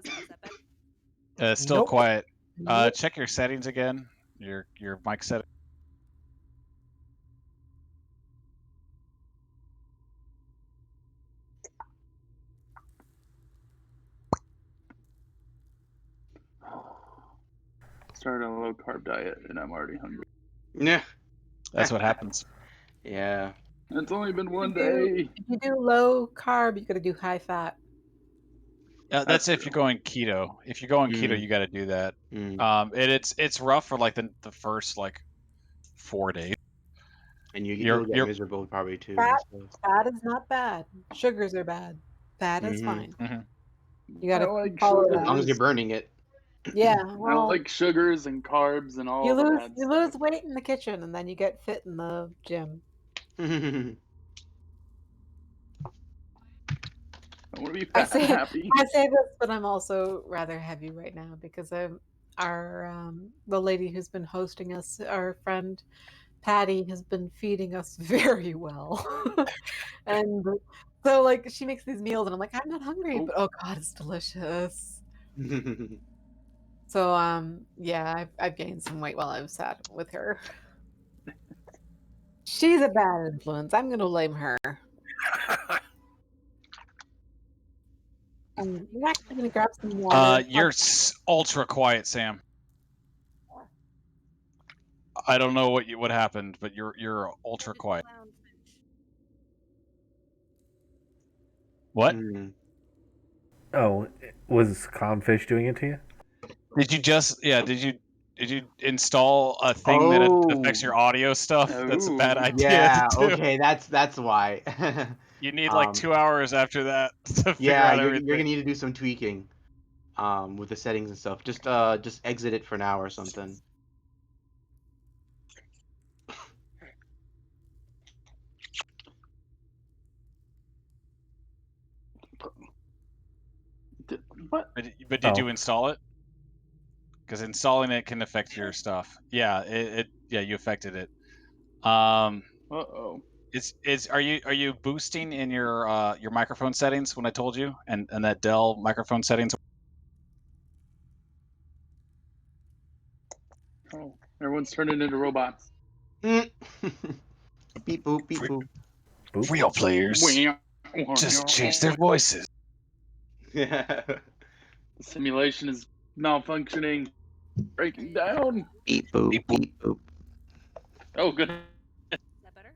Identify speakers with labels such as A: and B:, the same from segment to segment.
A: Is that better?
B: Still
C: Nope.
B: quiet.
C: Nope.
B: Check your settings again. Your mic setting.
D: Started on a low carb diet and I'm already hungry.
E: Yeah.
B: That's what happens.
E: Yeah.
D: It's only been one day.
C: If you do low carb, you got to do high fat.
B: That's if you're going keto. If you're going keto, you got to do that. It's rough for like the first like 4 days.
E: And you'll get miserable probably too.
C: Fat is not bad. Sugars are bad. Fat is fine. You got to
D: like
C: follow
D: sugars.
E: As long as you're burning it.
C: Yeah,
D: I
C: well,
D: don't like sugars and carbs and all that.
C: you lose weight in the kitchen, and then you get fit in the gym.
D: I want to be fat and happy.
C: I say this, but I'm also rather heavy right now because the lady who's been hosting us, our friend Patty, has been feeding us very well, and so like she makes these meals, and I'm like, I'm not hungry, but oh god, it's delicious. So yeah, I've gained some weight while I was sat with her. She's a bad influence. I'm going to blame her. You're actually going to grab some water.
B: You're ultra quiet, Sam. I don't know what happened, but you're ultra quiet. What?
F: Oh, was Clownfish doing it to you?
B: Did you install a thing that affects your audio stuff? That's a bad idea.
E: Yeah, okay, that's why.
B: You need like 2 hours after that to figure out everything.
E: You're gonna need to do some tweaking with the settings and stuff. Just exit it for now or something.
D: What?
B: But did you install it? Because installing it can affect your stuff. Yeah, you affected it.
D: Uh-oh.
B: Are you boosting in your microphone settings when I told you, and that Dell microphone settings?
D: Oh, everyone's turning into robots.
E: Beep boop, beep boop.
B: Real players just change their voices.
D: The simulation is malfunctioning, breaking down.
E: Beep boop, beep boop.
D: Oh, good.
A: Is that better?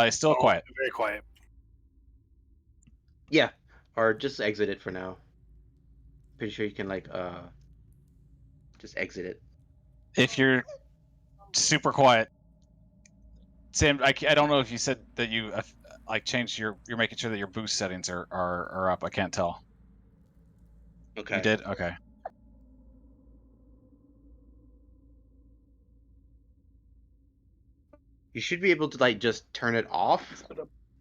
B: It's still quiet.
G: Very quiet.
E: Yeah, or just exit it for now. Pretty sure you can like just exit it.
B: If you're super quiet, Sam, I don't know if you said that you like changed you're making sure that your boost settings are up. I can't tell.
E: Okay.
B: You did? Okay.
E: You should be able to like just turn it off,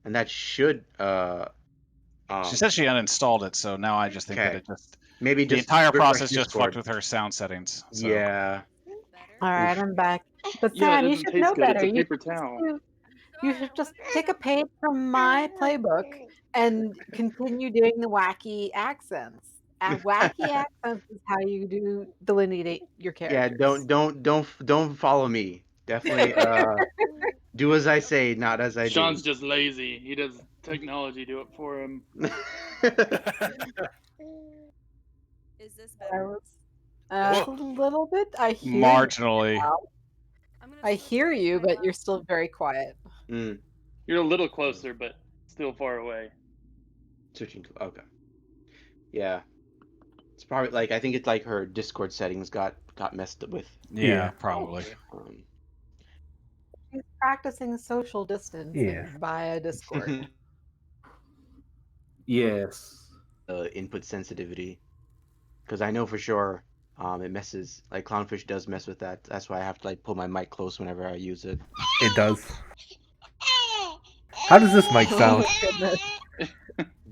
E: and that should
B: She said she uninstalled it, so now I just think that it just
E: maybe
B: the
E: just
B: entire
E: refresh
B: process just
E: Discord.
B: fucked with her sound settings. So.
E: Yeah.
C: All right, I'm back. But
D: Yeah, it
C: Sam, you
D: doesn't
C: should
D: taste
C: know
D: good.
C: better.
D: It's a paper towel.
C: You should just take a page from my playbook and continue doing the wacky accents. Wacky accents is how you delineate your characters.
E: Yeah, don't follow me. Definitely do as I say, not as I do.
D: Sean's just lazy. He does technology do it for him.
A: Is this better?
C: A little bit. I hear
B: marginally.
C: I hear you, but you're still very quiet.
D: You're a little closer, but still far away.
E: Switching to okay. Yeah. It's probably like I think it's like her Discord settings got messed up with.
B: Yeah, probably.
C: She's practicing social distancing via Discord.
F: Yes.
E: Input sensitivity, because I know for sure it messes. Like Clownfish does mess with that. That's why I have to like pull my mic close whenever I use it.
F: It does. How does this mic sound?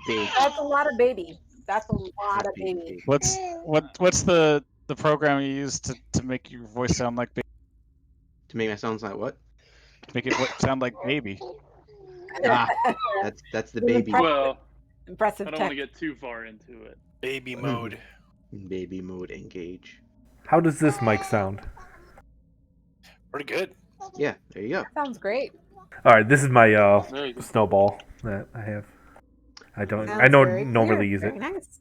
E: Big.
C: That's a lot of baby. That's a lot of baby.
B: What's the program you use to make your voice sound like baby?
E: To make my sounds like what?
B: Make it sound like baby.
E: That's the baby.
D: Well,
C: impressive.
D: I don't want to get too far into it.
G: Baby mode.
E: Baby mode engage.
F: How does this mic sound?
G: Pretty good.
E: Yeah, there you go.
C: Sounds great.
F: All right, this is my
D: Very good.
F: snowball that I have. I don't
C: Sounds very
F: don't
C: clear.
F: really use
C: Very
F: it.
C: nice.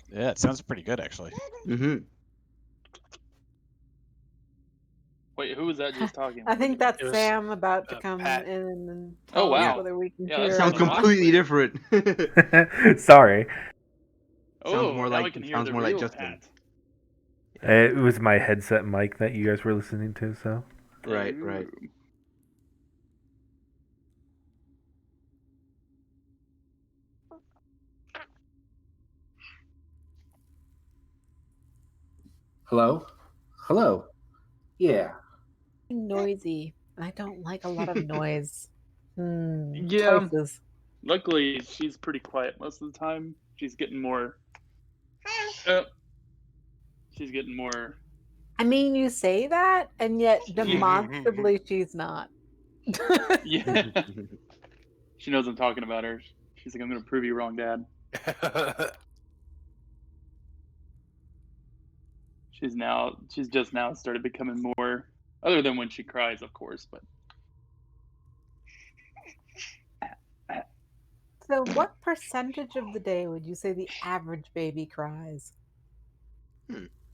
B: Yeah, it sounds pretty good actually.
E: Mm-hmm.
D: Wait, who was that just talking?
C: I think that's
G: It was,
C: Sam about to come
G: Pat.
C: in and
D: Oh,
C: tell us
D: wow.
C: whether we can
D: Yeah,
C: hear.
D: that
C: or
E: Sounds
D: sounds
C: not.
E: completely different.
F: Sorry,
D: Oh,
E: more
D: now I
E: like-
D: can hear
E: sounds
D: the
E: more like
D: real
E: Justin.
D: Pat.
F: it was my headset mic that you guys were listening to. So
E: Right.
D: Ooh.
H: Hello? Hello? Yeah.
C: Noisy. I don't like a lot of noise.
D: Yeah.
C: Choices.
D: Luckily, she's pretty quiet most of the time. She's getting more. She's getting more.
C: I mean, you say that, and yet demonstrably she's not.
D: Yeah. She knows I'm talking about her. She's like, I'm going to prove you wrong, Dad. She's just now started becoming more, other than when she cries, of course, but.
C: So, what percentage of the day would you say the average baby cries?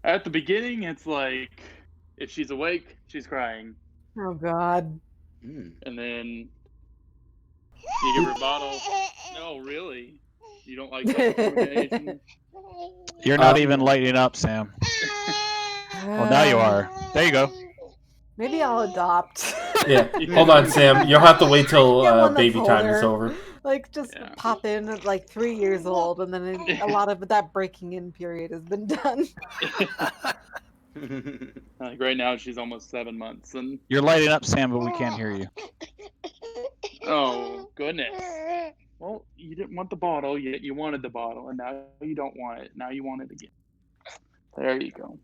D: At the beginning, it's like, if she's awake, she's crying.
C: Oh, God.
E: Mm.
D: And then you give her a bottle. No, really? You don't like that coordination?
B: You're not even lighting up, Sam. Well, now you are. There you go.
C: Maybe I'll adopt.
H: Yeah. Hold on, Sam. You'll have to wait till
C: Get one that's
H: baby time is
C: older.
H: over.
C: Like, just
D: Yeah.
C: pop in at like 3 years old, and then a lot of that breaking in period has been done.
D: Like right now, she's almost 7 months, and
B: You're lighting up, Sam, but we can't hear you.
D: oh goodness. Well, you didn't want the bottle, yet you wanted the bottle, and now you don't want it. Now you want it again. There you go.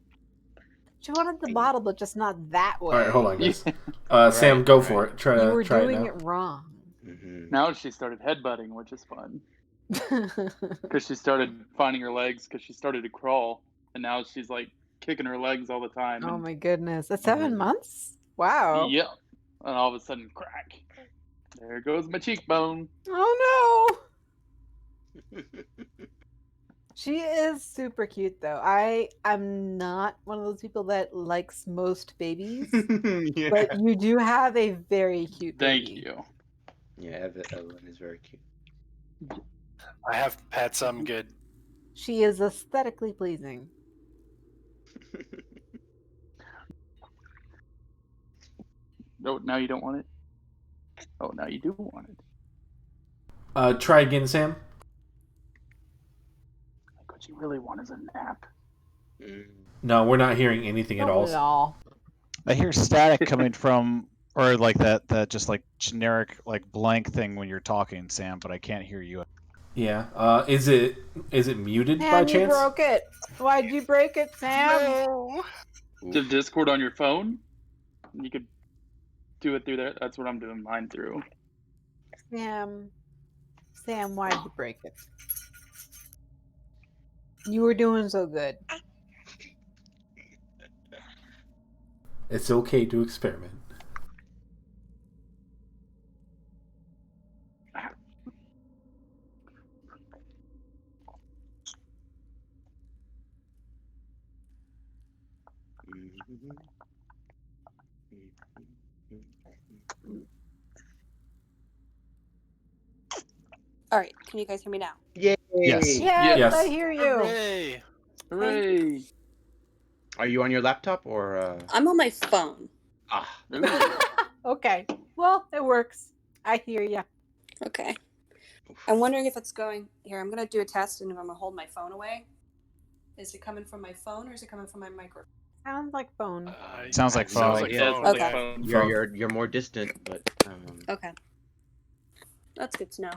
C: She wanted the bottle, but just not that way.
H: All right, hold on, guys.
D: Yeah.
H: Sam, go for it. Try
C: You
H: to
C: were
H: try
C: doing
H: it now.
C: it wrong.
E: Mm-hmm.
D: Now she started headbutting, which is fun. Because she started finding her legs, because she started to crawl, and now she's like kicking her legs all the time.
C: Oh
D: And,
C: my goodness. At 7 months? Wow.
D: yeah. And all of a sudden, crack. There goes my cheekbone.
C: Oh no. She is super cute though. I'm not one of those people that likes most babies,
E: Yeah.
C: but you do have a very cute
D: Thank
C: baby.
D: you.
E: Yeah, Evelyn is very cute.
G: I have pets. I'm good.
C: She is aesthetically pleasing.
D: Oh, now you don't want it? Oh, now you do want it.
H: Try again, Sam.
D: Like, what you really want is a nap.
E: Mm.
H: No, we're not hearing anything at
C: Not
H: all.
C: at all.
B: I hear static coming from, or like that just like generic like blank thing when you're talking, Sam, but I can't hear you.
H: Yeah. Is it muted by
C: Sam, you
H: chance?
C: broke it. Why'd you break it, Sam?
G: No.
D: The Discord on your phone, you could do it through there. That's what I'm doing mine through.
C: Sam, why'd you break it? You were doing so good.
H: It's okay to experiment.
A: All right, can you guys hear me now?
E: Yay!
B: Yes.
C: Yes,
H: Yes.
C: I hear you.
G: Hooray.
D: Hooray!
E: Are you on your laptop or?
A: I'm on my phone.
C: Okay. Well, it works. I hear you.
A: Okay. I'm wondering if it's going here. I'm gonna do a test, and if I'm gonna hold my phone away, is it coming from my phone or is it coming from my microphone?
C: Sounds like phone.
B: Sounds like
E: Sounds
B: phone.
E: like
D: Yeah,
G: phone.
D: it's
A: Okay.
D: like phone.
E: You're more distant, but.
A: Okay. That's good to know.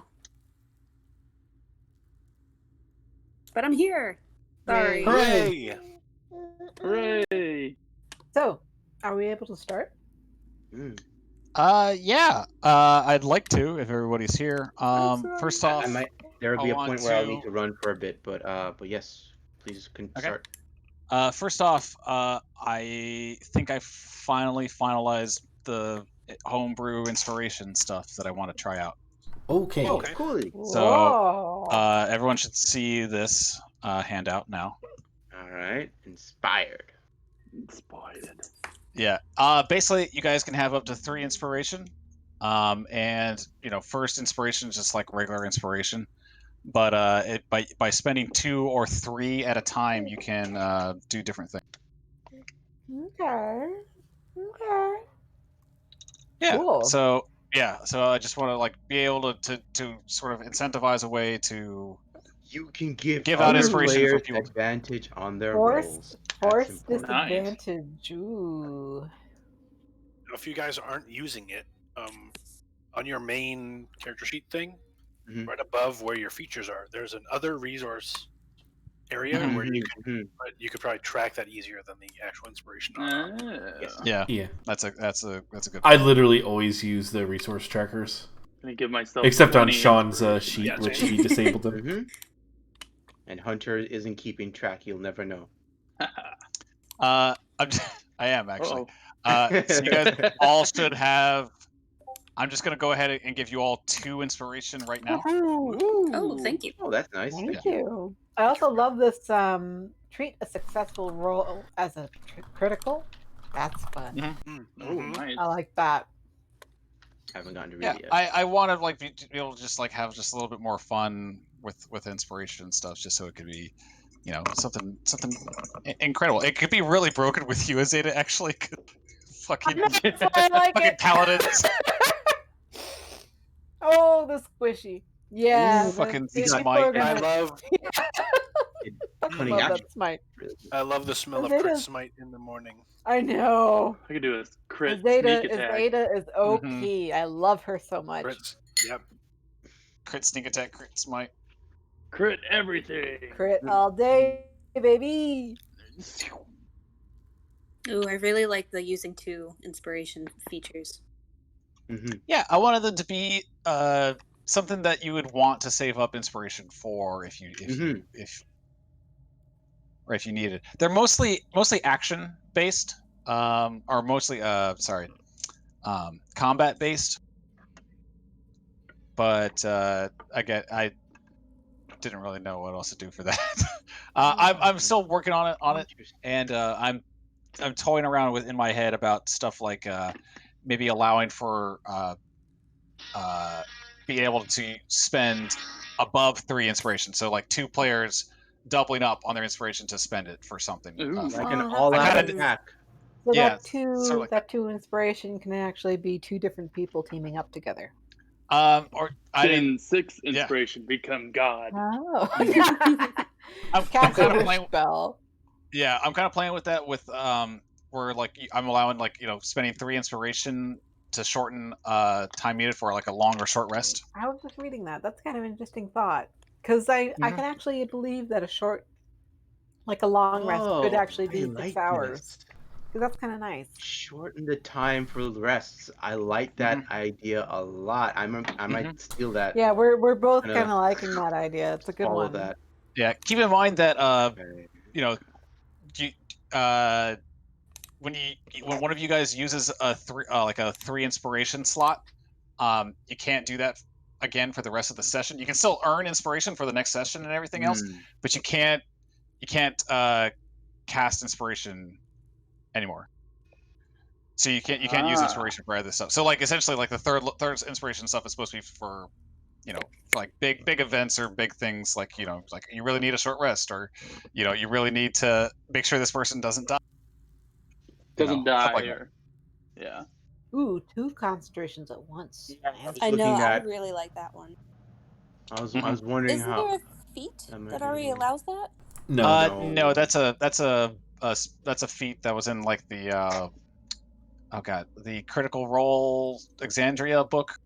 A: But I'm here. Sorry.
G: Hooray.
D: Hooray!
C: So, are we able to start?
E: Mm.
B: Yeah. I'd like to if everybody's here. First off,
E: There will be a
B: I want
E: point where I'll need
B: to-
E: to run for a bit, but yes, please
B: Okay.
E: start.
B: First off, I think I finally finalized the homebrew inspiration stuff that I want to try out.
H: Okay.
E: Oh,
G: Okay.
E: cool.
B: So, everyone should see this handout now.
E: All right, inspired.
D: Inspired.
B: Yeah. Basically, you guys can have up to 3 inspiration. And first inspiration is just like regular inspiration. But by spending 2 or 3 at a time, you can do different things.
C: Okay. Okay.
B: Yeah.
C: Cool.
B: So I just want to be able to sort of incentivize a way to
E: You can give
B: out
E: other
B: inspiration for
E: players
B: people.
E: advantage on their
C: Forced
E: rolls.
C: forced
E: That's important.
C: disadvantage. Ooh.
G: If you guys aren't using it, on your main character sheet thing,
E: Mhm.
G: right above where your features are, there's an other resource area
B: Mhm.
G: where you could probably track that easier than the actual inspiration.
D: Yes.
B: Yeah.
H: Yeah.
B: That's a good.
H: I literally always use the resource trackers,
D: Let me give myself
H: except on
D: 20
H: Sean's
D: inspiration.
H: sheet,
G: Yeah,
H: which
G: same.
H: he disabled them.
E: Mhm. And Hunter isn't keeping track. He'll never know.
B: I am actually.
E: Uh-oh.
B: So you guys all should have. I'm just gonna go ahead and give you all 2 inspiration right now.
A: Oh, thank you.
E: Oh, that's nice.
C: Thank you. I also love this treat a successful roll as a critical. That's fun.
B: Mm-hmm.
D: Oh, nice.
C: I like that.
E: Haven't gotten to read
B: Yeah,
E: it yet.
B: I want to be able to just have just a little bit more fun with inspiration and stuff, just so it could be, something incredible. It could be really broken with you, Azadeh, actually. Fucking
C: That's why I like
B: fucking
C: it.
B: paladins.
C: Oh, the squishy. Yeah.
B: Ooh, fucking
C: people
B: smite.
C: are
G: I
C: gonna
G: love
E: Cunning
C: love
E: action.
C: that smite.
G: I love the smell of
C: Azadeh-
G: crit smite in the morning.
C: I know.
D: I could do a crit sneak attack.
C: Azadeh is OP. I love her so much.
G: Crits. Yep.
B: Crit sneak attack, crit smite.
D: Crit everything.
C: Crit all day, baby.
A: Ooh, I really like the using 2 inspiration features.
E: Mm-hmm.
B: Yeah, I wanted them to be something that you would want to save up inspiration for if you need it. They're mostly action based, or mostly combat based. But I didn't really know what else to do for that. I'm still working on it, and I'm toying around in my head about stuff like maybe allowing for being able to spend above 3 inspiration. So 2 players doubling up on their inspiration to spend it for something.
D: Ooh.
E: Like an
C: Oh, that's
E: all-out
B: kinda-
E: attack.
C: So
B: Yeah,
C: that two
B: sort of like
C: that 2 inspiration can actually be 2 different people teaming up together.
B: Or I didn't.
D: Then 6 inspiration become God.
C: Oh.
B: I'm
C: Cast
B: kind
C: a
B: of
C: wish
B: playing.
C: spell.
B: Yeah, I'm kind of playing with that with where I'm allowing spending 3 inspiration to shorten time needed for a long or short rest.
C: I was just reading that. That's kind of an interesting thought. Because I
B: Mm-hmm.
C: can actually believe that a long rest could actually be 6 hours. Because that's kind of nice.
E: Shorten the time for rests. I like that idea a lot. I might steal that.
C: Yeah, we're both
E: Kinda
C: kind of liking that idea. It's a good
E: Follow
C: one.
E: that.
B: Yeah, keep in mind that
E: Okay.
B: when one of you guys uses a 3 inspiration slot, you can't do that again for the rest of the session. You can still earn inspiration for the next session and everything else, but you can't cast inspiration anymore. So you can't use inspiration for other stuff. So essentially the third inspiration stuff is supposed to be for for big events or big things, you really need a short rest, or you really need to make sure this person doesn't die.
D: Doesn't die
B: like
D: or yeah.
C: Ooh, 2 concentrations at once.
A: I know.
E: looking
A: I
E: at-
A: really like that one.
E: I was wondering
A: Isn't
E: how.
A: there a feat that already allows that?
H: No.
B: No, that's a feat that was in the the Critical Role Exandria book.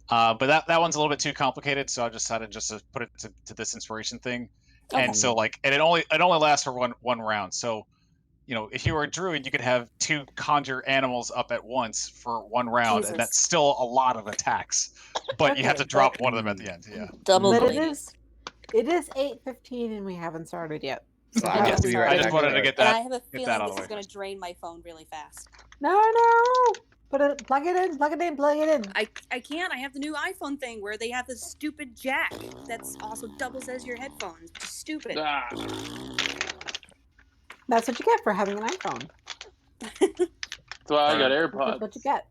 B: But that one's a little bit too complicated, so I decided just to put it to this inspiration thing.
A: Okay.
B: And so and it only lasts for one round. So if you were a druid, you could have 2 conjure animals up at once for 1 round,
A: Jesus.
B: and that's still a lot of attacks. But you have
C: Okay,
B: to drop
C: but-
B: one of them at the end. Yeah.
A: Double
C: But
A: the
C: it
A: ladies.
C: is 8:15 and we haven't started yet. So
E: I
C: how
E: have
B: Yes,
C: do
E: to
C: we
E: be
B: I
E: right
B: just
E: back
B: wanted to
E: there.
B: get
A: And
B: that.
A: I have a
B: that
A: feeling
B: out of
A: this
B: the
A: is
B: way
A: going to
B: first.
A: drain my phone really fast.
C: No. Plug it in. Plug it in.
A: I can't. I have the new iPhone thing where they have this stupid jack that's also doubles as your headphones, which is stupid.
D: Ah,
C: That's what you get for having an iPhone.
D: that's why I got
C: That's
D: AirPods.
C: what you get.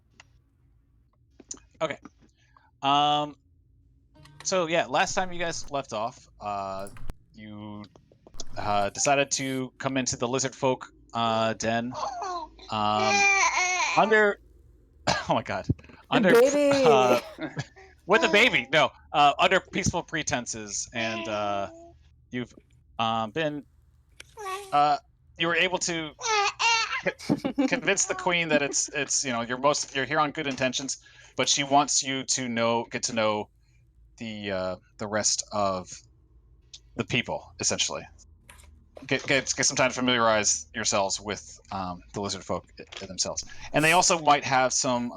B: So yeah, last time you guys left off, you decided to come into the lizard folk den. Under oh my god, under
C: Baby.
B: with the baby. No, under peaceful pretenses, and you've been you were able to convince the queen that it's you're here on good intentions, but she wants you to get to know the rest of the people, essentially. Get some time to familiarize yourselves with the lizard folk themselves, and they also might have some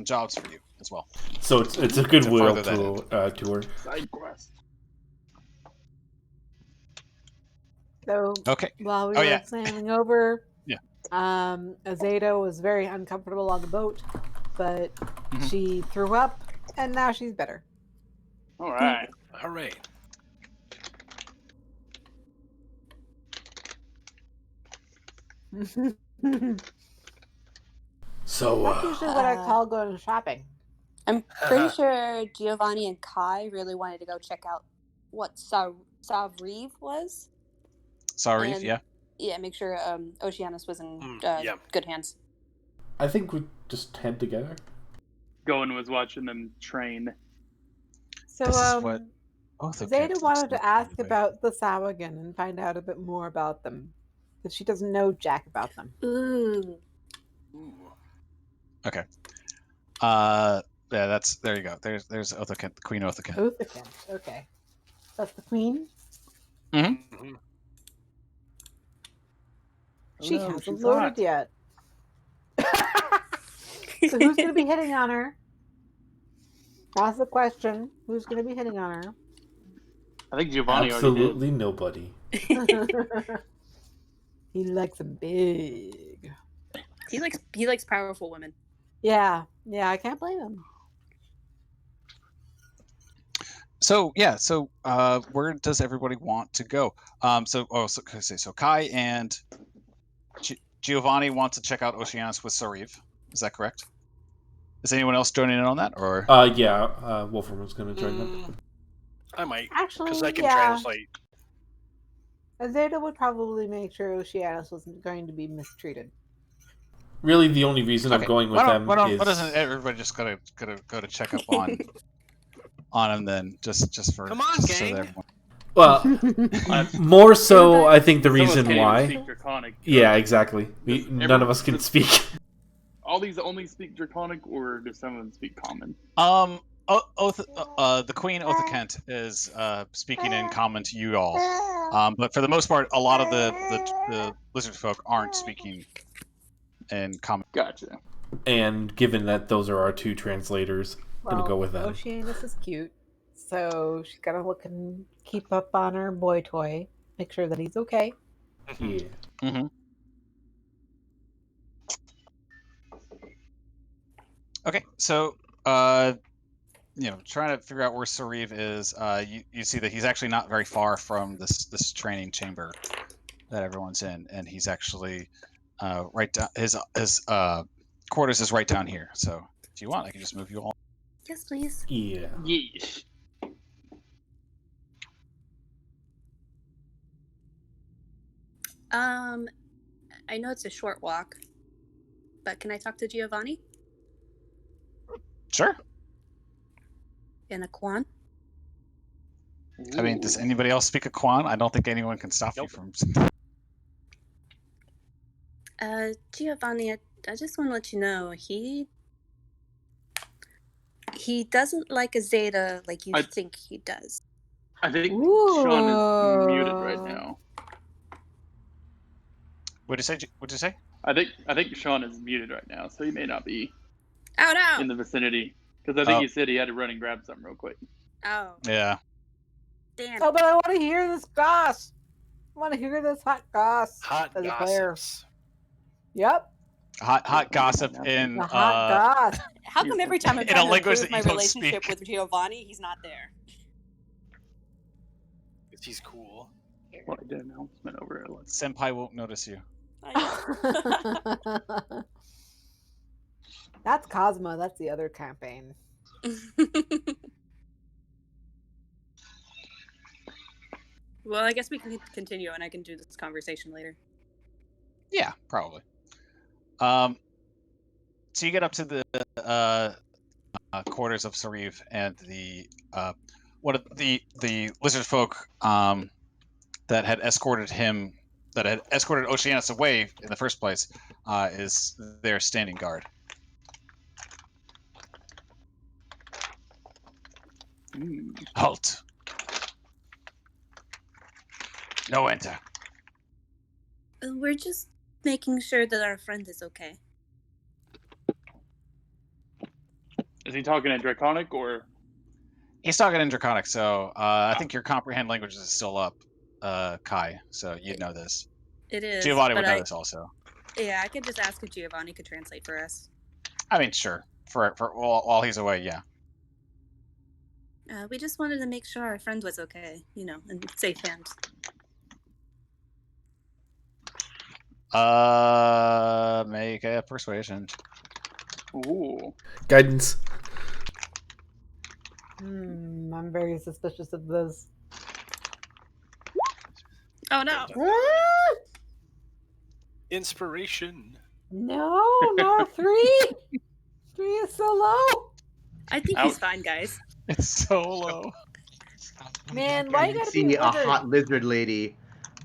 B: jobs for you as well.
H: So it's a goodwill
B: further that
H: tour.
D: Side quest.
C: So
B: Okay.
C: while we
B: Oh,
C: were
B: yeah.
C: sailing over,
B: Yeah.
C: Azadeh was very uncomfortable on the boat, but
B: Mhm.
C: she threw up, and now she's better.
D: All right.
G: All right.
C: That's
H: So
C: usually what I call going shopping.
A: I'm pretty sure Giovanni and Kai really wanted to go check out what Savriv was.
B: Sorry,
A: And-
B: yeah.
A: Yeah, make sure Oceanus was in
G: yeah.
A: good hands.
H: I think we just head together.
D: Gowan was watching them train.
C: So
B: This is what both of
C: Zeta
B: them
C: wanted
B: said
C: to ask
B: anyway.
C: about the Sawagan and find out a bit more about them, because she doesn't know jack about them.
A: Ooh.
B: Okay. Yeah, there you go. There's Othakent, Queen Othakent.
C: Othakent. Okay, that's the queen.
G: Mhm.
C: She
D: Oh,
C: hasn't
D: she's
C: loaded
D: hot.
C: yet. So who's going to be hitting on her? That's the question. Who's going to be hitting on her?
D: I think Giovanni
H: Absolutely nobody.
C: He likes them big.
A: He likes powerful women.
C: Yeah, I can't blame him.
B: So where does everybody want to go? So Kai and Giovanni want to check out Oceanus with Sariv. Is that correct? Is anyone else joining in on that, or?
H: Wolfram was going to join them.
G: I might,
C: Actually,
G: because I can
C: yeah.
G: translate.
C: Azadeh would probably make sure Oceanus wasn't going to be mistreated.
H: Really, the only reason I'm
B: Okay.
H: going with them
B: Why
H: is...
B: doesn't everybody just go to check up on him then? Just for
G: Come on,
B: just so
G: gang.
B: that everyone...
H: Well, more so, I think the
D: Some of us
H: reason
D: can't even
H: why...
D: speak Draconic.
H: Yeah, exactly. None of us can
D: does-
H: speak.
D: All these only speak Draconic, or does some of them speak Common?
B: The Queen Othakent is speaking in common to you all, but for the most part, a lot of the lizard folk aren't speaking in common.
D: Gotcha.
H: And given that those are our 2 translators, I'm going to go with them.
C: Oceanus is cute, so she's got to look and keep up on her boy toy, make sure that he's okay.
H: Yeah.
B: Mm-hmm. Okay, so trying to figure out where Sariv is, you see that he's actually not very far from this training chamber that everyone's in, and he's actually right down his quarters is right down here. So if you want, I can just move you all.
A: Yes, please.
H: Yeah.
D: Yeesh.
A: I know it's a short walk, but can I talk to Giovanni
B: Sure.
A: in a Quan?
B: I mean, does anybody else speak a Quan? I don't think anyone can stop you from.
A: Giovanni, I just want to let you know he doesn't like Azadeh like you think he does.
D: I think Sean is muted right
C: Ooh.
D: now.
B: What'd you say?
D: I think Sean is muted right now, so he may not be
A: Out.
D: in the vicinity. Because I think he said he had to run and grab something real quick.
A: Oh.
B: Yeah.
A: Damn.
C: Oh, but I want to hear this goss. I want to hear this hot goss.
G: Hot
C: as a player.
G: gossips.
C: Yep.
B: Hot gossip in
C: The hot goss.
A: How come every time I'm
B: in a
A: trying to
B: language
A: improve
B: that
A: my
B: you don't
A: relationship
B: speak.
A: with Giovanni, he's not there?
G: Because he's cool.
D: Well, I did an announcement over it.
B: Senpai won't notice you.
C: That's Cosmo. That's the other campaign.
A: Well, I guess we can continue, and I can do this conversation later.
B: Yeah, probably. So you get up to the quarters of Sarif, and the one of the lizard folk that had escorted Oceanus away in the first place is there standing guard. Halt. No enter.
A: We're just making sure that our friend is okay.
D: Is he talking in Draconic or?
B: He's talking in Draconic, so I think your comprehend language is still up, Kai. So you'd know this.
A: It is.
B: Giovanni would know this also.
A: Yeah, I could just ask if Giovanni could translate for us.
B: I mean, sure. For while he's away, yeah.
A: We just wanted to make sure our friend was okay, in safe hands.
B: Make a persuasion.
D: Ooh.
H: Guidance.
C: I'm very suspicious of this.
A: Oh no!
G: Inspiration.
C: No, not 3. 3 is so low.
A: I think he's fine, guys.
B: It's so low.
C: Man, why you gotta
E: see
C: be
E: a
C: wizard?
E: hot lizard lady,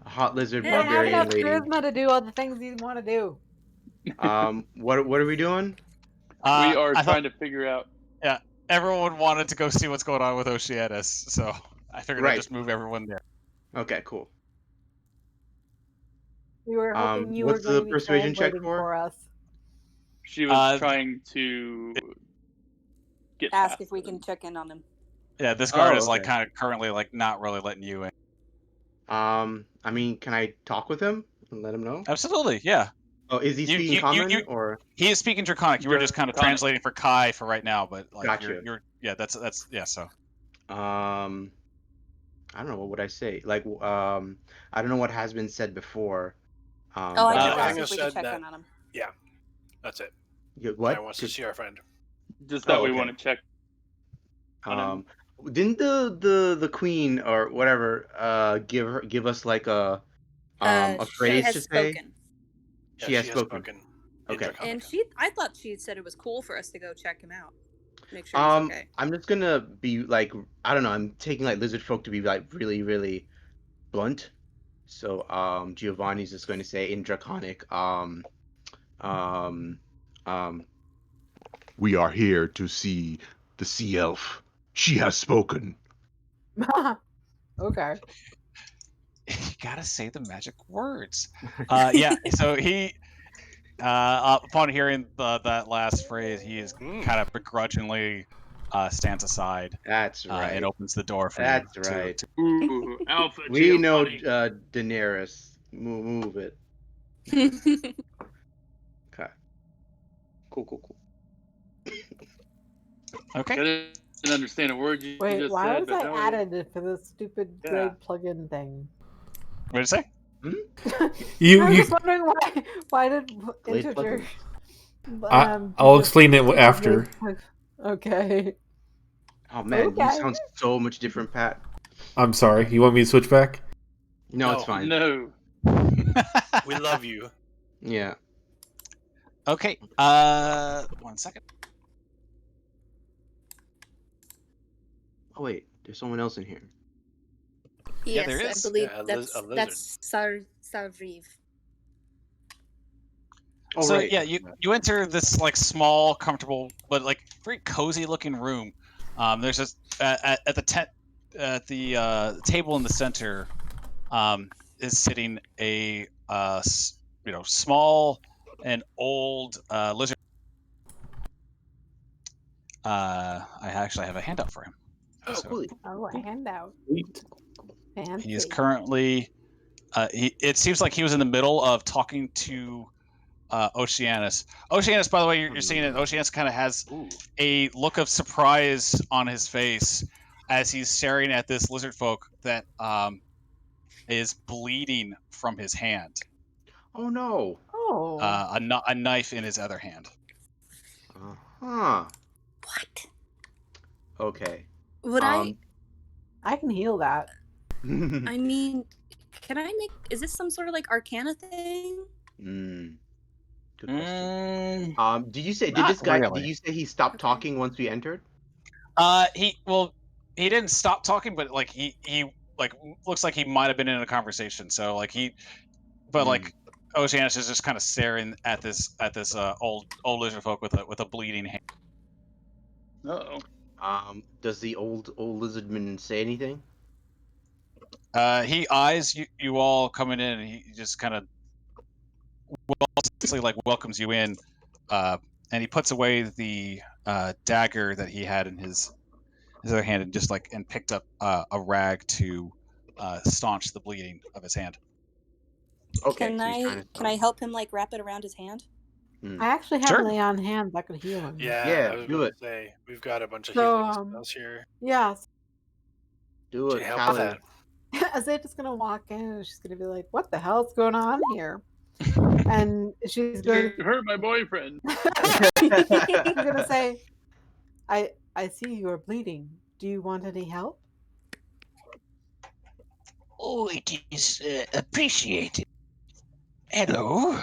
E: a hot lizard
C: You don't have
E: barbarian
C: enough
E: lady.
C: charisma to do all the things you want to do.
E: What are we doing?
D: We are trying to figure out.
B: Yeah, everyone wanted to go see what's going on with Oceanus, so I figured I'd just move everyone there.
E: Okay, cool.
C: We were hoping you were
E: what's
C: going
E: the
C: to be
E: persuasion check
C: translating for us.
D: She was trying to
A: ask if we can check in on him.
B: Yeah, this guard is like kind of currently like not really letting you in.
E: I mean, can I talk with him and let him know?
B: Absolutely, yeah.
E: Oh, is he speaking common or?
B: He is speaking Draconic. You were just kind of translating for Kai for right now, but like
E: Gotcha.
B: you're yeah, that's yeah. So,
E: I don't know. What would I say? Like, I don't know what has been said before.
A: I just asked if we could check in on him.
G: Yeah, that's it.
E: What?
G: I wants to see our friend.
D: Just that we want to check.
E: Didn't the queen or whatever give us like a phrase to say?
G: Yeah,
E: she has spoken. Okay.
A: And I thought she said it was cool for us to go check him out. Make sure he's okay.
E: I'm just gonna be like, I don't know, I'm taking like lizard folk to be like really, really blunt. So Giovanni's just going to say in Draconic,
I: we are here to see the sea elf. She has spoken.
C: Okay.
B: You gotta say the magic words. Yeah. So he, upon hearing that last phrase, he is kind of begrudgingly stands aside.
E: That's right.
B: And opens the door for
E: That's
B: you.
E: right.
D: Ooh, Alpha.
E: We know Daenerys. Move it. Okay. Cool.
D: I
B: Okay.
D: didn't understand a word you
C: Wait,
D: just
C: why
D: said.
C: was I added for this stupid grade plugin thing?
B: What did you say?
C: I was just wondering why did integer?
H: I'll explain it after.
C: Okay.
E: Oh man, you sound so much different, Pat.
H: I'm sorry. You want me to switch back?
E: No, it's fine.
D: No.
G: We love you.
E: Yeah.
B: Okay. 1 second.
E: Oh wait, there's someone else in here.
A: Yes,
B: there is.
A: I believe
G: a
A: that's Sarviv.
E: Oh,
B: so
E: right.
B: yeah, you enter this like small, comfortable, but like very cozy looking room. There's just at the table in the center is sitting a small and old lizard. I actually have a handout for him.
E: Oh,
B: So
E: cool.
C: Oh, a handout. Fancy.
B: he is currently. It seems like he was in the middle of talking to Oceanus. Oceanus, by the way, you're seeing it. Oceanus kind of has a look of surprise on his face as he's staring at this lizard folk that is bleeding from his hand.
E: Oh no.
C: Oh.
B: A knife in his other hand.
E: Huh.
A: What?
E: Okay.
A: Would
C: I can heal that.
A: I mean, can I make? Is this some sort of like Arcana thing?
E: Good question. Did you say
B: not
E: this guy?
B: really.
E: Did you say he stopped talking once we entered?
B: He didn't stop talking, but like he like looks like he might have been in a conversation. So like like Oceanus is just kind of staring at this old lizard folk with a bleeding hand.
E: Does the old lizardman say anything?
B: He eyes you all coming in, and he just kind of welcomes you in, and he puts away the dagger that he had in his other hand, and just picked up a rag to staunch the bleeding of his hand.
E: Okay.
A: Can I help him like wrap it around his hand?
C: I actually have lay on hands that could heal him.
G: Yeah, I was going to say we've got a bunch of healing spells here.
C: Yes.
E: Do it,
G: help
E: Callie.
G: with
C: Azadeh's gonna walk in and she's gonna be like, "What the hell's going on here?" And she's going
D: to hurt my boyfriend.
C: She's gonna say, "I see you are bleeding. Do you want any help?"
J: Oh, it is appreciated. Hello.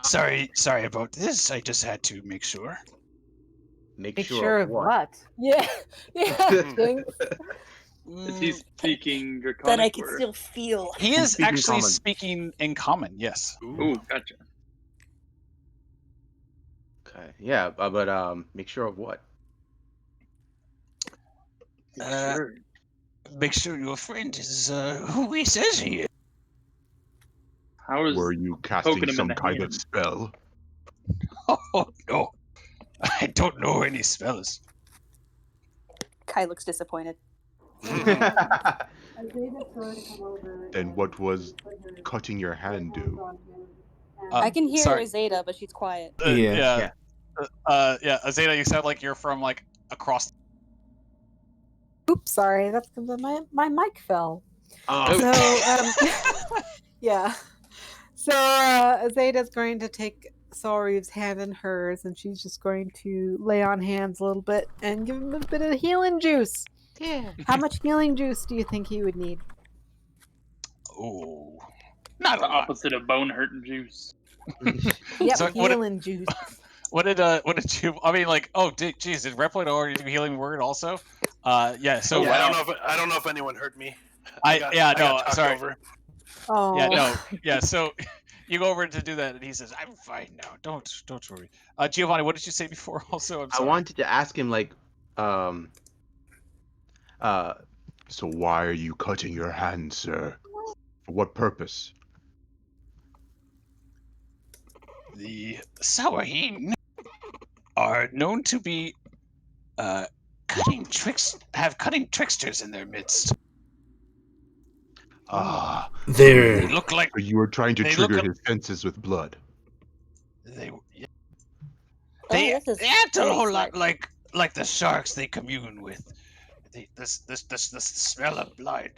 J: Sorry about this. I just had to make sure.
E: Make
C: sure of what? Yeah.
D: Is he speaking Draconic?
A: That I can still feel.
B: He is actually speaking in common. Yes.
D: Ooh, gotcha.
E: Okay. Yeah, but make sure of what?
J: Make sure your friend is who he says he is.
D: How is
I: Were you casting some kind of spell?
J: Oh no, I don't know any spells.
A: Kai looks disappointed.
I: Then what was cutting your hand do?
A: I can hear
B: sorry.
A: Azadeh, but she's quiet.
B: Yeah. Azadeh, you sound like you're from like across.
C: Oops, sorry. That's because my mic fell.
E: Oh.
C: So yeah. So Azadeh's going to take Saurie's hand in hers, and she's just going to lay on hands a little bit and give him a bit of healing juice.
E: Yeah.
C: How much healing juice do you think he would need?
B: Oh,
D: not the opposite of bone hurting juice.
C: Yep, so healing juice.
B: What did you? I mean, like, geez, did Reploid already do healing word also? Yeah. So
G: I don't know if anyone heard me.
B: Sorry.
G: Over.
C: Oh.
B: Yeah, no, yeah. So you go over to do that, and he says, "I'm fine now. Don't worry." Giovanni, what did you say before? Also, I'm sorry.
E: I wanted to ask him
I: So why are you cutting your hand, sir? For what purpose?
J: The Sawaheen are known to be cutting tricksters in their midst.
I: They
H: look
I: like you were trying to trigger his senses with blood.
J: They act a whole lot like the sharks they commune with. The smell of blood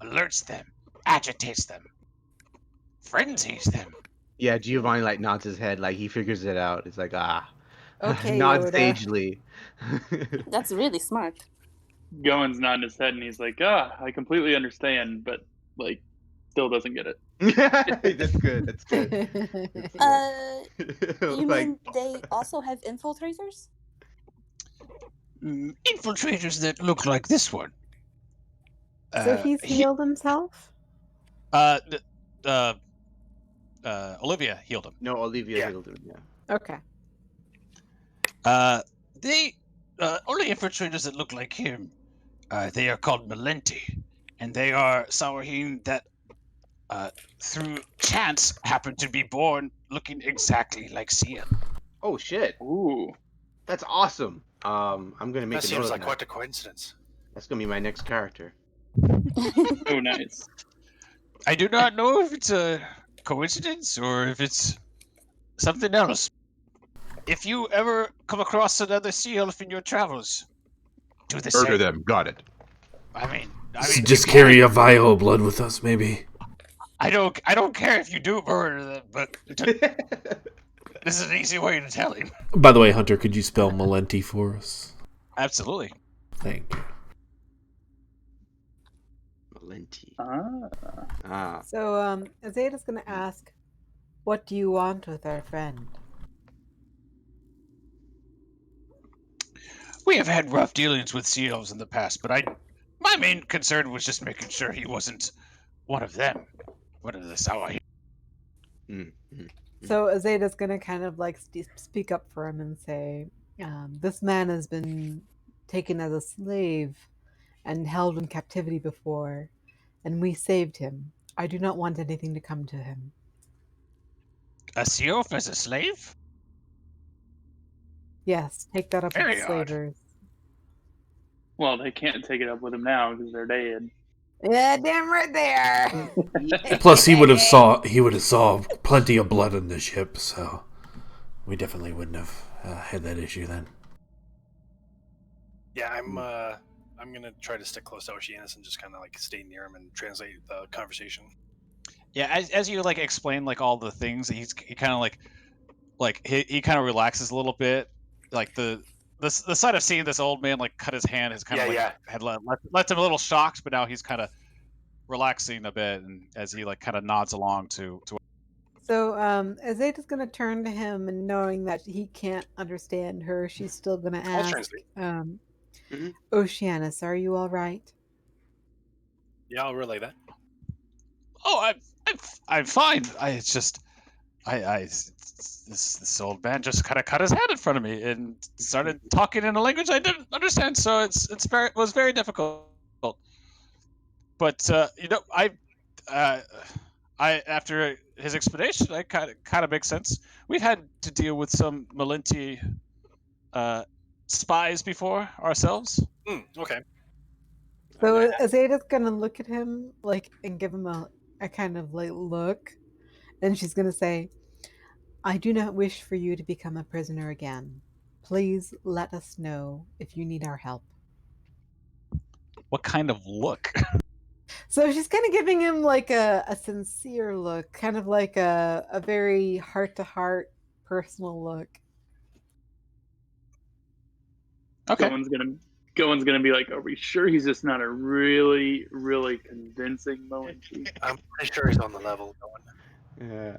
J: alerts them, agitates them, frenzies them.
E: Yeah, Giovanni nods his head like he figures it out. It's like
C: okay,
E: nods
C: Yoda.
E: sagely.
A: That's really smart.
D: Gowan's nodding his head and he's like, I completely understand, but like still doesn't get it.
E: That's good. That's good.
A: You mean they also have infiltrators?
J: Infiltrators that look like this one.
C: So he's healed himself?
B: Olivia healed him.
E: No, Olivia healed him. Yeah.
C: Okay.
J: They only infiltrators that look like him. They are called Malenti, and they are Sawaheen that through chance, happened to be born looking exactly like Seal.
E: Oh shit!
D: Ooh.
E: That's awesome. I'm gonna make
G: That
E: a note
G: seems
E: of
G: like
E: that.
G: quite a coincidence.
E: That's gonna be my next character.
D: Oh, nice.
J: I do not know if it's a coincidence or if it's something else. If you ever come across another sea elf in your travels, do the
I: Murder
J: same.
I: them. Got it.
J: I mean,
F: Just carry a vial of blood with us, maybe.
J: I don't care if you do murder them, but this is an easy way to tell him.
F: By the way, Hunter, could you spell Malenti for us?
J: Absolutely.
F: Thank you.
E: Malenti.
C: So, Azade's going to ask, what do you want with our friend?
J: We have had rough dealings with sea elves in the past, but my main concern was just making sure he wasn't one of them. What is this? How I
C: So Azade's going to kind of like speak up for him and say, this man has been taken as a slave and held in captivity before, and we saved him. I do not want anything to come to him.
J: A sea elf as a slave?
C: Yes, take that up with
J: Very
C: the
J: odd.
C: slavers.
D: Well, they can't take it up with him now because they're dead.
C: Yeah, damn right they are.
F: Plus, he would have saw plenty of blood on the ship, so we definitely wouldn't have had that issue then.
G: Yeah, I'm gonna try to stick close to Oceanus and just kind of like stay near him and translate the conversation.
B: Yeah, as you like explain like all the things, he kind of like he kind of relaxes a little bit. Like the sight of seeing this old man like cut his hand has kind of had left him a little shocked, but now he's kind of relaxing a bit, and as he like kind of nods along to.
C: So Azade is going to turn to him, and knowing that he can't understand her, she's still going to ask, Oceanus, are you all right?
G: Yeah, I'll relay that.
B: Oh, I'm fine. It's just this old man just kind of cut his hand in front of me and started talking in a language I didn't understand. So it was very difficult. But I after his explanation, I kind of makes sense. We've had to deal with some Malenti spies before ourselves.
G: Okay.
C: So Azada's going to look at him like and give him a kind of like look, and she's going to say, I do not wish for you to become a prisoner again. Please let us know if you need our help.
B: What kind of look?
C: So she's kind of giving him like a sincere look, kind of like a very heart-to-heart personal look.
B: Okay.
D: Gowan's gonna be like, are we sure he's just not a really, really convincing Malenti?
G: I'm pretty sure he's on the level, Gowan.
E: Yeah.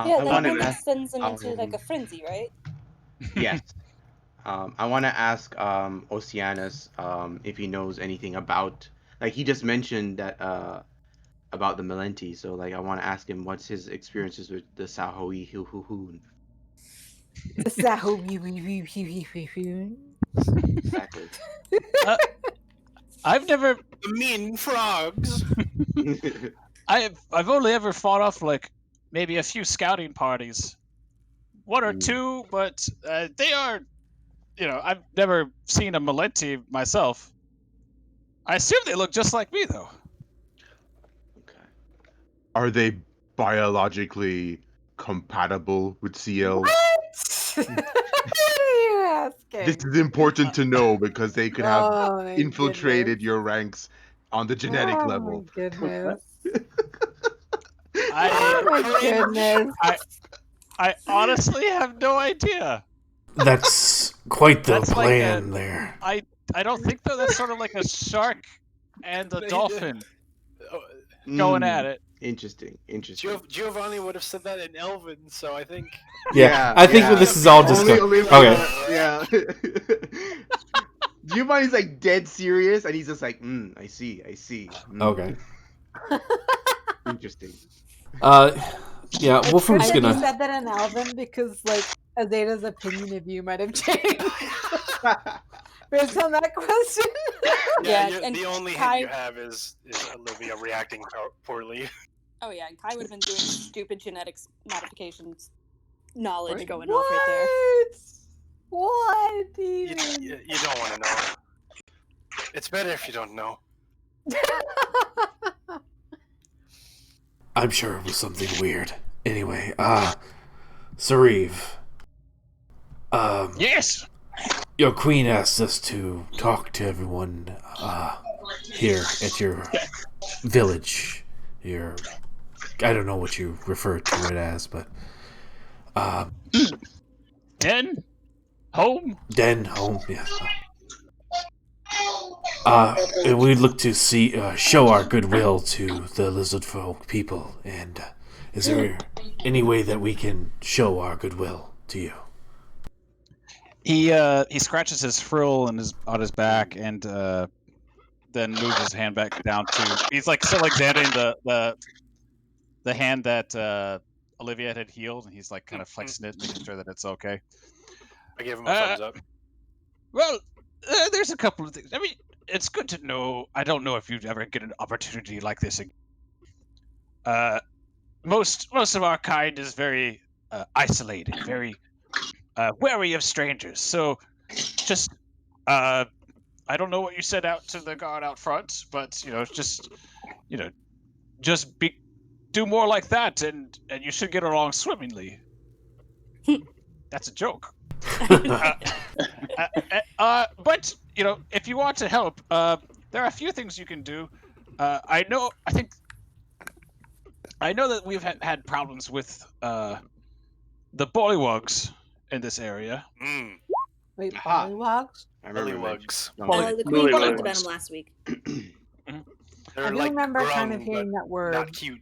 A: Yeah, that kind of sends him into like a frenzy, right?
E: Yes. I want to ask Oceanus if he knows anything about, like he just mentioned that about the Malenti, so like I want to ask him what's his experiences with the Sahoe Huhuhun.
C: The Sahoe.
E: Exactly.
B: I've never
G: the mean frogs.
B: I've only ever fought off like maybe a few scouting parties, one or two, but they are, I've never seen a Malenti myself. I assume they look just like me though.
E: Okay.
I: Are they biologically compatible with CL?
C: What are you asking?
I: This is important to know because they could have
C: my
I: infiltrated
C: goodness.
I: your ranks on the genetic level.
C: My goodness.
B: I,
C: my goodness.
B: I honestly have no idea.
F: That's quite the
B: That's
F: plan there.
B: I don't think though. That's sort of like a shark and a dolphin going at it.
E: Interesting.
G: Giovanni would have said that in Elven, so I think.
F: Yeah, I think this is all discussed. Okay.
E: Yeah. Giovanni's like dead serious, and he's just like, I see.
F: Okay.
E: Interesting.
F: Yeah, Wolfram's gonna.
C: You said that in Elven because like Azada's opinion of you might have changed based on that question.
G: Yeah, and the only hint you have is Olivia reacting poorly.
A: Oh yeah, Kai would have been doing stupid genetics modifications knowledge
G: Right.
A: going off right
C: What?
G: You don't want to know. It's better if you don't know.
F: I'm sure it was something weird. Anyway, Sariv.
J: Yes.
F: Your queen asked us to talk to everyone here at your village. I don't know what you refer to it as, but
J: Den? Home?
F: den, home, yeah. And we look to show our goodwill to the lizard folk people. And is there any way that we can show our goodwill to you?
B: He scratches his frill on his back and then moves his hand back down to. He's like still examining the hand that Olivia had healed, and he's like kind of flexing it, making sure that it's okay.
G: I gave him a thumbs up.
J: Well, there's a couple of things. I mean, it's good to know. I don't know if you'd ever get an opportunity like this again. Most of our kind is very isolated, very wary of strangers. So, just I don't know what you said out to the guard out front, but just do more like that, and you should get along swimmingly. That's a joke. But if you want to help, there are a few things you can do. I know that we've had problems with the bullywugs in this area.
C: Wait, pollywogs?
E: I remember
G: Bullywugs.
A: The queen talked about him last week.
C: I do remember kind of hearing that word.
G: Not cute.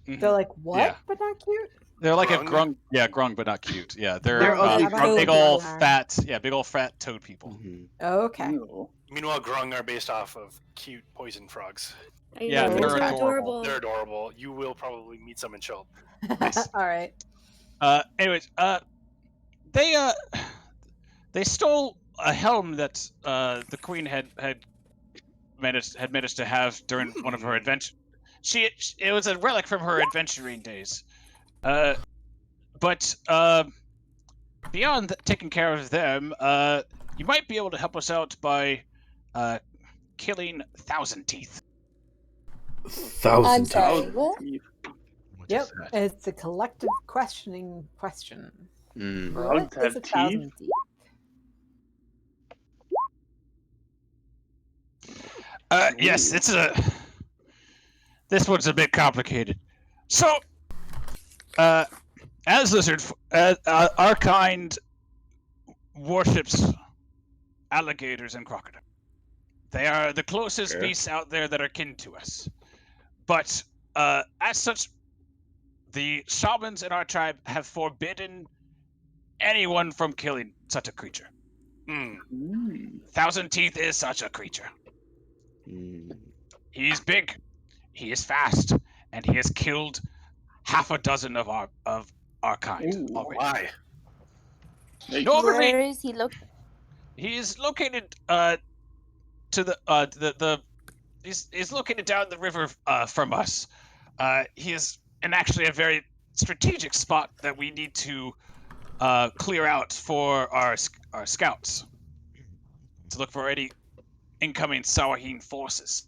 C: They're like, what?
B: Yeah.
C: But not cute?
B: They're like
G: Grung?
B: a grung, yeah, grung, but not cute. Yeah,
E: They're ugly
B: big old fat toad people.
E: Mm-hmm.
C: Okay.
G: Meanwhile, grung are based off of cute poison frogs.
B: Yeah,
A: know,
B: they're
A: they're
B: adorable.
G: They're adorable. You will probably meet some in Chult.
C: All right.
B: Anyways, they stole a helm that the queen had managed to have during one of her adventures. It was a relic from her adventuring days. But beyond taking care of them, you might be able to help us out by killing Thousand Teeth.
A: I'm sorry, what?
C: Yep, it's a collective questioning question.
D: Frogs
C: What is
D: have
C: a thousand teeth?
J: Yes, this one's a bit complicated. So, as lizard, our kind worships alligators and crocodiles. They are the closest beasts out there that are kin to us. But as such, the shamans in our tribe have forbidden anyone from killing such a creature. Thousand Teeth is such a creature. He's big, he is fast, and he has killed half a dozen of our kind already.
G: Why?
J: Normally,
A: Where is he located?
J: he is located he's located down the river from us. He is actually a very strategic spot that we need to clear out for our scouts to look for any incoming Sawahin forces.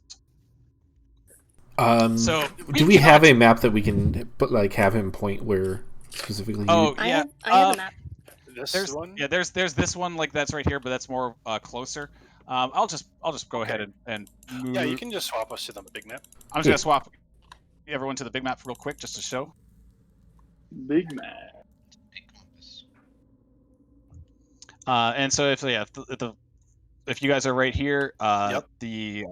J: So
F: do we have a map that we can have him point where specifically?
B: Oh yeah,
A: I have a map.
G: This one?
B: Yeah, there's this one that's right here, but that's more closer. I'll just go ahead and move.
G: Yeah, you can just swap us to the big map.
B: I'm just gonna swap everyone to the big map real quick just to show.
D: Big map.
B: And so if you guys are right here,
G: Yep.
B: the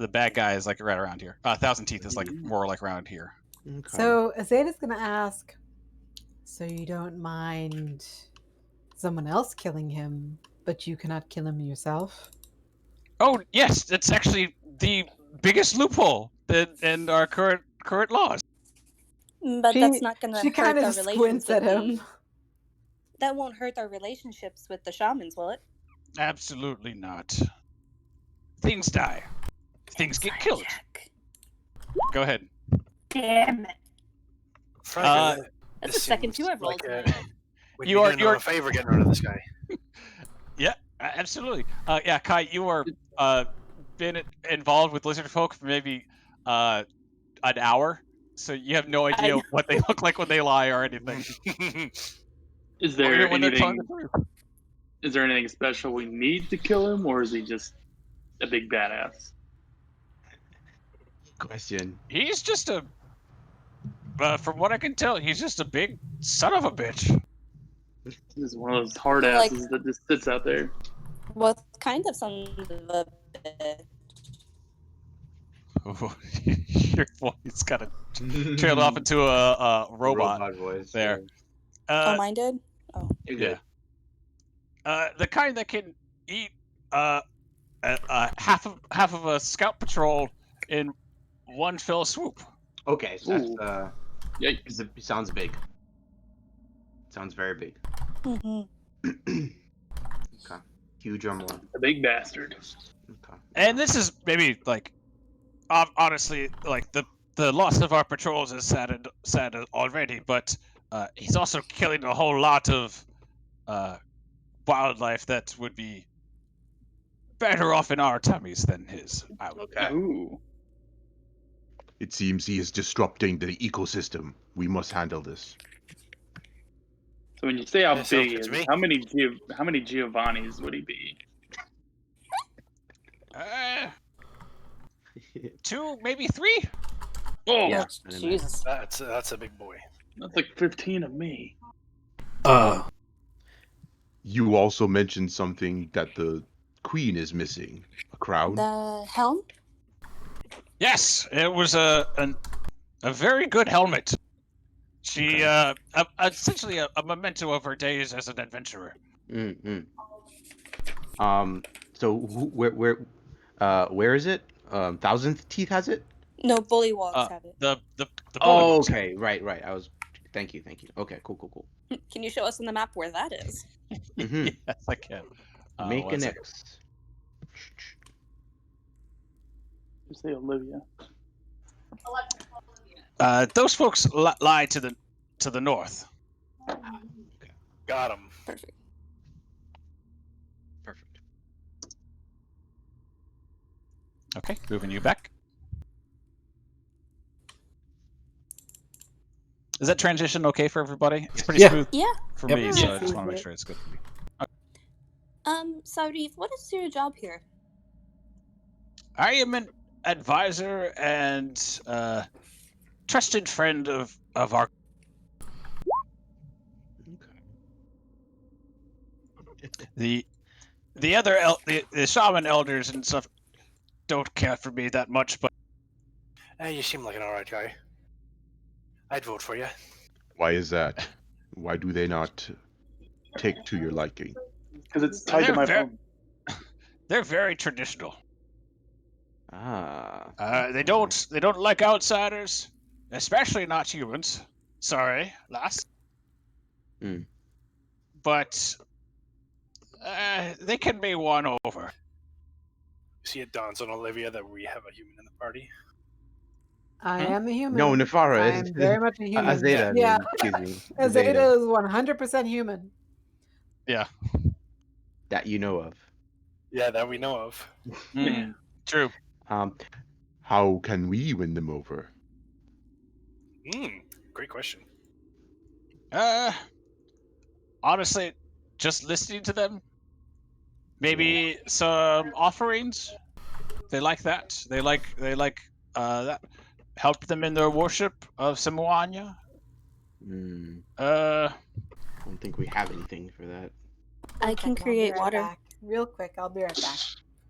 B: bad guy is like right around here. Thousand Teeth is like more like around here.
E: Okay.
C: So Azadeh's going to ask, so you don't mind someone else killing him, but you cannot kill him yourself?
B: Oh yes, it's actually the biggest loophole in our current laws.
A: But that's not going to
C: She
A: hurt
C: kind
A: our
C: of
A: relations
C: squints at
A: with
C: him.
A: That won't hurt our relationships with the shamans, will it?
J: Absolutely not. Things die. Things get killed.
B: Go ahead.
A: Damn it.
G: Frank,
A: That's
G: this
A: the second
G: seems
A: two I've rolled
G: like,
A: tonight.
G: we'd
B: You
G: be
B: are-
G: doing
B: you're-
G: a favor getting rid of this guy.
B: Yeah, absolutely. Yeah, Kai, you are been involved with lizard folk for maybe an hour, so you have no idea what they look like when they lie or anything.
D: Is
B: Or
D: there
B: even when they're telling
D: anything?
B: the truth.
D: Is there anything special we need to kill him, or is he just a big badass?
E: Question.
B: He's just a. From what I can tell, he's just a big son of a bitch.
D: He's one of those hard
A: Like-
D: asses that just sits out there.
A: What kind of son of a bitch?
B: Your voice kind of trailed off into a robot
E: voice
B: there.
A: Oh, mine did? Oh.
E: You're
B: Yeah.
E: good.
B: The kind that can eat half of a scout patrol in one fell swoop.
E: Okay, so that's
D: Ooh. Yikes.
E: it sounds big. Sounds very big.
A: Mm-hmm.
E: Okay. Huge on one.
D: A big bastard.
E: Okay.
B: And this is maybe like, honestly, like the loss of our patrols is sad already, but he's also killing a whole lot of wildlife that would be better off in our tummies than his.
E: Okay.
D: Ooh.
I: It seems he is disrupting the ecosystem. We must handle this.
D: So when you say how
G: That sounds
D: big he
G: good
D: is,
G: to me.
D: how many Giovannis would he be?
B: 2, maybe 3.
D: Oh,
E: Yeah.
A: Jesus.
G: That's a big boy.
D: that's like 15 of me.
I: You also mentioned something that the queen is missing. A crown?
A: The helm?
B: Yes, it was a very good helmet. She essentially a memento of her days as an adventurer.
E: Mm-hmm. So where is it? Thousandth Teeth has it?
A: No, Bullywogs have it.
B: The
E: Oh,
B: Bullywugs.
E: okay. Right. Thank you. Okay, cool.
A: Can you show us on the map where that is?
E: Mm-hmm.
B: Yes, I can.
E: Make
B: one
E: an
B: second.
E: X.
D: Just say Olivia.
B: Those folks lie to the north.
G: Got him.
A: Perfect.
E: Perfect.
B: Okay, moving you back. Is that transition okay for everybody? It's pretty
F: Yeah.
B: smooth
A: Yeah.
B: for
F: Yep.
B: me,
C: Yeah,
B: so I
C: it's
B: just want to
C: good.
B: make sure it's good for me.
A: Sarif, what is your job here?
B: I am an advisor and trusted friend of our. The other the shaman elders and stuff don't care for me that much, but
G: You seem like an alright guy. I'd vote for you.
I: Why is that? Why do they not take to your liking?
D: Because it's tied to my phone.
B: they're very traditional.
E: Ah.
B: They don't like outsiders, especially not humans. Sorry, lass.
E: Hmm.
B: But they can be won over.
G: See, it dawns on Olivia that we have a human in the party.
C: I am a human.
E: No, Nefara
C: I
E: is
C: am very much a human.
E: Azadeh, I mean,
C: Yeah.
E: excuse me.
C: Azadeh is 100% human.
B: Yeah.
E: That you know of.
G: Yeah, that we know of.
B: True.
I: How can we win them over?
G: Great question.
B: Honestly, just listening to them. Maybe some offerings. They like that. They like that. Help them in their worship of Samoanya.
E: I don't think we have anything for that.
A: I can create water.
C: Back. Real quick, I'll be right back.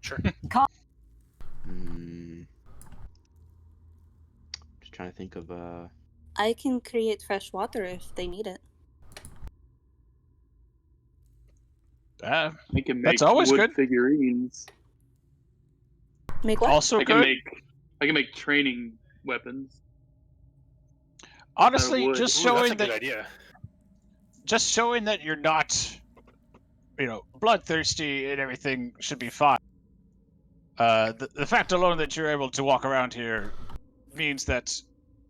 G: Sure.
E: Just trying to think of
A: I can create fresh water if they need it.
D: We can make
B: That's always
D: wood
B: good.
D: figurines.
A: Make what?
B: Also
D: I can
B: good.
D: make training weapons.
B: Honestly,
D: wood.
B: just
G: Ooh,
B: showing
G: that's a good
B: that
G: idea.
B: just showing that you're not, bloodthirsty and everything should be fine. The fact alone that you're able to walk around here
J: means that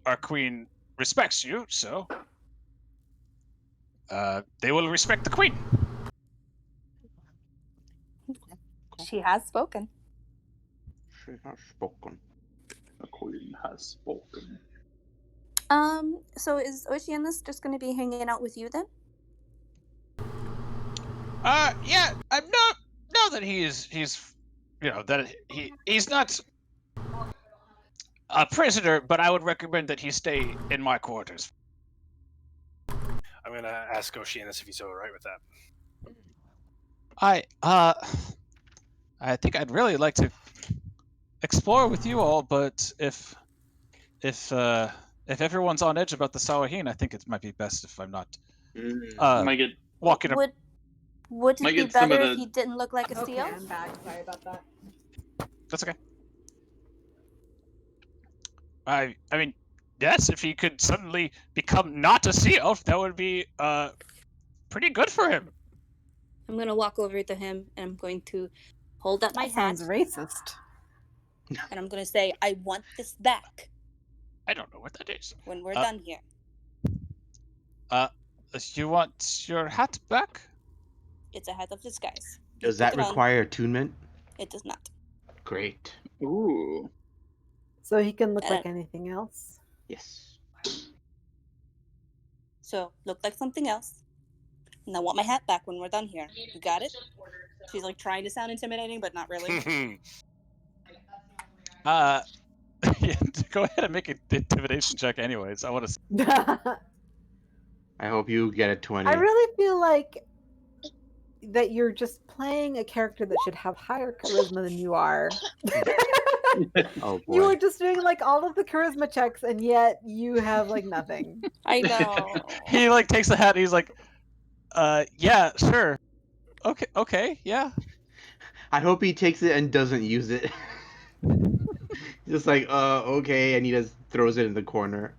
J: our queen respects you, so they will respect the queen.
K: She has spoken.
E: She has spoken.
D: The queen has spoken.
K: So is Oceanus just going to be hanging out with you then?
J: Yeah, I'm know that he's that he's not a prisoner, but I would recommend that he stay in my quarters.
G: I'm gonna ask Oceanus if he's all right with that.
B: I think I'd really like to explore with you all, but if everyone's on edge about the Sawahin, I think it might be best if I'm not
D: Might get
B: walking up.
K: Would
D: Might
K: it be
D: get some of
K: better if
D: the-
K: he didn't look like a
C: Okay,
K: seal?
C: I'm back. Sorry about that.
B: That's okay. I mean, yes, if he could suddenly become not a sea elf, that would be pretty good for him.
K: I'm going to walk over to him and I'm going to hold up my
C: That
K: hat.
C: sounds racist.
K: And I'm going to say, I want this back
B: I don't know what that is.
K: when we're done here.
B: You want your hat back?
K: It's a hat of disguise.
E: Does
K: Put
E: that
K: it on.
E: require attunement?
K: It does not.
E: Great.
D: Ooh.
C: So he can look like anything else?
E: Yes.
K: So look like something else. And I want my hat back when we're done here. You got it? She's like trying to sound intimidating, but not really.
B: Yeah, go ahead and make an intimidation check anyways. I want to see.
E: I hope you get a 20.
C: I really feel like that you're just playing a character that should have higher charisma than you are.
E: Oh boy.
C: You were just doing like all of the charisma checks, and yet you have like nothing.
K: I know.
B: He like takes the hat and he's like, yeah, sure. Okay, yeah.
E: I hope he takes it and doesn't use it. Just like, okay, and he just throws it in the corner.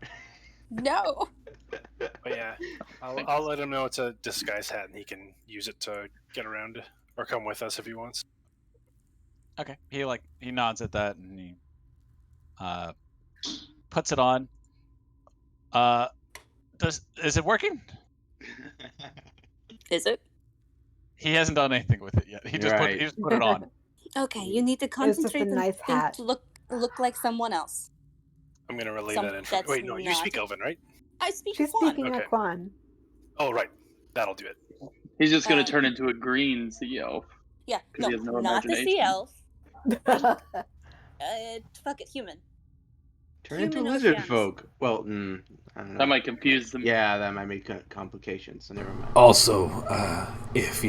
K: No.
G: But yeah, I'll let him know it's a disguise hat, and he can use it to get around or come with us if he wants.
B: Okay. He nods at that and he puts it on. Is it working?
K: Is it?
B: He hasn't done anything with it yet. He just put it on.
K: Okay, you need to
C: It's just a
K: concentrate and
C: nice
K: think
C: hat.
K: look like someone else.
G: I'm gonna relay
K: Some-
G: that info.
K: that's
G: Wait, no, you
K: not-
G: speak Elven, right?
K: I speak
C: She's
K: Quan.
C: speaking
G: Okay.
C: of Quan.
G: Oh, right. That'll do it.
D: He's just gonna turn into a green sea elf.
K: Yeah,
D: 'Cause he has no
K: not the sea
D: imagination.
K: elf. Fuck it, human.
E: Turn into
K: Human
E: lizard
K: Oceanus.
E: folk. Well, I don't know.
D: That might confuse them.
E: Yeah, that might make complications, so never mind.
F: Also, if,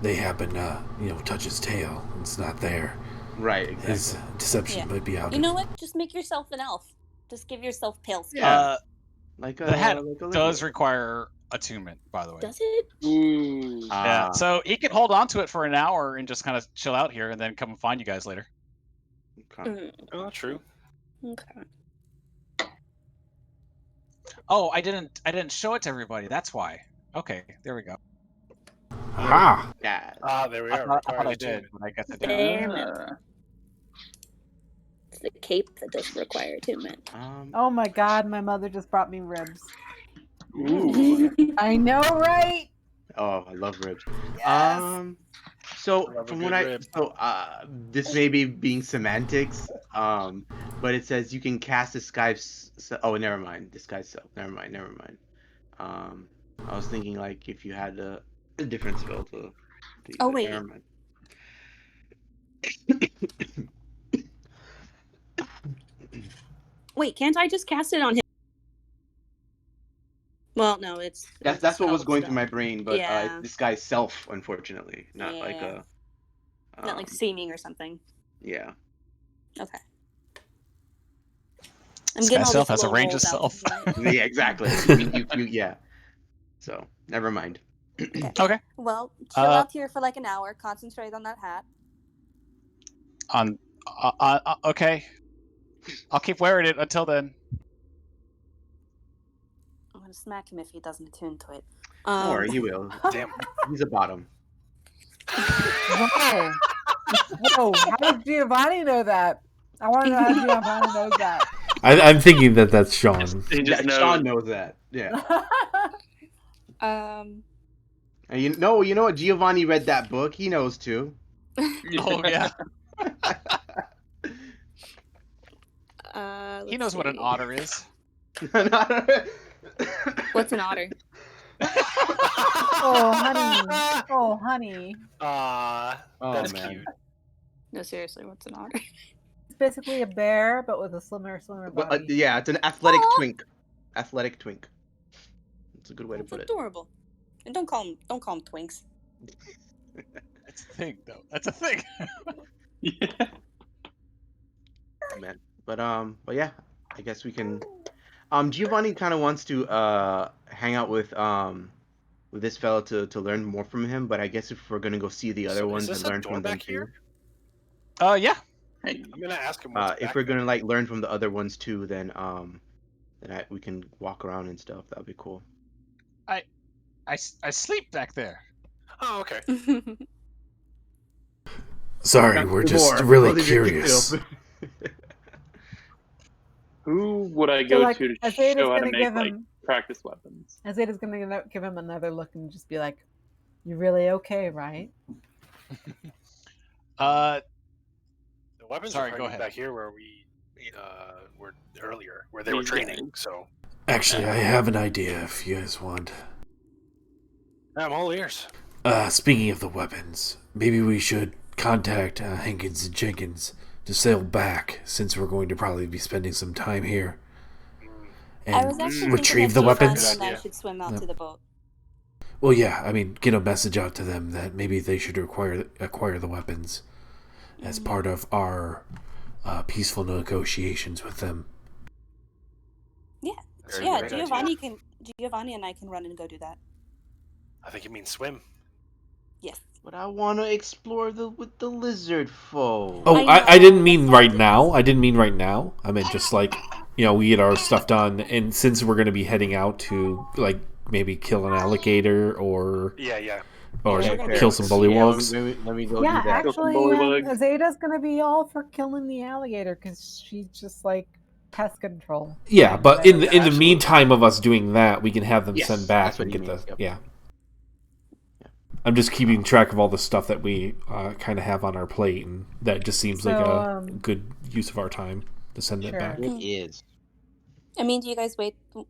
F: they happen to, touch his tail, it's not there.
E: Right, exactly.
F: His deception
K: Yeah.
F: might be out.
K: You know what? Just make yourself an elf. Just give yourself pale skin.
E: Yeah. Like
B: The hat
E: like
B: does require attunement, by the way.
K: Does it?
D: Ooh.
B: Yeah. So he can hold on to it for an hour and just kind of chill out here, and then come and find you guys later.
E: Okay.
G: Oh, true.
K: Okay.
B: Oh, I didn't show it to everybody. That's why. Okay, there we go.
F: Aha!
E: Yeah.
G: There we
B: I
G: are.
B: thought I
G: Required
B: did,
G: attunement.
B: but I guess I didn't.
K: Damn it.
D: Ah.
K: It's the cape that does require attunement.
C: Oh my god, my mother just brought me ribs.
D: Ooh.
C: I know, right?
E: Oh, I love ribs.
C: Yes.
E: So
G: I love a
E: from
G: good
E: what
G: rib.
E: this may be being semantics, but it says you can cast disguise. Oh, never mind. Disguise self. Never mind. I was thinking like if you had a different spell to.
K: Oh,
E: use it.
K: wait.
E: Never mind.
K: Wait, can't I just cast it on him? Well, no, it's
E: That's what was
K: spell
E: going through
K: stuff.
E: my brain, but
K: Yeah.
E: it's disguise self, unfortunately, not like
K: Yeah.
E: a.
K: Not like seeming or something.
E: Yeah.
K: Okay.
B: This
K: getting
B: guy
K: all
B: self
K: this
B: has a
K: little
B: range of
K: rolled out
B: self.
K: tonight.
E: Yeah, exactly. I mean, you yeah. So never mind.
B: Okay.
K: Well, chill out here for like an hour. Concentrate on that hat.
B: Okay. I'll keep wearing it until then.
K: I'm gonna smack him if he doesn't attune to it.
E: Don't worry, he will.
G: Damn.
E: He's a bottom.
C: Whoa. Whoa, how does Giovanni know that? I want to know how Giovanni knows that.
F: I'm thinking that that's Sean.
D: He just knows.
E: Sean knows that. Yeah.
K: Um.
E: And you know what? Giovanni read that book. He knows too.
B: Oh yeah. He knows what an otter is.
K: What's an otter?
C: Oh, honey. Oh, honey.
E: Oh,
B: That's
E: man.
B: cute.
K: No, seriously, what's an otter?
C: It's basically a bear, but with a slimmer
E: But,
C: body.
E: yeah, it's an athletic
K: Aw.
E: twink. Athletic twink. That's a good way to
K: That's
E: put it.
K: adorable. And don't call them twinks.
B: That's a thing, though. That's a thing.
D: Yeah.
E: Man. But yeah, I guess we can. Giovanni kind of wants to hang out with this fellow to learn more from him. But I guess if we're gonna go see the other
G: So
E: ones
G: is this
E: and
G: a
E: learn
G: door
E: from them
G: back
E: too.
G: here?
B: Yeah.
D: Hey,
G: I'm gonna ask him what's
E: If
G: back
E: we're
G: there.
E: gonna like learn from the other ones too, then we can walk around and stuff. That'd be cool.
B: I sleep back there.
G: Oh, okay.
F: Sorry, we're just really curious.
D: who would I
C: So,
D: go
C: like,
D: to
C: Azadeh's
D: show how to
C: gonna
D: make
C: give
D: like
C: him-
D: practice weapons?
C: Azadeh's gonna give him another look and just be like, "You really okay, right?"
G: The weapons
B: Sorry,
G: are
B: go
G: probably
B: ahead.
G: back here where we were earlier, where they were
D: These
G: training.
D: guys.
G: So
F: Actually, I have an idea if you guys want.
G: I'm all ears.
F: Speaking of the weapons, maybe we should contact Hankins and Jenkins to sail back, since we're going to probably be spending some time here,
K: I was
F: and
K: actually
F: retrieve
K: thinking
F: the
K: that Giovanni
F: weapons.
K: and I should swim out to the boat.
F: Well, yeah, I mean, get a message out to them that maybe they should acquire the weapons as part of our peaceful negotiations with them.
K: Yeah,
G: Very
K: yeah.
G: great idea.
K: Giovanni and I can run and go do that.
G: I think you mean swim.
K: Yes.
E: But I want to explore with the lizard folk.
F: Oh,
K: I
F: I didn't
K: know,
F: mean
K: that's
F: right
K: all it
F: now.
K: is.
F: I didn't mean right now. I meant just like, we get our stuff done, and since we're going to be heading out to like maybe kill an alligator or
G: Yeah.
F: kill some bullywugs.
E: Let me go
C: Yeah,
E: do that.
C: actually,
D: bullywug.
C: Azadeh's gonna be all for killing the alligator because she's just like pest control.
F: Yeah, but in the
G: absolutely.
F: meantime of us doing that, we can have them
E: Yes,
F: send back
E: that's what
F: and
E: he
F: get
E: means,
F: the
E: yep.
F: yeah. I'm just keeping track of all the stuff that we kind of have on our plate, and that just seems like a good use of our time to send it back.
E: It is.
K: I mean, do you guys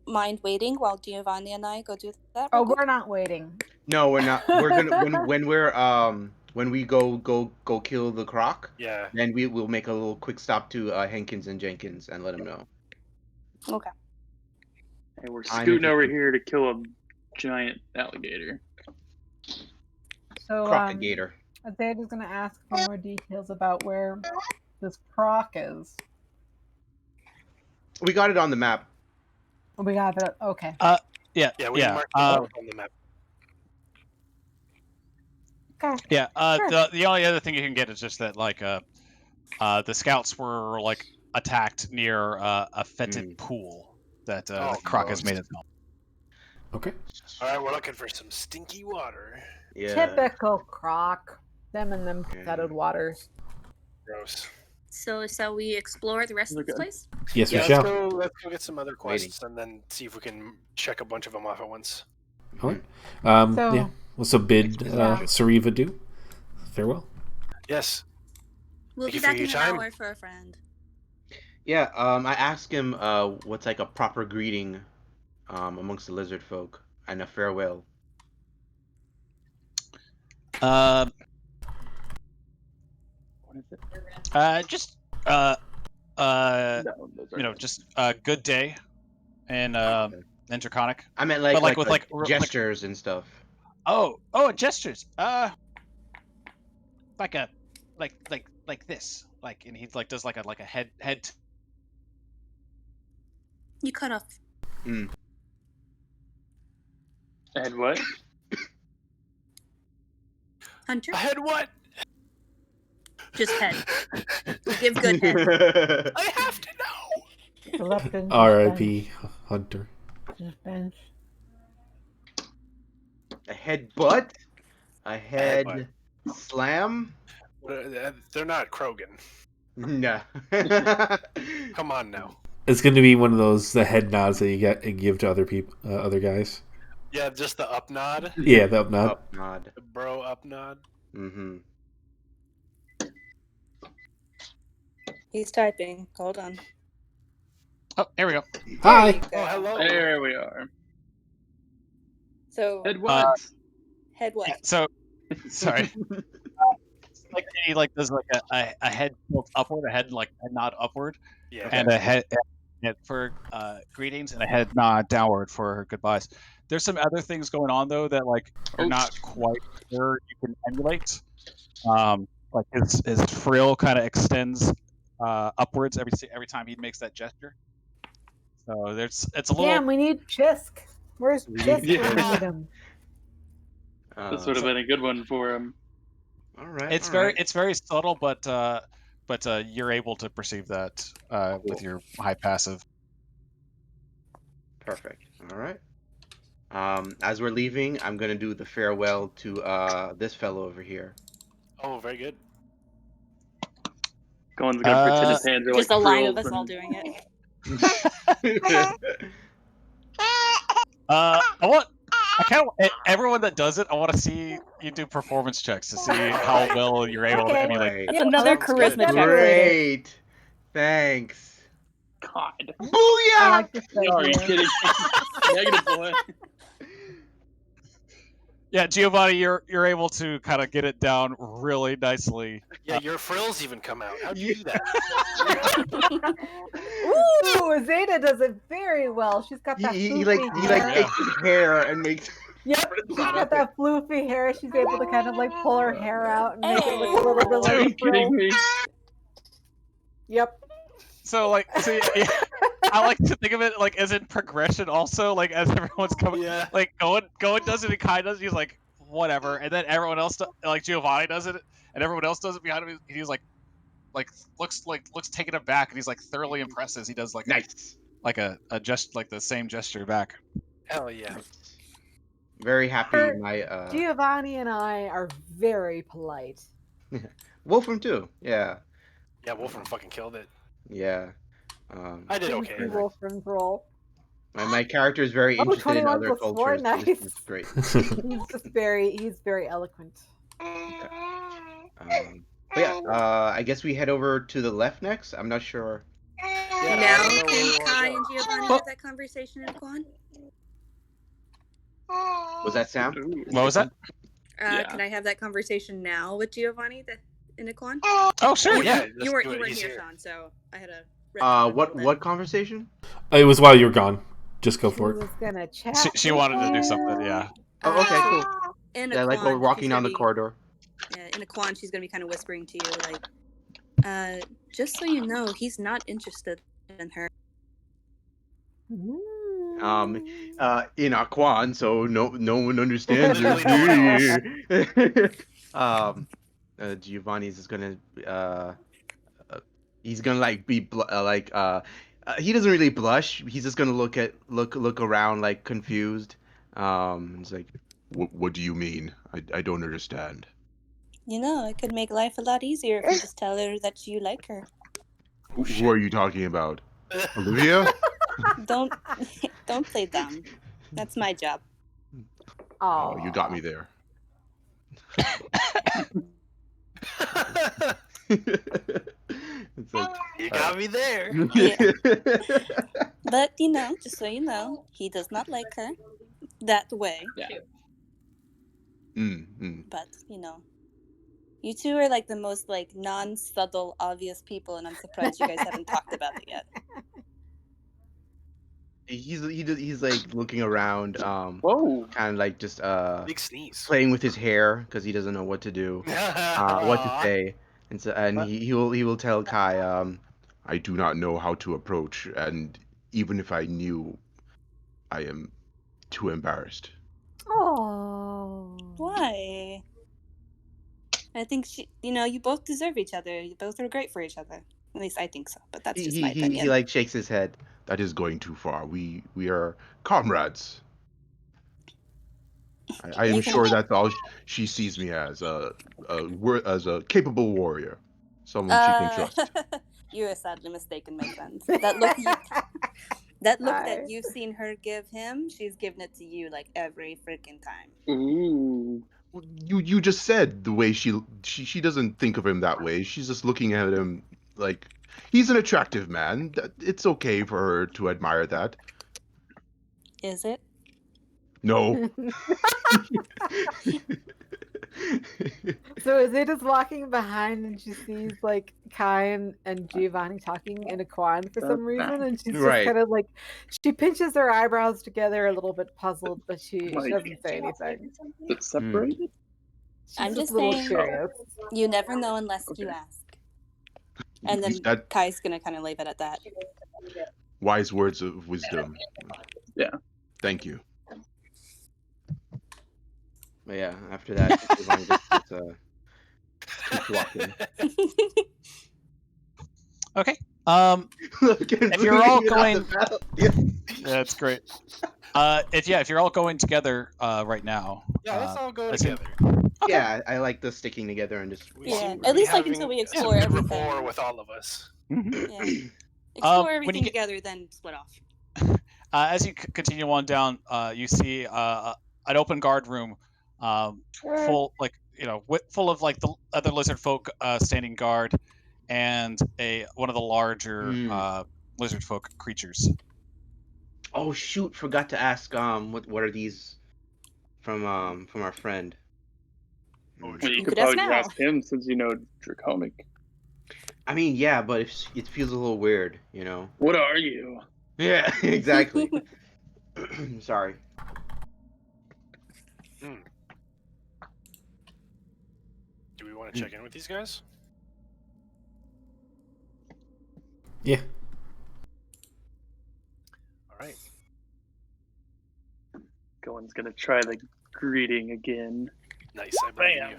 K: mind waiting while Giovanni and I go do that?
C: Oh,
K: real quick?
C: we're not waiting.
E: No, we're not. We're gonna when we go kill the croc.
G: Yeah.
E: Then we will make a little quick stop to Hankins and Jenkins and let them know.
K: Okay.
D: Hey, we're
E: I
D: scooting
E: need to-
D: over here to kill a giant alligator.
C: So,
E: Crocagator.
C: Azadeh's gonna ask for more details about where this croc is.
E: We got it on the map.
C: Oh, we got that. Okay.
G: Yeah, we marked it out on the map.
C: Okay.
B: Yeah.
C: Sure.
B: The only other thing you can get is just that like the scouts were like attacked near a fetid pool that the croc has made itself.
F: Okay.
G: All right, we're looking for some stinky water.
E: Yeah.
C: Typical croc. Them and them fetid waters.
G: Gross.
K: So shall we explore the rest of this place?
F: Yes, we
G: Yeah,
F: shall.
G: let's go get some other quests and then see if we can check a bunch of them off at once.
F: All right.
C: So-
F: Yeah. Well, so bid
C: Yeah.
F: Sariva do. Farewell.
G: Yes.
K: We'll
G: Thank
K: be
G: you for
K: back in
G: your
K: an
G: time.
K: hour for a friend.
E: Yeah. I asked him what's like a proper greeting amongst the lizard folk and a farewell.
D: What is it?
B: Just
D: No, those are
B: just good day and Interconic.
E: I meant like
B: But, like,
E: with
B: with,
E: like gestures and stuff.
B: Oh, gestures. Like a like this. Like, and he like does like a head.
K: You cut off.
D: And what?
K: Hunter?
G: I had what?
K: Just head. Give good head.
G: I have to know.
C: Left and
F: R.I.P. Hunter.
C: bench.
E: A headbutt. A head
G: Headbutt.
E: slam.
G: They're not Krogan.
E: No.
G: Come on now.
F: It's going to be one of those the head nods that you get and give to other people, other guys.
G: Yeah, just the up nod.
F: Yeah, the up nod.
E: Up nod.
G: The bro up nod.
E: Mm-hmm.
K: He's typing. Hold on.
B: Oh, here we go.
F: Hi.
K: There you go.
G: Oh, hello.
D: There we are.
K: So
D: Head what?
K: head what?
B: Yeah, so, sorry. Like he like does like a head tilt upward, a head nod upward,
G: Yeah.
B: and a head for greetings, and a head nod downward for goodbyes. There's some other things going on though that like you're not quite sure you can emulate. Like his frill kind of extends upwards every time he makes that gesture. So it's a little.
C: Damn, we need Chisk. Where's Chisk?
D: Yeah.
C: We need him.
D: This would have been a good one for him.
E: All right.
B: It's
E: all
B: very
E: right.
B: it's very subtle, but you're able to perceive that with your high passive.
E: Perfect. All right. As we're leaving, I'm gonna do the farewell to this fellow over here.
G: Oh, very good.
D: Gowan's gonna pretend his hands are
K: Just
D: like
K: a line of
D: frills
K: us all
D: and-
K: doing it.
B: I kind of everyone that does it. I want to see you do performance checks to see how well you're able to
C: Okay.
B: emulate.
E: Right.
K: That's another
G: sounds good.
K: charisma check.
E: Great. Thanks.
D: God.
C: I
E: Booyah!
C: like this
D: Are you
C: idea.
D: kidding? Negative boy.
B: Yeah, Giovanni, you're able to kind of get it down really nicely.
G: Yeah, your frills even come out. How'd you do that?
C: Ooh, Zeta does it very well. She's got that
E: He
C: floofy
E: he
C: hair.
E: takes his hair and makes.
C: Yep, she's got that floofy hair. She's able to kind of like pull her hair out and make it look a little bit
D: Are you
C: like frill.
D: kidding me?
C: Yep.
B: So like, yeah, I like to think of it like as in progression. Also, like as everyone's coming,
G: Yeah.
B: like Gowan does it, and Kai does it. He's like whatever, and then everyone else like Giovanni does it, and everyone else does it behind him. He's like looks taken aback, and he's like thoroughly impressed as he does like
E: Nice.
B: a just like the same gesture back.
G: Hell yeah.
E: Very happy.
C: Her-
E: My
C: Giovanni and I are very polite.
E: Wolfram too. Yeah.
G: Yeah, Wolfram fucking killed it.
E: Yeah.
G: I did
C: Didn't
G: okay.
C: see Wolfram's role.
E: My character is very
C: Oh,
E: interested in
C: 21
E: other
C: plus 4,
E: cultures. So
C: nice.
E: this is great.
C: He's very eloquent.
E: But yeah, I guess we head over to the left next. I'm not sure.
G: Yeah,
K: Now
G: I don't know where
K: can
G: we wanna
K: Kai
G: go.
K: and Giovanni have that conversation in Quan?
E: Was that Sam?
B: What was that?
D: Yeah.
K: Can I have that conversation now with Giovanni in a Quan?
B: Oh sure, yeah.
K: You weren't
G: do it.
K: here,
G: He's here.
K: Sean, so I had a.
E: What conversation?
F: It was while you were gone. Just go
C: She
F: for it.
C: was gonna chat.
B: She wanted to do something, yeah.
E: Oh, okay, cool.
K: In a
E: Yeah, like
K: Quan,
E: we're walking
K: she's
E: down
K: gonna
E: the
K: be-
E: corridor.
K: Yeah, in a Quan, she's gonna be kind of whispering to you, like, just so you know, he's not interested in her.
E: In Aquan, so no one understands
G: Literally
E: her. Giovanni's is gonna he's gonna like be he doesn't really blush. He's just gonna look around like confused. He's like,
I: What do you mean? I don't understand.
K: You know, it could make life a lot easier if you just tell her that you like her.
I: Who are you talking about? Olivia?
K: Don't play dumb. That's my job.
I: Oh, you got me there.
E: It's like,
G: You got me there.
K: But you know, just so you know, he does not like her that way.
D: Yeah.
K: But you know, you two are like the most like non-subtle, obvious people, and I'm surprised you guys haven't talked about it yet.
E: he's like looking around,
D: Whoa.
E: kind of like just
G: Big sneeze.
E: playing with his hair because he doesn't know what to do, what to say, and he will tell Kai,
I: I do not know how to approach, and even if I knew, I am too embarrassed.
C: Oh.
K: Why? I think you both deserve each other. You both are great for each other. At least I think so. But that's just my opinion.
E: he like shakes his head.
I: That is going too far. We are comrades. I am
K: You can-
I: sure that's all she sees me as a capable warrior, someone she can trust.
K: You are sadly mistaken, my friend. That look that you've seen her give him, she's given it to you like every freaking time.
D: Ooh.
I: You just said the way she doesn't think of him that way. She's just looking at him like he's an attractive man. It's okay for her to admire that.
K: Is it?
I: No.
C: So Azade's walking behind and she sees like Kai and Giovanni talking in a Quan for some reason, and she's just
E: Right.
C: kind of like she pinches her eyebrows together, a little bit puzzled, but she
D: Like-
C: doesn't say anything.
D: It's separated?
C: She's
K: I'm just
C: a little
K: saying-
C: curious.
K: You never know unless you ask. And then
I: That
K: Kai's gonna kind of leave it at that.
I: wise words of wisdom.
D: Yeah.
I: Thank you.
E: But yeah, after that, Giovanni just keeps walking.
B: Okay.
E: If
B: you're all going- That's great. If you're all going together right now.
G: Yeah, let's all go
B: I think-
G: together.
E: Yeah, I like the sticking together and just.
G: We
K: Yeah,
G: seem to
K: at
G: be
K: least, like,
G: having
K: until we
G: some
K: explore
G: good
K: everything.
G: rapport with all of us.
K: Yeah. Explore
B: when
K: everything
B: you get-
K: together, then split off.
B: As you continue on down, you see an open guard room, full full of like the other lizard folk standing guard, and one of the larger lizard folk creatures.
E: Oh shoot! Forgot to ask. What are these from our friend?
D: Well,
K: You
D: you
K: could
D: could
K: ask
D: probably
K: now.
D: ask him since you know Draconic.
E: I mean, yeah, but it feels a little weird, you know.
D: What are you?
E: Yeah, exactly. Sorry.
G: Do we want to check in with these guys?
H: Yeah.
G: All right.
D: Gowan's gonna try the greeting again.
G: Nice. I believe
D: Bam.
G: you.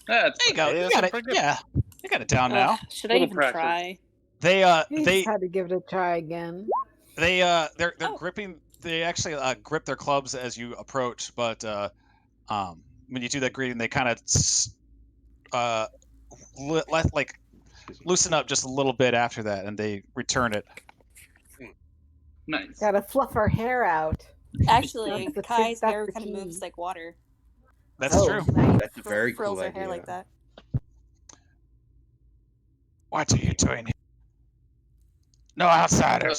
D: That's
B: There you go.
G: Yeah,
B: You
G: that's
B: got it.
G: pretty good.
B: Yeah, you got it down now.
K: Should I
D: Little
K: even
D: practice.
K: try?
B: They
C: You
B: they
C: just had to give it a try again.
B: they're
K: Oh.
B: gripping. They actually grip their clubs as you approach, but when you do that greeting, they kind of loosen up just a little bit after that, and they return it.
D: nice.
C: Gotta fluff our hair out.
K: Actually,
C: That's the
K: Kai's
C: trick,
K: hair
C: that's the
K: kind of
C: key.
K: moves like water.
B: That's
C: Oh,
B: true.
C: nice.
E: That's a very
K: Frills
E: cool
K: her hair
E: idea.
K: like that.
J: What are you doing here? No outsiders.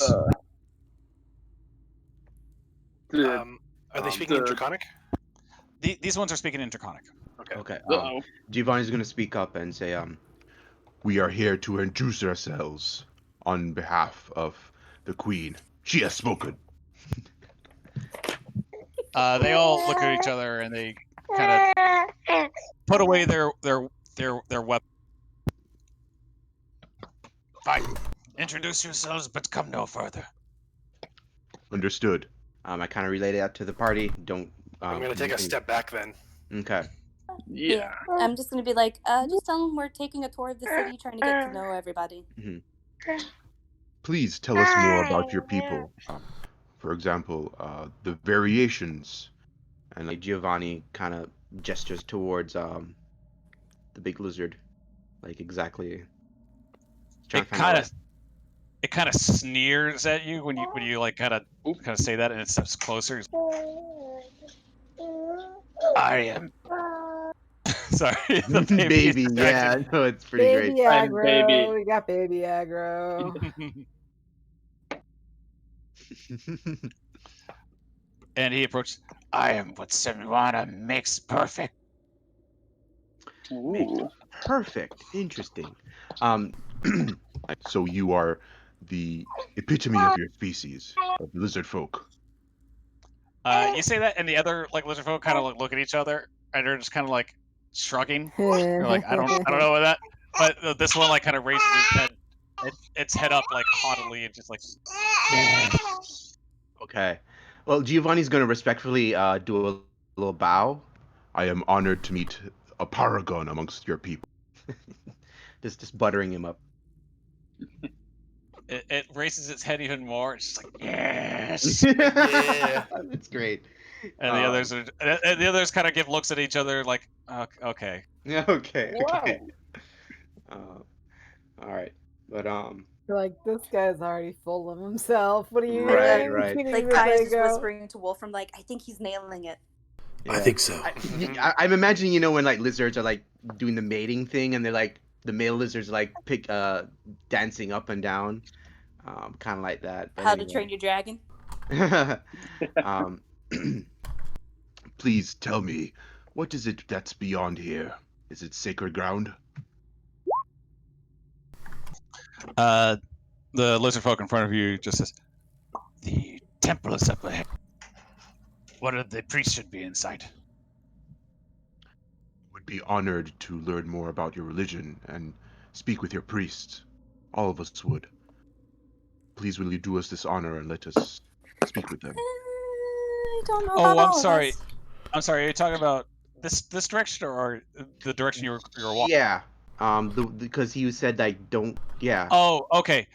D: The-
G: Are they speaking in
D: the-
G: Draconic?
B: These ones are speaking in Draconic.
G: Okay.
E: Okay.
D: Uh-oh.
E: Giovanni's gonna speak up and say,
I: We are here to introduce ourselves on behalf of the Queen. She has spoken.
B: They all look at each other and they kind of put away their weapons.
J: Fine. Introduce yourselves, but come no further.
I: Understood.
E: I kind of relay that to the party. Don't.
G: I'm going to take a step back then.
E: Okay.
D: Yeah.
K: I'm just gonna be like, just tell them we're taking a tour of the city, trying to get to know everybody.
I: Please tell us more about your people. For example, the variations.
E: And like Giovanni kind of gestures towards the big lizard, like exactly. Trying to find out
B: It kind of sneers at you when you like kind of say that, and it steps closer.
J: I am.
B: Sorry, the
E: baby. Yeah, no, it's pretty
C: Baby
E: great.
C: aggro.
D: baby.
C: We got baby aggro.
B: And he approaches.
J: I am what Semwana makes perfect.
D: Ooh.
E: Perfect. Interesting.
I: So you are the epitome of your species, of lizard folk.
B: You say that, and the other like lizard folk kind of look at each other, and they're just kind of like shrugging. They're like, I don't know what that. But this one like kind of raises its head up like haughtily, and just like.
E: Okay. Well, Giovanni's gonna respectfully do a little bow.
I: I am honored to meet a paragon amongst your people.
E: just buttering him up.
B: It raises its head even more. It's just like yes.
G: Yeah.
E: That's great.
B: And the others kind of give looks at each other like, okay.
E: Okay. Okay. All right. But
C: Like, this guy's already full of himself. What are you
E: Right,
C: doing?
E: right.
C: You didn't
K: Like
C: even
K: Kaya's
C: say
K: just
C: go.
K: whispering to Wolfram, like, I think he's nailing it.
F: I
E: Yeah.
F: think so.
E: I'm imagining, you know, when like lizards are like doing the mating thing, and they're like the male lizards like dancing up and down, kind of like that. But
K: How to Train Your Dragon.
E: um,
I: Please tell me, what is it that's beyond here? Is it sacred ground?
B: The lizard folk in front of you just says,
J: The temple is up ahead. What are the priests should be inside?
I: Would be honored to learn more about your religion and speak with your priests. All of us would. Please, will you do us this honor and let us speak with them?
K: I don't know
B: "Oh,
K: about
B: I'm
K: all
B: sorry.
K: of us.
B: I'm sorry. Are you talking about this direction or the direction you were walking?"
E: yeah, because he said like don't. Yeah.
B: Oh, okay.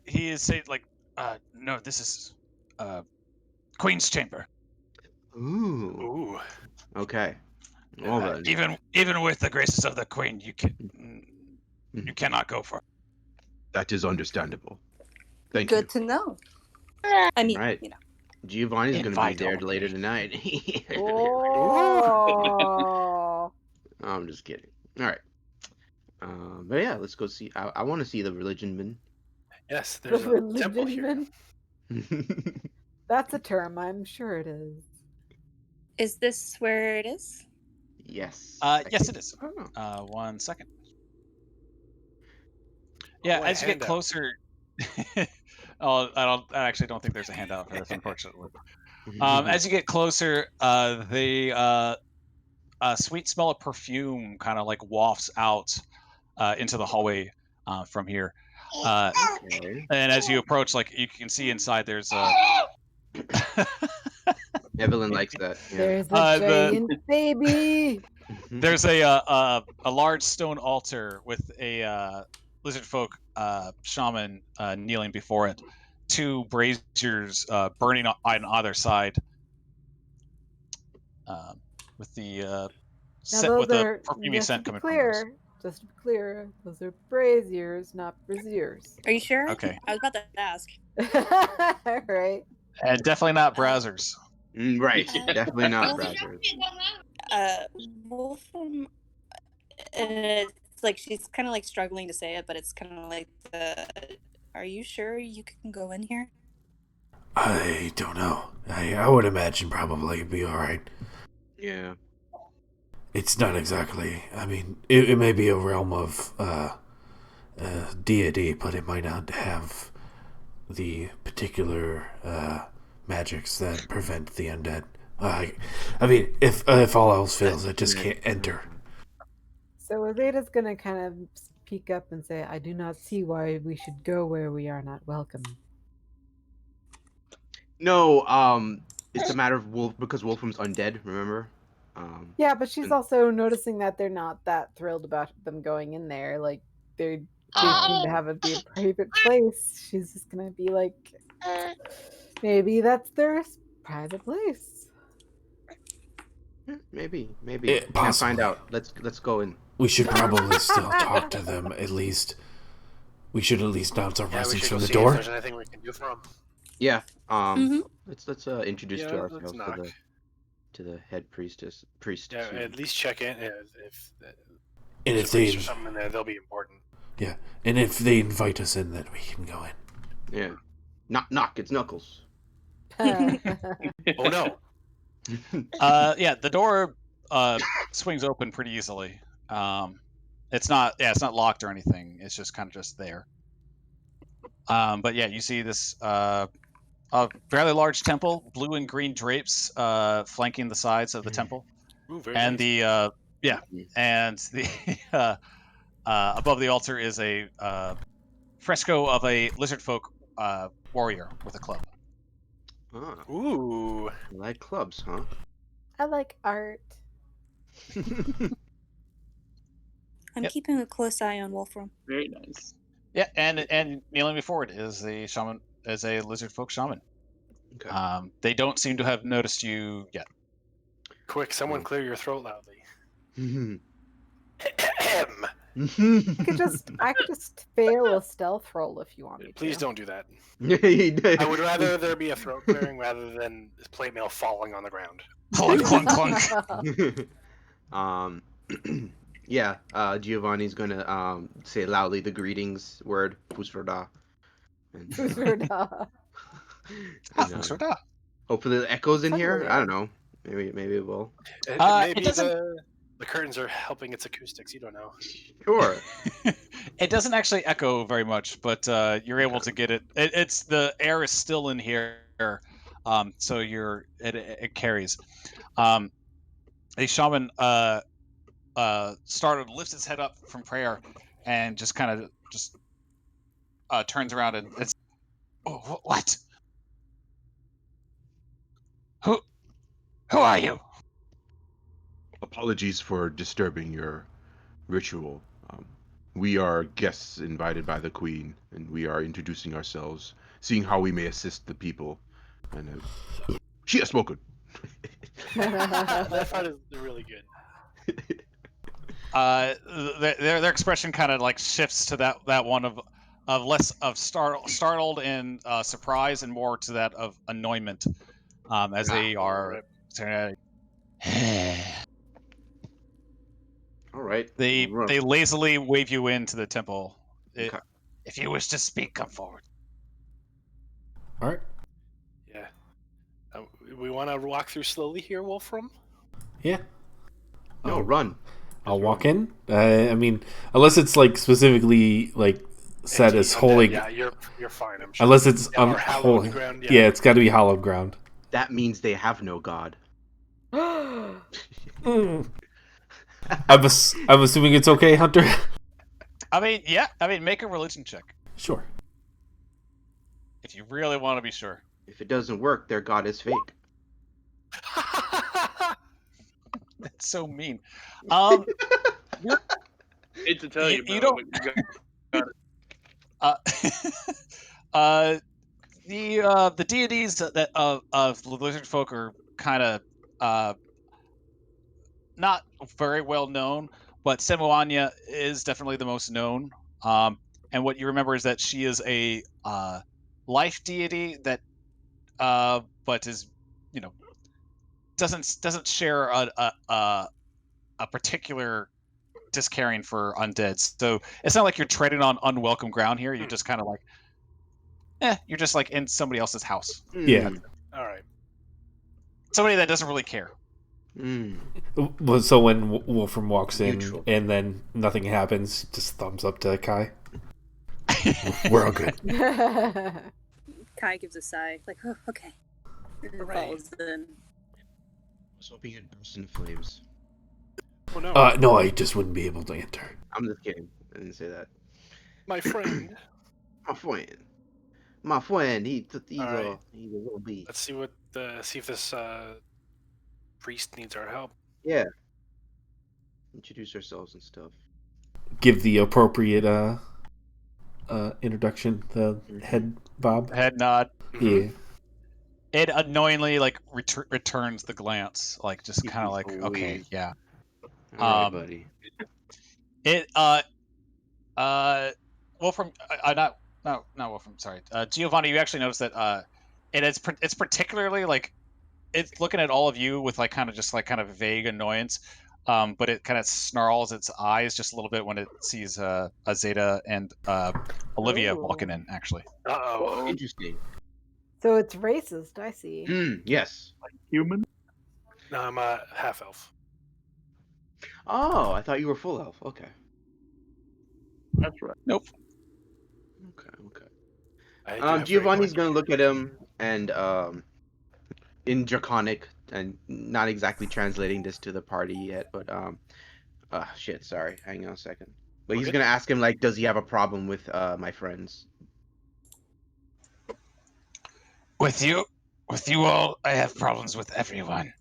B: He is saying like,
J: No, this is Queen's chamber.
E: Ooh.
G: Ooh.
E: Okay. Well then.
J: Even with the graces of the Queen, you
E: Mhm.
J: cannot go for.
I: That is understandable. Thank
K: Good
I: you.
K: to know. I mean,
E: Right.
K: you know.
E: Giovanni's gonna be
J: Invite
E: there
J: only.
E: later tonight.
C: Oh.
E: I'm just kidding. All right. But yeah, let's go see. I want to see the religion man.
G: Yes,
C: The
G: there's a temple here.
C: religionman. That's a term, I'm sure it is.
K: Is this where it is?
E: Yes.
B: Yes, it is.
E: Oh.
B: 1 second. Yeah,
G: Oh,
B: as you get
G: handout.
B: closer. Oh, I actually don't think there's a handout for this, unfortunately. As you get closer, the sweet smell of perfume kind of like wafts out into the hallway from here.
E: Okay.
B: And as you approach, like you can see inside, there's a
E: Evelyn likes that. Yeah.
C: There's a
B: the
C: giant baby.
B: there's a large stone altar with a lizard folk shaman kneeling before it, 2 braziers burning on either side, with the
C: Now
B: with
C: those
B: the
C: are,
B: perfumey
C: just to
B: scent
C: be
B: coming from those.
C: clear, those are braziers, not braziers.
K: Are you sure?
B: Okay,
K: I was about to ask.
C: Right.
B: and definitely not browsers.
E: Right. Definitely not
K: Wolf-
E: browsers.
K: Wolfram, and it's like she's kind of like struggling to say it, but it's kind of like are you sure you can go in here?
F: I don't know. I would imagine probably it'd be all right.
E: Yeah.
F: It's not exactly. I mean, it may be a realm of deity, but it might not have the particular magics that prevent the undead. I mean, if all else fails, I just can't enter.
C: So Azade's gonna kind of peek up and say, I do not see why we should go where we are not welcome.
E: No. It's a matter of because Wolfram's undead. Remember?
C: Yeah, but she's
E: and-
C: also noticing that they're not that thrilled about them going in there. Like they seem to have it be a private place. She's just gonna be like, maybe that's their private place.
E: Maybe.
F: It,
E: Can't find
F: possibly.
E: out. Let's go in.
F: We should probably still talk to them at least. We should at least announce our
G: Yeah, we
F: presence
G: should
F: from
G: go
F: the
G: see
F: door.
G: if there's anything we can do for them.
E: Yeah.
K: Mhm.
E: Let's introduce
G: Yeah,
E: to
G: let's
E: ourselves
G: knock.
E: to the head priest.
G: Yeah, at least check in if
F: And
G: there's
F: if
G: a priest
F: they,
G: or something in there, they'll be important.
F: yeah, and if they invite us in, then we can go in.
E: Yeah. Knock. It's Knuckles.
G: Oh no!
B: Yeah, the door swings open pretty easily. It's not locked or anything. It's just kind of just there. But yeah, you see this a fairly large temple, blue and green drapes flanking the sides of the temple,
G: Ooh, very
B: and
G: nice.
B: and the above the altar is a fresco of a lizard folk warrior with a club.
E: Ah,
G: Ooh.
E: you like clubs, huh?
C: I like art.
K: I'm
B: Yep.
K: keeping a close eye on Wolfram.
D: Very nice.
B: Yeah, and kneeling before it is the shaman, is a lizard folk shaman.
E: Okay.
B: They don't seem to have noticed you yet.
G: Quick, someone
E: Oh.
G: clear your throat loudly.
C: I could just fail a stealth roll if you want me to.
G: Please don't do that.
E: He did.
G: I would rather there be a throat clearing rather than plate mail falling on the ground.
B: Clunk, clunk, clunk.
E: Yeah, Giovanni's gonna say loudly the greetings word, Pusroda.
C: Pusroda.
B: Pusroda.
E: Hopefully it echoes in here. I don't know. Maybe it will.
G: Maybe
B: it doesn't.
G: The curtains are helping its acoustics. You don't know.
E: Sure.
B: It doesn't actually echo very much, but you're able to get it. It's the air is still in here, so it carries. A shaman lifts his head up from prayer, and just kind of turns around and it's. Oh, what? Who are you?
I: Apologies for disturbing your ritual. We are guests invited by the Queen, and we are introducing ourselves, seeing how we may assist the people. And she has spoken.
G: That part is really good.
B: Their expression kind of like shifts to that one of less of startled and surprise, and more to that of annoyment, as they are.
E: All right.
B: They lazily wave you into the temple.
E: Okay.
J: If you wish to speak, come forward.
H: All right.
G: Yeah. We want to walk through slowly here, Wolfram?
H: Yeah.
E: No, run.
H: I'll walk in. I mean, unless it's like specifically like set as holy.
G: Yeah, you're fine. I'm sure.
H: Unless it's
G: hallowed ground.
H: Yeah, it's got to be hallowed ground.
E: That means they have no god.
H: I'm assuming it's okay, Hunter.
B: I mean, yeah. I mean, make a religion check.
H: Sure.
B: If you really want to be sure.
E: If it doesn't work, their god is fake.
B: That's so mean.
D: Hate to tell you,
B: you
D: bro,
B: don't.
D: but you got
B: The deities that of the lizard folk are kind of not very well known, but Semuanya is definitely the most known. And what you remember is that she is a life deity that, but is, doesn't share a particular discaring for undead. So it's not like you're treading on unwelcome ground here. You're just kind of like, you're just like in somebody else's house.
H: Yeah.
G: All right.
B: Somebody that doesn't really care.
H: Well, so when Wolfram walks in
E: Neutral.
H: and then nothing happens, just thumbs up to Kai. We're all good.
K: Kai gives a sigh, like, oh, okay. And falls in.
E: I was hoping you'd burst into flames.
G: Oh, no.
H: No, I just wouldn't be able to enter.
E: I'm just kidding. I didn't say that.
G: My friend.
E: My friend. He's
G: All right.
E: he's a little bee.
G: Let's see see if this priest needs our help.
E: Yeah. Introduce ourselves and stuff.
H: Give the appropriate introduction. The head bob.
B: Head nod.
H: Yeah.
B: It annoyingly like returns the glance, like just kind of like,
E: so
B: okay,
E: weird.
B: yeah.
E: All right, buddy.
B: It Wolfram, not Wolfram. Sorry, Giovanni. You actually noticed that it's particularly like it's looking at all of you with like kind of vague annoyance, but it kind of snarls its eyes just a little bit when it sees Azadeh and Olivia walking in. Actually,
G: Uh-oh.
E: Interesting.
C: So it's racist, I see.
E: Yes.
D: like human.
G: No, I'm a half elf.
E: Oh, I thought you were full elf. Okay.
D: That's right.
B: nope.
E: Okay.
G: I do have very
E: Giovanni's
G: much-
E: gonna look at him and in Draconic, and not exactly translating this to the party yet, but shit, sorry. Hang on a second. But he's
G: Okay.
E: gonna ask him like, does he have a problem with my friends?
J: With you all, I have problems with everyone.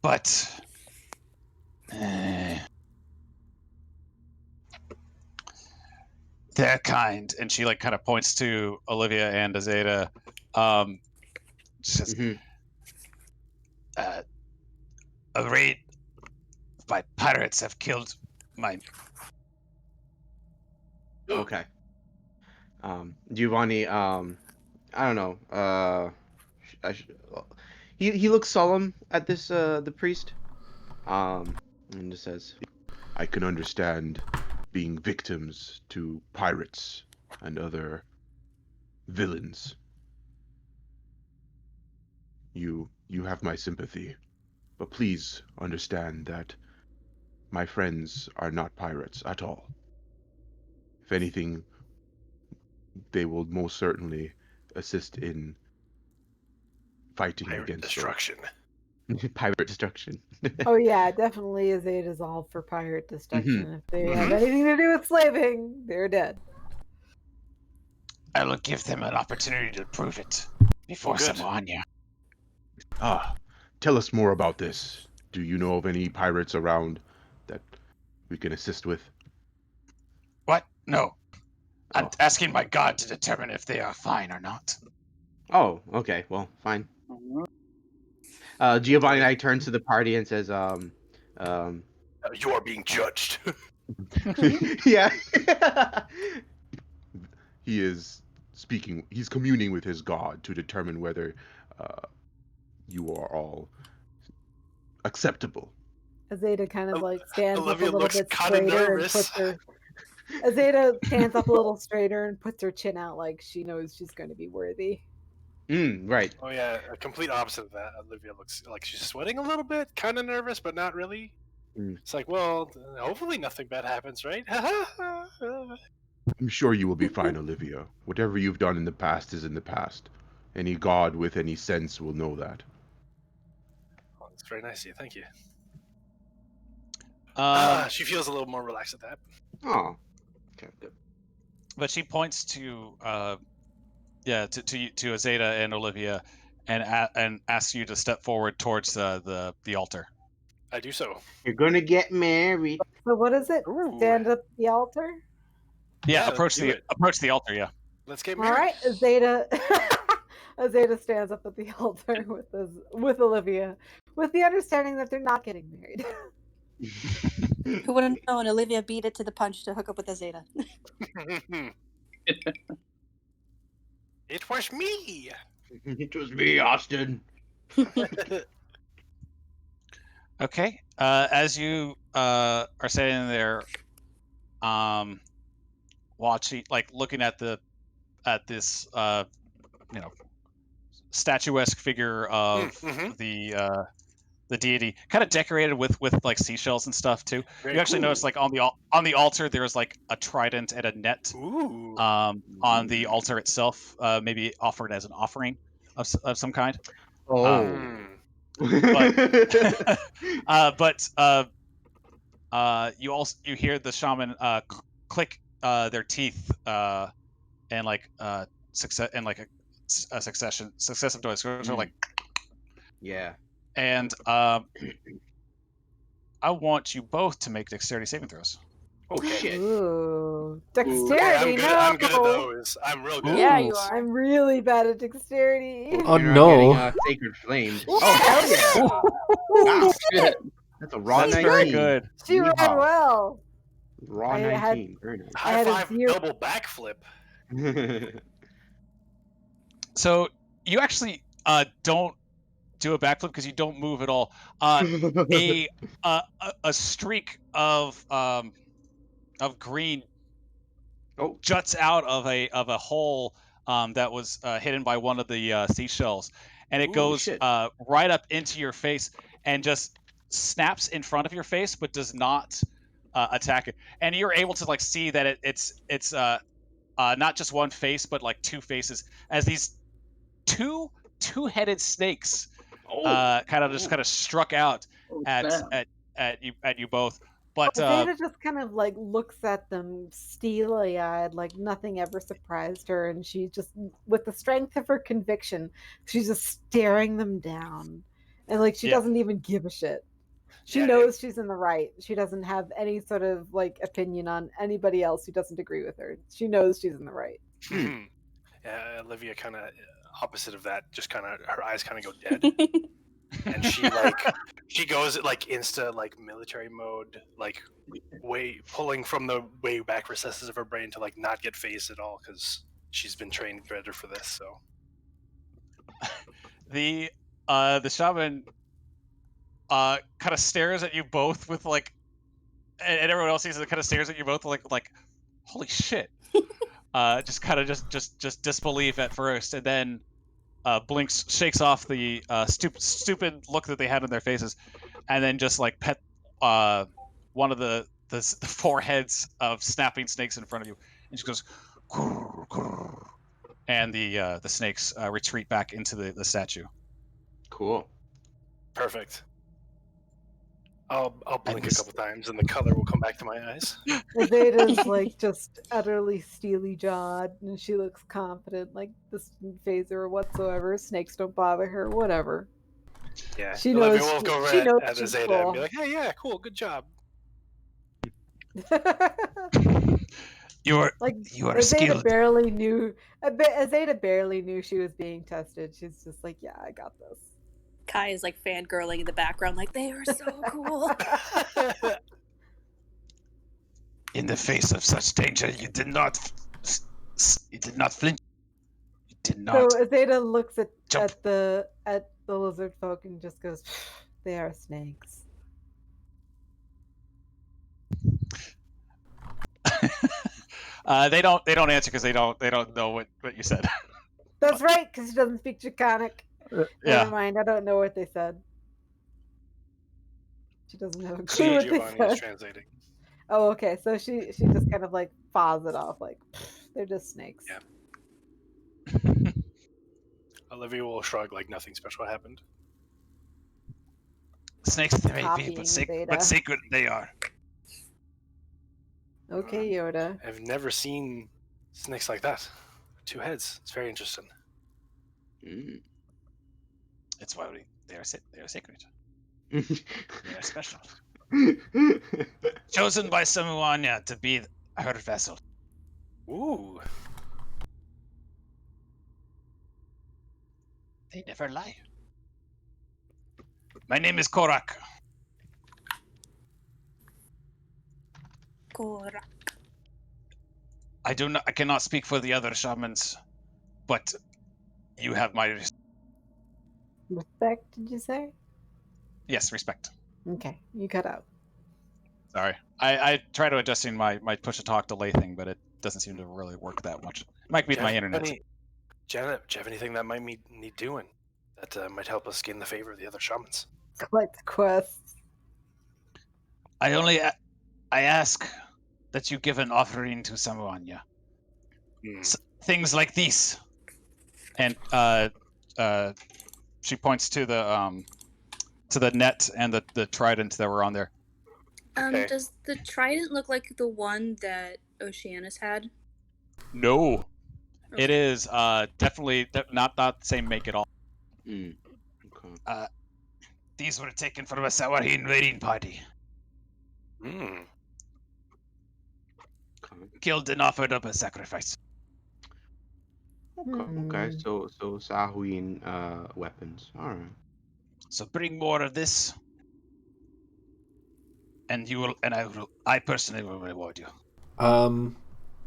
J: But
B: They're kind, and she like kind of points to Olivia and Azadeh. Says,
J: a raid by pirates have killed my
E: Okay. Giovanni, I don't know. I sh- he looks solemn at this the priest. And just says,
I: I can understand being victims to pirates and other villains. You have my sympathy, but please understand that my friends are not pirates at all. If anything, they will most certainly assist in fighting
G: Pirate
I: against
G: destruction.
E: pirate destruction.
C: Oh yeah, definitely Azadeh is all for pirate destruction.
E: Mhm.
C: If they have anything to do with slaving, they're dead.
J: I will give them an opportunity to prove it before
G: Good.
J: Samoania.
I: Tell us more about this. Do you know of any pirates around that we can assist with?
J: What? No. I'm
I: Oh.
J: asking my god to determine if they are fine or not.
E: Oh, okay. Well, fine. Giovanni and I turns to the party and says,
G: You are being judged.
E: yeah.
I: He is speaking. He's communing with his god to determine whether you are all acceptable.
C: Azadeh kind of like stands up a
G: Olivia
C: little
G: looks
C: bit
G: kinda
C: straighter and
G: nervous.
C: puts her. Azadeh stands up a little straighter and puts her chin out like she knows she's going to be worthy.
E: Right.
G: Oh yeah, a complete opposite of that. Olivia looks like she's sweating a little bit, kind of nervous, but not really. It's like, well, hopefully nothing bad happens, right?
I: I'm sure you will be fine, Olivia. Whatever you've done in the past is in the past. Any god with any sense will know that.
G: Oh, that's very nice of you. Thank you.
B: Um,
G: She feels a little more relaxed at that.
E: Oh. Okay. Good.
B: but she points to to Azadeh and Olivia, and asks you to step forward towards the altar.
G: I do so.
E: You're gonna get married.
C: So what is it?
G: Ooh.
C: Stand up the altar?
B: Yeah,
G: let's do it.
B: approach the altar. Yeah.
G: Let's get
C: All
G: married.
C: right, Azadeh. Azadeh stands up at the altar with Olivia, with the understanding that they're not getting married.
A: Who would have known? Olivia beat it to the punch to hook up with Azadeh.
G: It was me.
E: It was me, Austin.
B: Okay. As you are sitting there, watching, like looking at this statuesque figure of the deity, kind of decorated with like seashells and stuff too.
G: Very
B: You actually
G: cool.
B: notice, like on the altar, there's like a trident and a net.
G: Ooh.
B: On the altar itself, maybe offered as an offering of some kind.
E: Oh.
B: But you hear the shaman click their teeth and like successive noise, sort of like.
E: Yeah.
B: And I want you both to make dexterity saving throws.
G: Okay.
E: Shit.
C: Ooh,
G: Yeah,
C: dexterity.
G: I'm good at those. I'm real good.
A: Yeah,
G: at
A: you
G: those.
A: are.
C: I'm really bad at dexterity.
H: Oh
E: You're not
H: no!
E: getting, sacred flamed. Oh hell yeah! Wow.
L: Shit.
E: That's a raw
B: That's
E: 19.
B: very good.
C: She ran
E: Yeehaw.
C: well.
E: Raw
C: I
E: 19.
C: had-
E: Very nice.
C: I had
G: High
C: a
G: five,
C: zero-
G: double backflip.
B: So you actually don't do a backflip because you don't move at all. A streak of green juts out of a hole that was hidden by one of the seashells, and it goes right up into your face and just snaps in front of your face, but does not attack it. And you're able to like see that it's not just one face, but like two faces, as these two-headed snakes kind of struck out at you both. But
C: Azadeh just kind of like looks at them steely-eyed, like nothing ever surprised her, and she just, with the strength of her conviction, she's just staring them down, and like she doesn't even give a shit. She knows she's in the right. She doesn't have any sort of like opinion on anybody else who doesn't agree with her. She knows she's in the right.
G: Yeah, Olivia kind of opposite of that. Just kind of her eyes kind of go dead. and she goes like insta like military mode, like pulling from the way back recesses of her brain to like not get phased at all because she's been trained better for this. So
B: the shaman kind of stares at you both with like, and everyone else sees it, kind of stares at you both like holy shit. Just kind of just disbelief at first, and then blinks, shakes off the stupid look that they had on their faces, and then just like pet one of the four heads of snapping snakes in front of you, and she goes, "Grrr, grrr," and the snakes retreat back into the statue.
E: Cool.
G: perfect. I'll blink a couple times, and the color will come back to my eyes.
C: Azade's like just utterly steely jawed, and she looks confident, like this didn't phase her whatsoever. Snakes don't bother her, whatever.
G: Yeah,
C: She
G: Olivia
C: knows.
G: will go
C: She knows
G: at
C: she's
G: Azadeh
C: cool.
G: and be like, "Hey, yeah, cool, good job."
J: You are
C: Azadeh
J: skilled.
C: barely knew. Azadeh barely knew she was being tested. She's just like, yeah, I got this.
K: Kai is like fangirling in the background, like they are so cool.
J: In the face of such danger, you did not flinch. You did not.
C: So Azadeh looks at
J: Jump.
C: the lizard folk and just goes, "They are snakes."
B: They don't answer because they don't know what you said.
C: That's right, because she doesn't speak Draconic.
B: Yeah.
C: Never mind, I don't know what they said. She doesn't have a clue
G: See,
C: what they
G: Giovanni is
C: said.
G: translating.
C: Oh, okay. So she just kind of like paws it off, like they're just snakes.
G: Yeah. Olivia will shrug like nothing special happened.
J: Snakes they may be,
C: Copying
J: but
C: Azadeh.
J: sacred they are.
C: Okay, Yoda.
G: I've never seen snakes like that. 2 heads. It's very interesting.
J: It's why they are sacred. They are special. Chosen by Samuanya to be her vessel.
G: Ooh.
J: They never lie. My name is Korak.
K: Korak.
J: I cannot speak for the other shamans, but you have my
C: Respect, did you say?
B: Yes, respect.
C: Okay, you cut out.
B: Sorry, I try to adjusting my push to talk delay thing, but it doesn't seem to really work that much. It might be my internet.
G: Janet, do you have anything that might need doing that might help us gain the favor of the other shamans?
C: Collect quests.
J: I ask that you give an offering to Samuanya. Things like these.
B: And she points to the net and the trident that were on there.
G: Okay.
K: Does the trident look like the one that Oceanus had?
B: No,
K: Okay.
B: it is definitely not the same make at all.
E: Okay.
J: These were taken from a Sawahin raiding party. Killed and offered up as sacrifice.
E: Okay. So Sahuin weapons. All right.
J: So bring more of this, and I personally will reward you.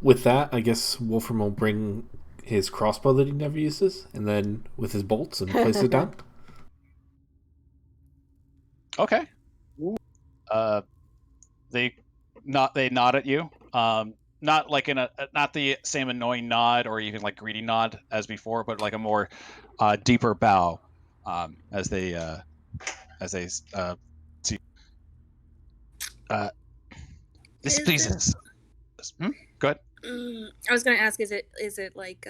F: With that, I guess Wolfram will bring his crossbow that he never uses, and then with his bolts and place it down.
B: Okay. They nod at you. Not like not the same annoying nod or even like greedy nod as before, but like a more deeper bow as they see.
J: This pleases.
B: Go ahead.
K: I was gonna ask, is it like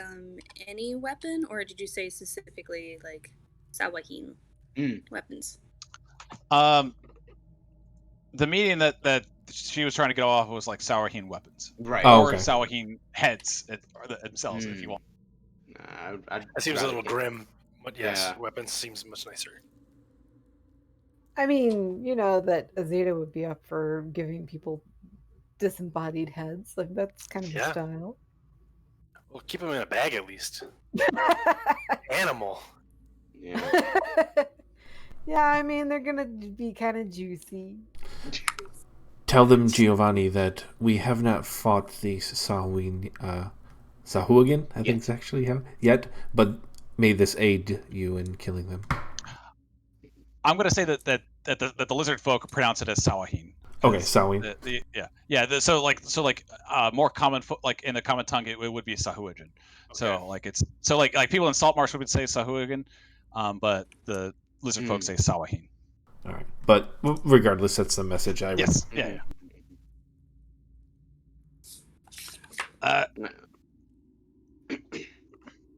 K: any weapon, or did you say specifically like Sawahin weapons?
B: The meaning that she was trying to get off was like Sawahin weapons,
E: right?
B: Or Sawahin heads themselves, if you want.
G: That seems a little grim, but yes, weapons seems much nicer.
C: I mean, you know that Azadeh would be up for giving people disembodied heads. Like that's kind of his style.
G: Well, keep them in a bag at least. Animal.
E: Yeah.
C: I mean, they're gonna be kind of juicy.
F: Tell them, Giovanni, that we have not fought the Sahuagin, I think it's actually how, yet, but may this aid you in killing them.
B: I'm going to say that the lizard folk pronounce it as Sawahin.
F: Okay, Sahuagin.
B: More common, like in the common tongue, it would be Sahuagin.
G: Okay.
B: So like people in Saltmarsh would say Sahuagin, but the lizard folk say Sawahin.
F: All right, but regardless, that's the message I would.
B: Yes. Yeah.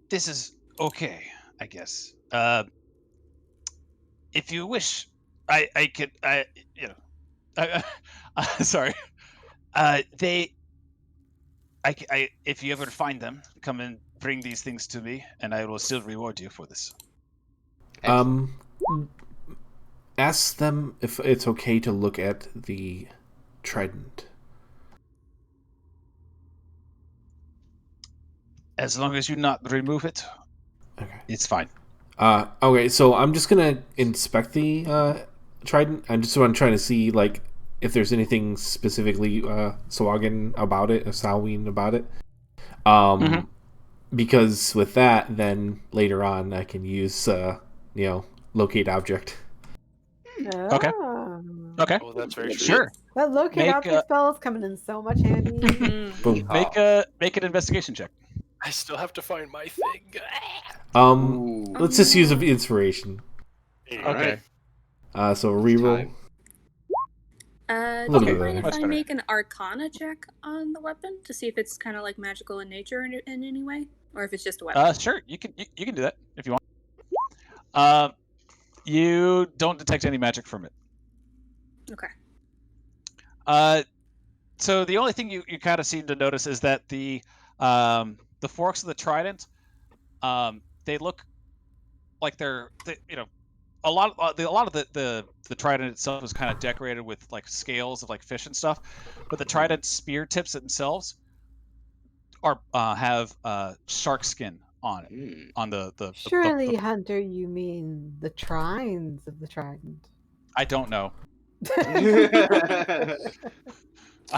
B: This is okay, I guess. If you wish, I could, sorry. If you ever find them, come and bring these things to me, and I will still reward you for this.
E: Excellent.
F: Ask them if it's okay to look at the trident.
B: As long as you not remove it,
F: okay,
B: it's fine.
F: Okay, so I'm just gonna inspect the trident. I just want to try to see like if there's anything specifically Sahuagin about it, or Samhain about it. Because with that, then later on I can use locate object.
B: Okay. Okay.
G: Well, that's very true.
B: Sure.
C: That locate object spell is coming in so much handy.
F: Boom.
B: Make an investigation check.
G: I still have to find my thing.
F: Let's just use inspiration.
B: Okay.
F: So reroll.
A: Do you
F: bit
A: mind if
B: Much
A: I
B: better.
A: make an Arcana check on the weapon to see if it's kind of like magical in nature in any way, or if it's just a weapon?
B: Sure. You can do that if you want. You don't detect any magic from it.
A: Okay.
B: So the only thing you kind of seem to notice is that the forks of the trident, they look like a lot of the trident itself is kind of decorated with like scales of like fish and stuff, but the trident spear tips themselves are have shark skin on it, on the
C: Surely, Hunter, you mean the trines of the trident?
B: I don't know.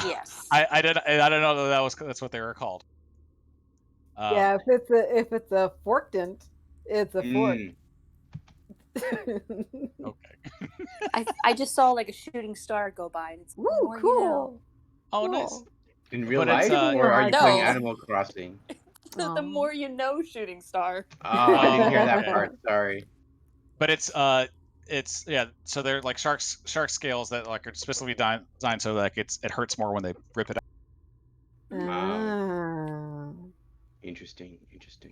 A: Yes.
B: I don't know that's what they were called.
C: Yeah, if it's a forkdent, it's a fork.
B: Okay.
A: I just saw like a shooting star go by, and it's
C: Ooh,
A: the more you
C: cool.
A: know.
B: Oh,
C: Cool.
B: nice.
E: In real
B: But it's,
E: life, or are you
A: No.
E: playing Animal Crossing?
A: The more you know, shooting star.
E: Oh, I didn't hear that
B: okay.
E: part. Sorry.
B: But it's so they're like shark scales that like are specifically designed so like it hurts more when they rip it out.
E: Interesting.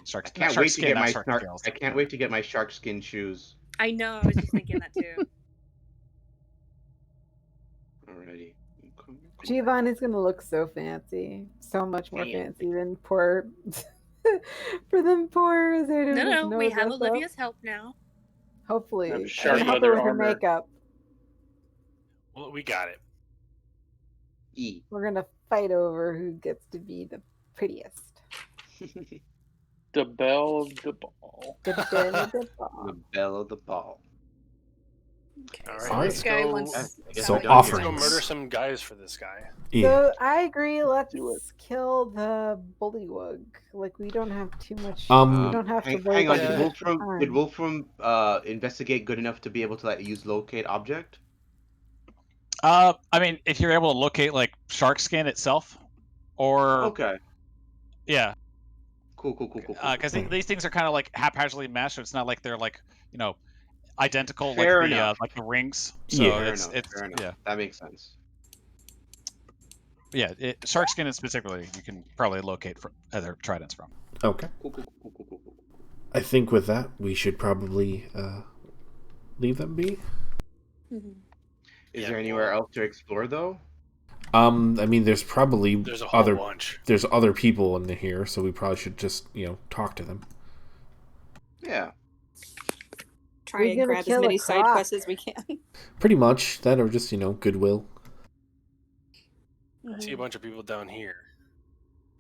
B: Shark,
E: I can't
B: shark
E: wait
B: skin,
E: to get
B: not
E: my
B: shark
E: shark.
B: scales.
E: I can't wait to get my shark skin shoes.
A: I know. I was just thinking that too.
E: Alrighty.
C: Giovanni's gonna look so fancy, so much more fancy than poor Azadeh.
A: No, we have Olivia's help now.
C: Hopefully,
D: Have
C: I
D: shark
C: can help her
D: leather
C: with her
D: armor.
C: makeup.
G: Well, we got it.
C: We're gonna fight over who gets to be the prettiest.
D: The belle of the ball.
C: The belle of the ball.
E: The belle of the ball.
A: Okay,
G: All
A: so
G: right,
A: this guy
G: go-
A: wants.
F: So
G: Let's go
F: offerings.
G: murder some guys for this guy.
F: Yeah.
C: So I agree. Let's
D: Do it.
C: kill the bullywug. Like we don't have too much.
F: Um,
C: we don't have to
E: Hang,
C: worry
E: hang on.
C: about
E: Did
C: it.
E: Wolfram investigate good enough to be able to use locate object?
B: I mean, if you're able to locate like shark skin itself, or
E: Okay.
B: yeah,
E: Cool.
B: because these things are kind of like haphazardly meshed. So it's not like they're like identical
E: Fair
B: like
E: enough.
B: the rings. So
F: Yeah.
E: Fair enough.
B: yeah.
E: That makes sense.
B: Yeah, shark skin specifically, you can probably locate from other tridents from.
F: Okay.
E: Cool.
F: I think with that, we should probably leave them be.
E: Is there anywhere else to explore though?
F: I mean, there's probably
G: There's a whole bunch.
F: There's other people in here, so we probably should just talk to them.
E: Yeah.
A: Try
C: We're
A: and
C: gonna
A: grab as
C: kill a
A: many side
C: croc.
A: quests as we can.
F: Pretty much that, or just goodwill.
G: I see a bunch of people down here.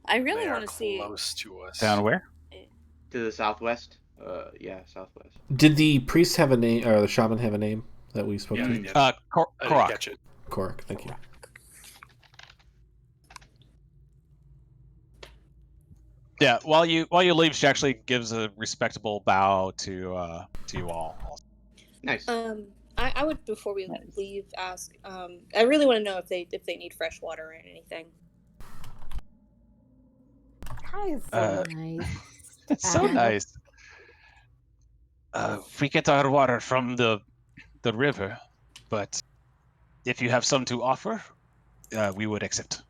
A: I really
G: They
A: want
G: are
A: to see.
G: close to us.
B: Down where?
E: To the southwest. Yeah, southwest.
H: Did the priest have a name, or the shaman have a name that we spoke
G: Yeah,
H: to?
G: I did.
B: Korak.
G: I didn't catch it.
H: Korak, thank you.
B: Yeah, while you leave, she actually gives a respectable bow to you all.
E: Nice.
K: I would, before we
D: Nice.
K: leave, ask. I really want to know if they need fresh water or anything.
C: Guys, so nice.
B: It's so nice.
J: We get our water from the river, but if you have some to offer, we would accept.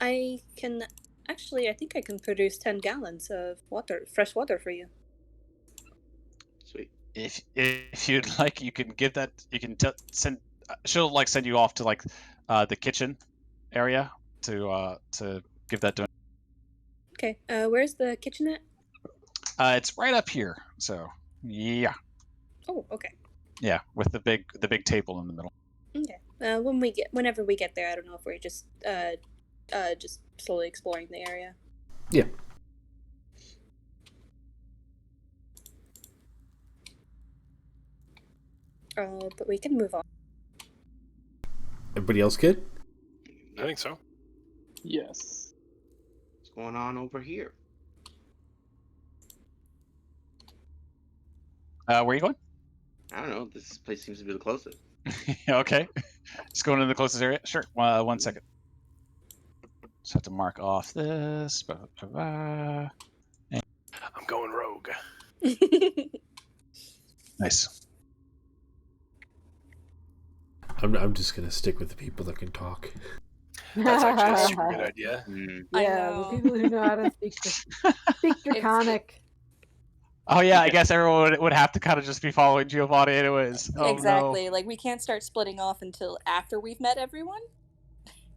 K: I can actually. I think I can produce 10 gallons of water, fresh water for you.
E: Sweet.
B: If you'd like, you can give that. You can send. She'll like send you off to like the kitchen area to give that to.
K: Okay. Where's the kitchen at?
B: It's right up here. So yeah,
K: Oh, okay.
B: yeah, with the big table in the middle.
K: Okay. Whenever we get there, I don't know if we're just slowly exploring the area.
H: Yeah.
K: But we can move on.
H: Everybody else good?
G: I think so.
D: Yes.
E: What's going on over here?
B: Where are you going?
E: I don't know. This place seems to be the closest.
B: Okay, just going to the closest area. Sure. 1 second. Just have to mark off this.
G: I'm going rogue.
B: Nice.
H: I'm just gonna stick with the people that can talk.
G: That's actually a super good idea.
K: I
C: Yeah, the
K: know.
C: people who know how to speak Draconic.
B: Oh yeah, I guess everyone would have to kind of just be following Giovanni anyways. Oh,
K: exactly.
B: No.
K: Like we can't start splitting off until after we've met everyone.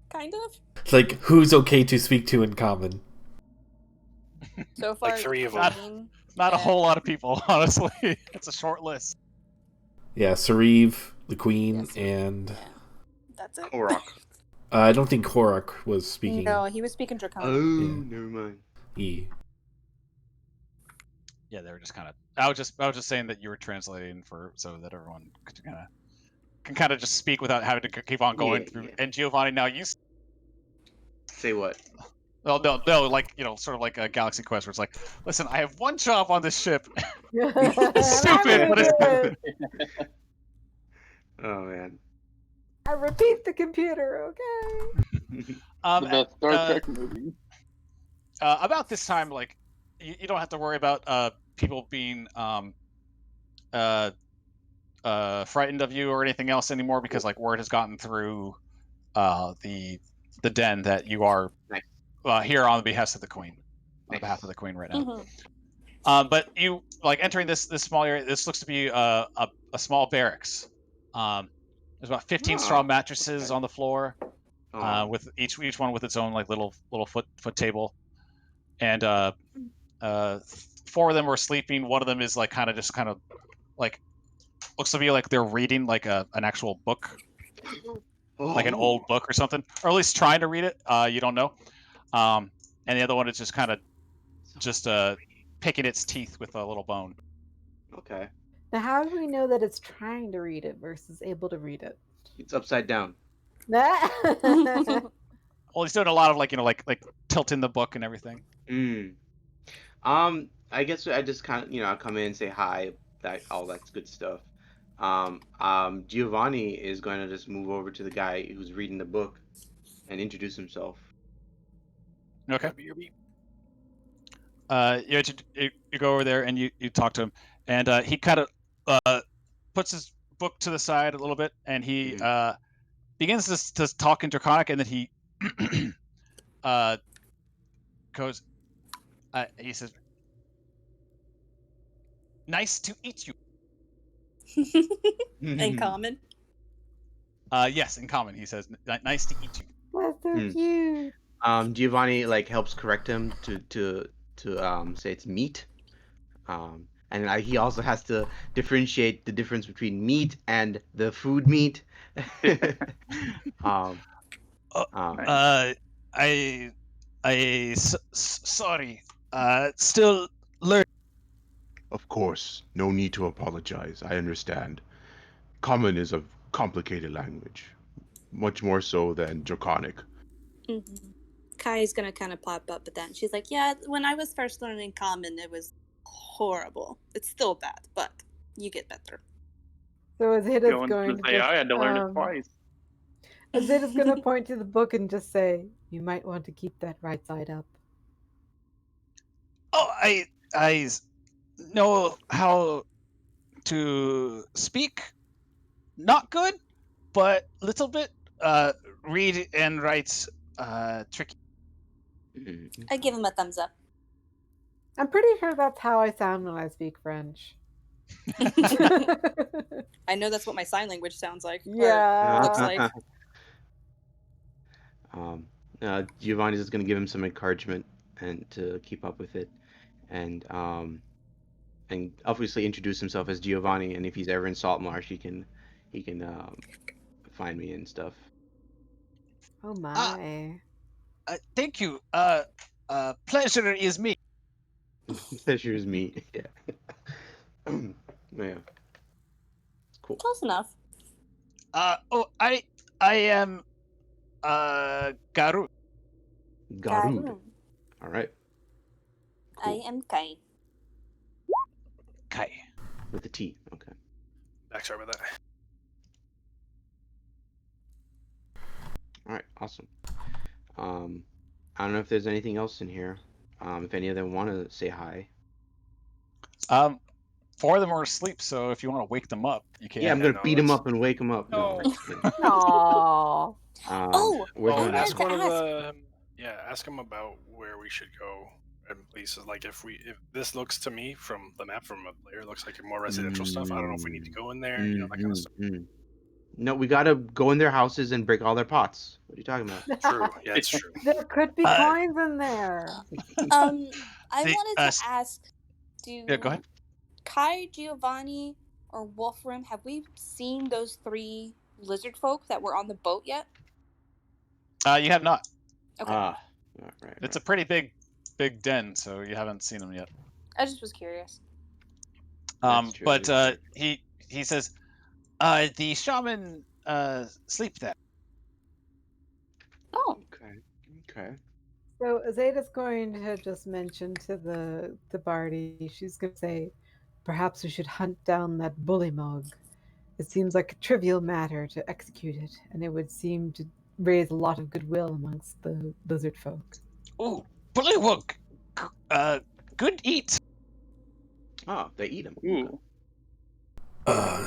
K: Kind of.
H: It's like, who's okay to speak to in common?
K: So far,
G: Like 3 of
B: Not-
G: them.
B: Not a whole lot of people, honestly. It's a short list.
H: Yeah, Sariv, the queen,
K: Yes.
H: and
K: That's it.
E: Korak.
H: I don't think Korak was speaking.
K: No, he was speaking Draconic.
E: Oh,
H: Yeah.
E: never mind.
B: Yeah, they were just kind of. I was just saying that you were translating so that everyone can kind of just speak without having to keep on going
E: Yeah,
B: through.
E: yeah.
B: And Giovanni, now you.
E: Say what?
B: Well, no, like sort of like a Galaxy Quest, where it's like, listen, I have one job on this ship.
C: It's
B: Stupid, but it's
E: Oh man.
C: I repeat the computer, okay?
D: The best Star Trek movie.
B: About this time, like you don't have to worry about people being frightened of you or anything else anymore, because like word has gotten through the den that you are
E: Nice.
B: here on the behest of the Queen, on
E: Nice.
B: behalf of the Queen right now.
K: Mhm.
B: But you like entering this small area. This looks to be a small barracks. There's about 15 straw mattresses
E: okay.
B: on the floor,
E: Oh.
B: with each one with its own like little foot table, and 4 of them are sleeping. One of them is like kind of like looks to be like they're reading like an actual book, like an old book or something, or at least trying to read it. You don't know. And the other one is just kind of just picking its teeth with a little bone.
E: Okay.
C: Now, how do we know that it's trying to read it versus able to read it?
E: It's upside down.
B: Well, he's doing a lot of like tilting the book and everything.
E: I guess I just kind of I come in and say hi, all that's good stuff. Giovanni is going to just move over to the guy who's reading the book and introduce himself.
B: Okay. You go over there and you talk to him, and he kind of puts his book to the side a little bit, and he begins to talk in Draconic, and then he goes. He says, "Nice to eat you."
K: In common.
B: Yes, in common. He says, "Nice to eat you."
C: That's so cute.
E: Giovanni like helps correct him to say it's meat. And he also has to differentiate the difference between meat and the food meat.
J: Sorry. Still learning.
I: Of course, no need to apologize. I understand. Common is a complicated language, much more so than Draconic.
K: Mm-hmm. Kai's gonna kind of pop up at that. And she's like, yeah, when I was first learning Common, it was horrible. It's still bad, but you get better.
C: So Azade's
D: Going
C: going
D: to
C: to
D: say
C: just,
D: I had to learn it twice.
C: Azade's going to point to the book and just say, you might want to keep that right side up.
B: Oh, I know how to speak. Not good, but little bit. Read and write tricky.
K: I give him a thumbs up.
C: I'm pretty sure that's how I sound when I speak French.
K: I know that's what my sign language sounds like.
C: Yeah.
K: Or looks like.
E: Giovanni's just gonna give him some encouragement and to keep up with it, and obviously introduce himself as Giovanni. And if he's ever in Saltmarsh, he can find me and stuff.
C: Oh my.
B: Thank you. Pleasure is me.
E: Pleasure is me. Yeah. Yeah. Cool.
K: Close enough.
B: I am Garu.
E: Garud. All right.
K: I am Kai.
B: Kai.
E: With a T. Okay.
G: Sorry about that.
E: All right. Awesome. I don't know if there's anything else in here. If any of them want to say hi.
B: 4 of them are asleep, so if you want to wake them up, you can.
E: Yeah, I'm gonna beat them up and wake them up.
G: No.
C: Aww.
G: Ask one of the. Yeah, ask them about where we should go and places. Like if this looks to me from the map from up there, looks like more residential stuff. I don't know if we need to go in there. You know, that kind of stuff.
E: No, we gotta go in their houses and break all their pots. What are you talking about?
G: True. Yeah, it's true.
C: There could be coins in there.
K: I wanted to ask,
B: Yeah, go ahead.
K: Kai, Giovanni, or Wolfram, have we seen those 3 lizard folk that were on the boat yet?
B: You have not.
K: Okay.
E: Right.
B: It's a pretty big den, so you haven't seen them yet.
K: I just was curious.
B: But he says, the shaman sleep there.
K: Oh.
E: Okay.
C: So Azade's going to just mention to the Barty, she's going to say, perhaps we should hunt down that bullymug. It seems like a trivial matter to execute it, and it would seem to raise a lot of goodwill amongst the lizard folk.
B: Ooh, bullywug. Good eat.
E: Oh, they eat them.
D: Ooh.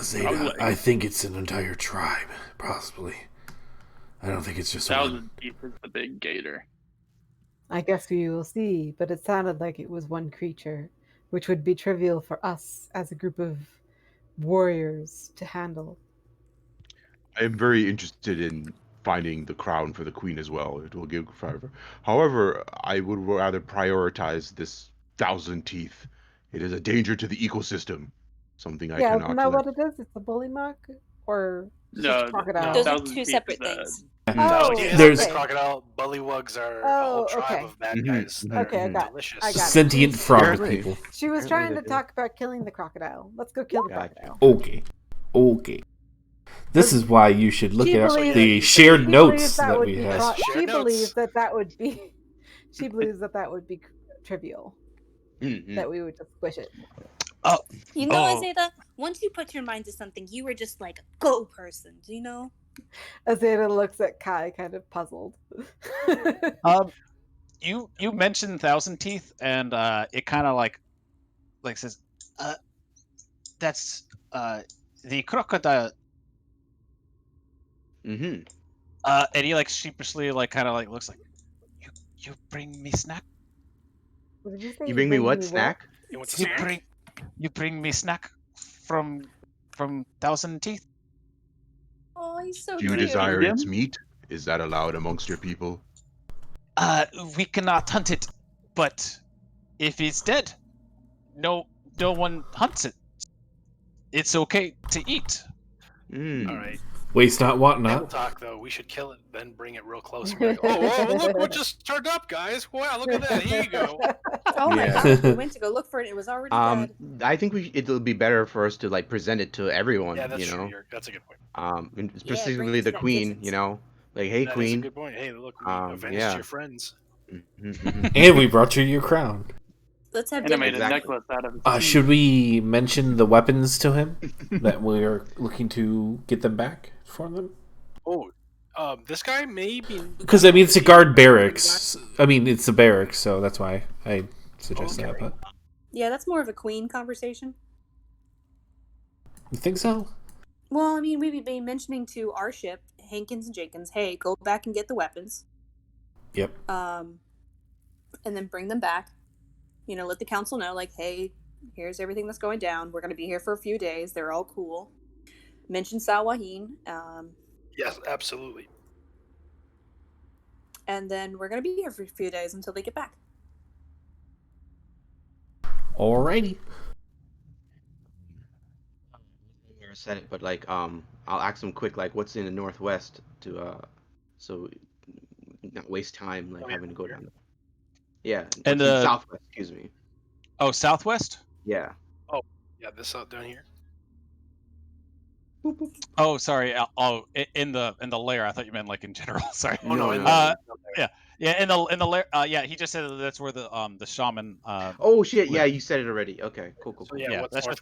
F: Zeta, I think it's an entire tribe, possibly. I don't think it's just
D: 1,000 feet is the big gator.
C: I guess we will see, but it sounded like it was one creature, which would be trivial for us as a group of warriors to handle.
I: I am very interested in finding the crown for the queen as well. It will give forever. However, I would rather prioritize this 1,000 teeth. It is a danger to the ecosystem. Something I cannot.
C: Isn't that what it is? It's a bullymug, or
D: No,
C: crocodile?
K: Those are 2 separate things.
C: Oh,
G: there's crocodile. Bullywugs are a whole tribe of bad guys.
C: Okay, I got
G: delicious.
C: it.
F: sentient frog people.
C: She was trying to talk about killing the crocodile. Let's go kill the crocodile.
F: Okay. This is why you should look at the shared notes that we have.
C: She believes that would be. She believes that would be trivial. That we would just squish it.
K: You know, Azadeh, once you put your mind to something, you were just like a go person. Do you know?
C: Azadeh looks at Kai, kind of puzzled.
B: You mentioned 1,000 teeth, and it kind of like says, that's the crocodile.
E: Mm-hmm.
B: And he sheepishly kind of looks like, you bring me snack.
C: What did you say?
E: You bring me what snack?
B: You bring me snack from 1,000 teeth.
K: Oh, he's so
I: Do you desire its meat? Is that allowed amongst your people?
B: We cannot hunt it, but if it's dead, no one hunts it. It's okay to eat.
G: All right.
F: Waste not, want
G: We'll
F: not.
G: talk though. We should kill it, then bring it real close. And be like, oh, look what just turned up, guys! Wow, look at that. Here you go.
A: Oh my
E: Yeah.
A: god, we went to go look for it. It was already dead.
E: I think it'll be better for us to like present it to everyone.
G: Yeah, that's
E: you know,
G: true. That's a good point.
E: and
A: bring
E: specifically
A: it to
E: the
A: that
E: queen.
A: kitchen.
E: You know, like hey
G: That is a
E: queen.
G: good point. Hey, look, we avenged
E: Yeah.
G: your friends.
H: And we brought you your crown.
A: Let's have
D: And I
A: dinner.
D: made a
E: Exactly.
D: necklace out of his teeth.
H: Should we mention the weapons to him that we're looking to get them back for them?
G: Oh, this guy may be.
H: Because I mean, it's a guard barracks. I mean, it's a barracks, so that's why I suggest that. But
A: Yeah, that's more of a queen conversation.
H: you think so?
A: Well, I mean, we'd be mentioning to our ship, Hankins and Jenkins, hey, go back and get the weapons.
H: Yep.
A: And then bring them back. You know, let the council know, like, hey, here's everything that's going down. We're going to be here for a few days. They're all cool. Mention Salwaheen.
G: Yes, absolutely.
A: And then we're going to be here for a few days until they get back.
H: Alrighty.
E: I never said it, but like I'll ask them quick, like what's in the northwest to so not waste time like having to go down. Yeah,
B: And
E: what's in southwest. Excuse me.
B: Oh, southwest.
E: Yeah.
G: Oh, yeah, this out down here.
B: Oh, sorry. Oh, in the layer. I thought you meant like in general. Sorry.
G: Oh no, in
E: no.
B: Yeah, in the layer. Yeah, he just said that that's where the shaman.
E: Oh shit! Yeah,
B: live.
E: you said it already. Okay, cool.
G: So yeah, what's
B: that's just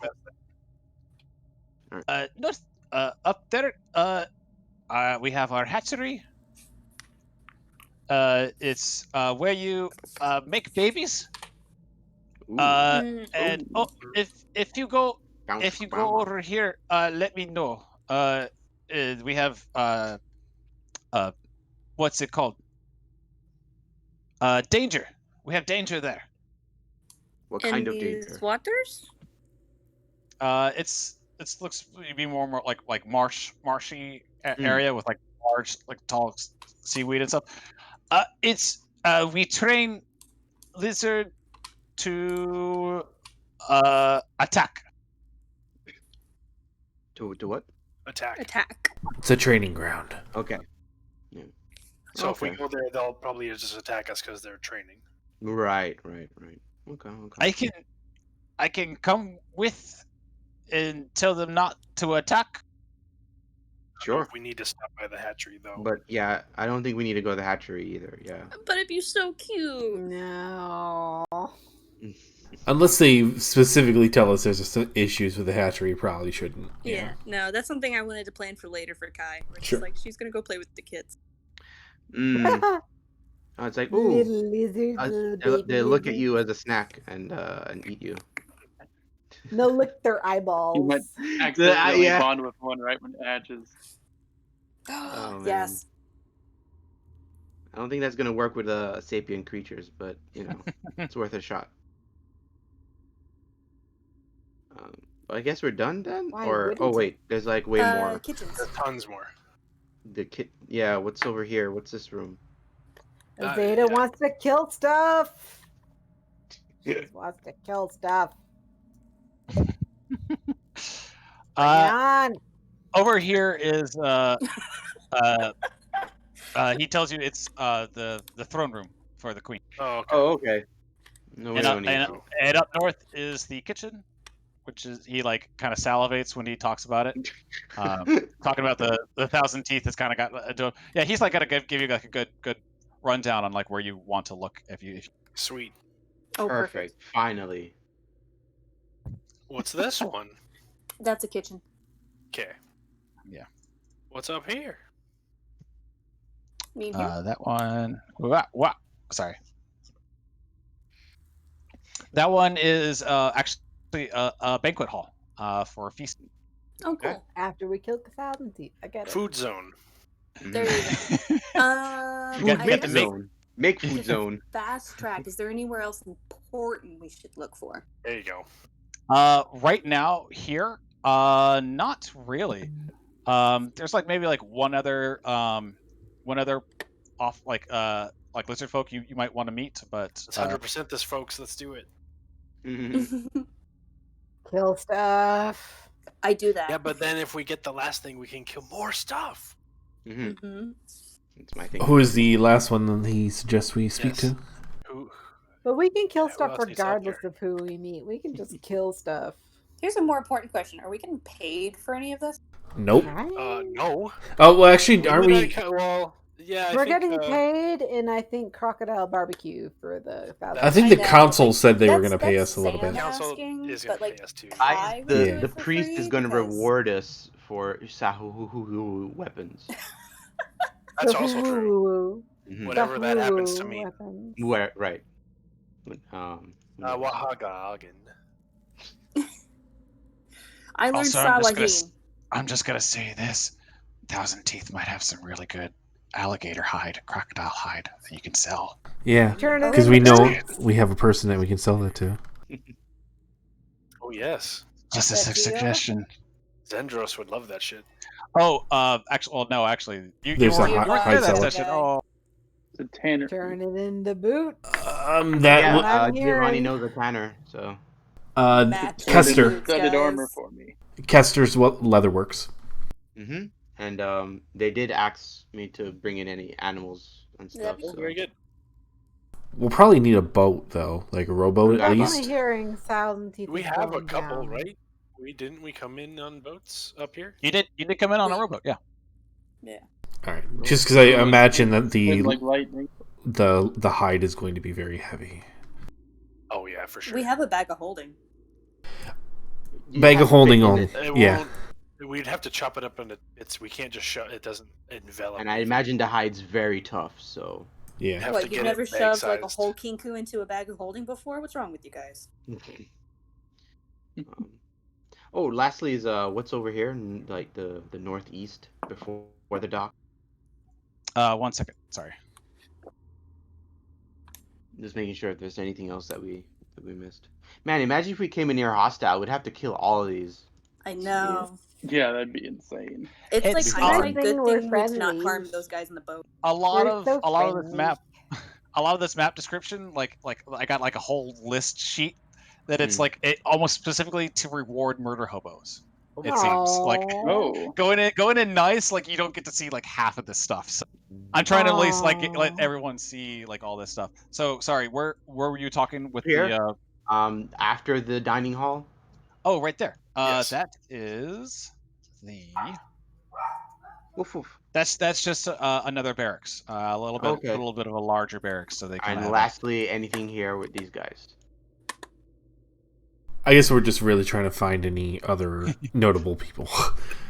G: northwest?
B: north. Up there. We have our hatchery. It's where you make babies.
E: Ooh.
B: And if you go
E: Bounce
B: go over here, let me know. We have what's it called? Danger. We have danger there.
E: What
K: In
E: kind of
K: these
E: danger?
K: waters?
B: It looks to be more like marshy area with like large like tall seaweed and stuff. It's we train lizard to attack.
E: To what?
G: Attack.
H: It's a training ground.
E: Okay. Yeah.
G: So if we
E: Okay.
G: go there, they'll probably just attack us because they're training.
E: Right. Okay.
B: I can come with and tell them not to attack.
E: Sure.
G: We need to stop by the hatchery though.
E: But yeah, I don't think we need to go to the hatchery either. Yeah.
K: But it'd be so cute.
C: No.
H: Unless they specifically tell us there's issues with the hatchery, probably shouldn't.
K: Yeah, no, that's something I wanted to plan for later for Kai. Where
H: Sure.
K: she's like, she's gonna go play with the kids.
E: Oh, it's like ooh.
C: Little lizard, little
E: They
C: baby
E: look at
C: lizard.
E: you as a snack and eat you.
C: No, lick their
D: You
C: eyeballs.
D: might accidentally
E: yeah.
D: bond with one right when it hatches.
E: Oh, man.
A: Yes.
E: I don't think that's gonna work with sapient creatures, but you know, it's worth a shot. I guess we're done then.
C: Why
E: Or
C: wouldn't
E: oh
C: it?
E: wait, there's like way more.
A: Kitchens.
G: There's tons more.
E: Yeah, what's over here? What's this room?
C: Azadeh
G: yeah.
C: wants to kill stuff. She wants to kill stuff. Bring it on.
B: Over here is he tells you it's the throne room for the queen.
G: Oh, okay.
E: Oh, okay. No, we don't need to.
B: And up north is the kitchen, which is he like kind of salivates when he talks about it. Talking about the thousand teeth has kind of got yeah. He's like gonna give you like a good rundown on like where you want to look if you.
G: Sweet.
A: Oh,
E: Perfect. Finally.
G: What's this one?
A: That's a kitchen.
G: Okay.
B: Yeah.
G: What's up here?
A: Me here.
B: That one. What? Sorry. That one is actually a banquet hall for a feast.
A: Oh, cool.
C: After we kill the thousand teeth. I get it.
G: Food zone.
A: There you go.
E: Make zone. Make food zone.
A: Fast track. Is there anywhere else important we should look for?
G: There you go.
B: Right now here, not really. There's like maybe like one other off like lizard folk you might want to meet, but
G: It's 100% this, folks. Let's do it.
C: Kill stuff.
A: I do that.
G: Yeah, but then if we get the last thing, we can kill more stuff.
E: It's my thing.
H: Who is the last one that he suggests we speak
G: Yes.
H: to?
C: But we can kill
G: Yeah, who
C: stuff
G: else needs help
C: regardless of who we meet. We can just kill stuff.
A: Here's a more important question: are we getting paid for any of this?
H: Nope.
G: No.
H: Oh well, actually, aren't we?
G: Well, yeah,
C: We're
G: I think,
C: getting paid, and I think Crocodile Barbecue for the
H: I think the council said they were going to pay us a little
A: Sam
H: bit.
A: asking, but like
E: Guys,
A: I would do it
E: the
A: for
E: priest
A: free
E: is going to
A: because
E: reward us for Sahu weapons.
G: That's also true.
E: Mhm.
G: Whatever that happens to mean.
E: Where, right.
G: Wahagagan.
A: I learned
J: Also,
A: Sawahin.
J: I'm just gonna say this: Thousand Teeth might have some really good alligator hide, crocodile hide that you can sell.
H: Yeah,
C: Turn it
H: because we
C: into
H: know
C: boots.
H: we have a person that we can sell that to.
G: Oh yes.
J: Just a suggestion.
G: Zendros would love that shit.
B: Oh, actually, you
H: There's a
B: already
H: hide
B: cleared that
H: seller.
B: session. Oh,
D: It's a tanner.
C: Turn it into boots.
H: That
E: Giovanni knows a tanner, so.
H: Kester.
D: Studded armor for me.
H: Kester's Leatherworks.
E: Mm-hmm. And they did ask me to bring in any animals and stuff. So.
G: Very good.
H: We'll probably need a boat though, like a rowboat at
C: I'm
H: least.
C: only hearing Thousand Teeth.
G: We
C: is
G: have a
C: going
G: couple,
C: down.
G: right? We come in on boats up here?
B: you did come in on a rowboat, yeah.
A: Yeah.
H: All right, just because I imagine that
D: Like lightning.
H: the hide is going to be very heavy.
G: Oh yeah, for sure.
A: We have a bag of holding.
H: Bag of holding on, yeah.
G: We'd have to chop it up into bits. We can't just shove it. Doesn't envelop.
E: And I imagine the hide's very tough, so.
H: Yeah.
G: Have
A: What,
G: to
A: you've
G: get
A: never
G: it
A: shoved like a
G: bag-sized.
A: whole kinku into a bag of holding before? What's wrong with you guys?
E: Oh, lastly is what's over here, like the northeast before the dock.
B: 1 second, sorry.
E: Just making sure if there's anything else that we missed. Man, imagine if we came in near hostile, we'd have to kill all of these.
A: I know.
D: Yeah, that'd be insane.
A: It's like
E: It's
A: hindsight,
C: hard.
A: good
C: We're
A: thing we did not
C: friendly.
A: harm those guys in the boat.
B: A lot
C: We're
B: of
C: so
B: this
C: friendly.
B: map, a lot of this map description, like I got like a whole list sheet that it's like it almost specifically to reward murder hobos. It seems like going in nice, like you don't get to see like half of this stuff. So I'm trying to at least like let everyone see like all this stuff. So sorry, where were you talking with
E: Here?
B: the
E: After the dining hall.
B: Oh, right there.
G: Yes.
B: That is the.
E: Woof, woof.
B: That's just another barracks. A little bit of a larger barracks, so they can.
E: And lastly, anything here with these guys?
H: I guess we're just really trying to find any other notable people.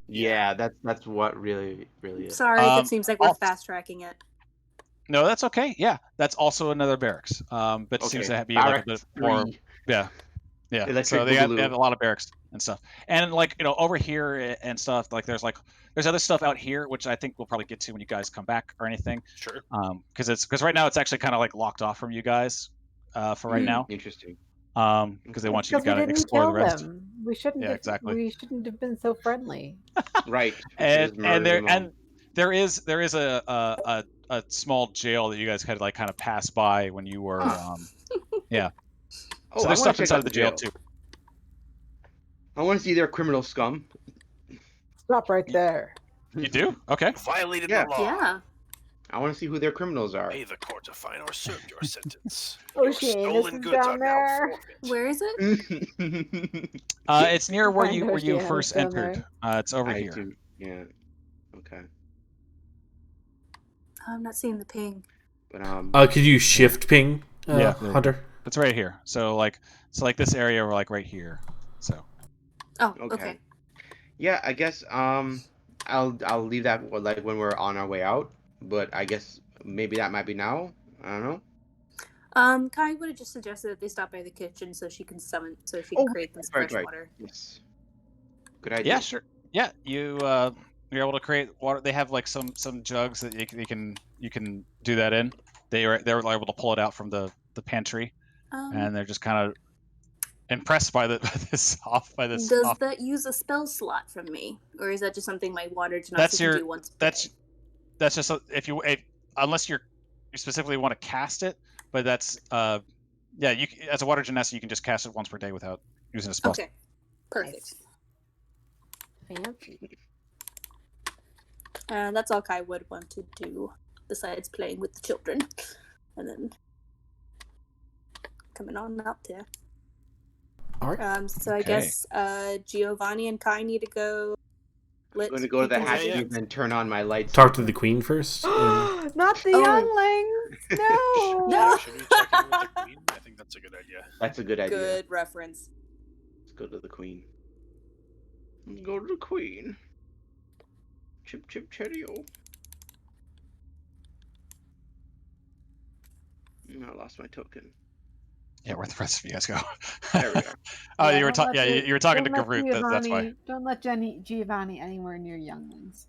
E: Yeah, that's what really is.
A: Sorry, it seems like we're fast tracking it.
B: No, that's okay. Yeah, that's also another barracks. But seems to be like a bit more. Yeah. So they have a lot of barracks and stuff, and like over here and stuff. Like there's other stuff out here, which I think we'll probably get to when you guys come back or anything.
G: Sure.
B: Because right now it's actually kind of like locked off from you guys, for right now.
E: Interesting.
B: Because they want you to kind of explore the rest.
C: We shouldn't.
B: Yeah, exactly.
C: We shouldn't have been so friendly.
E: Right.
B: and there is a small jail that you guys had kind of pass by when you were yeah.
E: Oh,
B: so there's stuff inside of the jail too.
E: I want to see their criminal scum.
C: Stop right there.
B: You do? Okay.
G: Violated the law.
A: Yeah.
E: I want to see who their criminals are.
G: Pay the court a fine or serve your sentence.
C: Oceanus is down there.
A: Where is it?
B: It's near where you first entered. It's over here.
E: Yeah. Okay.
A: I'm not seeing the ping.
E: But
H: could you shift ping?
B: Yeah,
H: Hunter.
B: It's right here. So this area, we're like right here. So.
A: Oh, okay.
E: Yeah, I guess I'll leave that like when we're on our way out. But I guess maybe that might be now. I don't know.
A: Kai would have just suggested that they stop by the kitchen so she can create this fresh water.
E: Yes. Good idea.
B: Yeah, sure. Yeah, you're able to create water. They have like some jugs that you can do that in. They're able to pull it out from the pantry, and they're just kind of impressed by this.
A: Does that use a spell slot from me, or is that just something my water genasi can do once a day?
B: That's just unless you specifically want to cast it, but that's you as a water genasi you can just cast it once per day without using a spell.
A: Okay, perfect.
C: Fancy.
A: That's all Kai would want to do besides playing with the children, and then
K: coming on out there.
F: All right.
K: So I guess Giovanni and Kai need to go.
E: I'm going to go to the hatch and then turn on my lights.
F: Talk to the queen first.
C: Not the younglings. No.
K: No.
G: Should we check in with the queen? I think that's a good idea.
E: That's a good idea.
A: Good reference.
E: Let's go to the queen. Go to the queen. Chip chip cheerio. I lost my token.
B: Yeah, where the rest of you guys go?
E: There we go.
B: Oh,
C: Yeah,
B: you were
C: don't let
B: you were talking to
C: don't let
B: Garut. That's why.
C: Don't let Giovanni anywhere near younglings.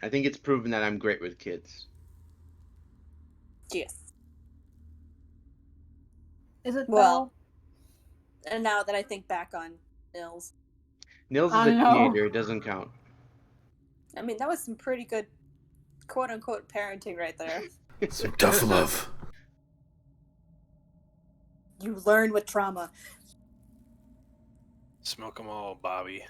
E: I think it's proven that I'm great with kids.
A: Yes.
C: Is it
A: Well, and now that I think back on Nils,
E: Nils is a teenager. It doesn't count.
A: I mean, that was some pretty good quote-unquote parenting right there.
F: Some tough love.
A: You learn with trauma.
G: Smoke them all, Bobby.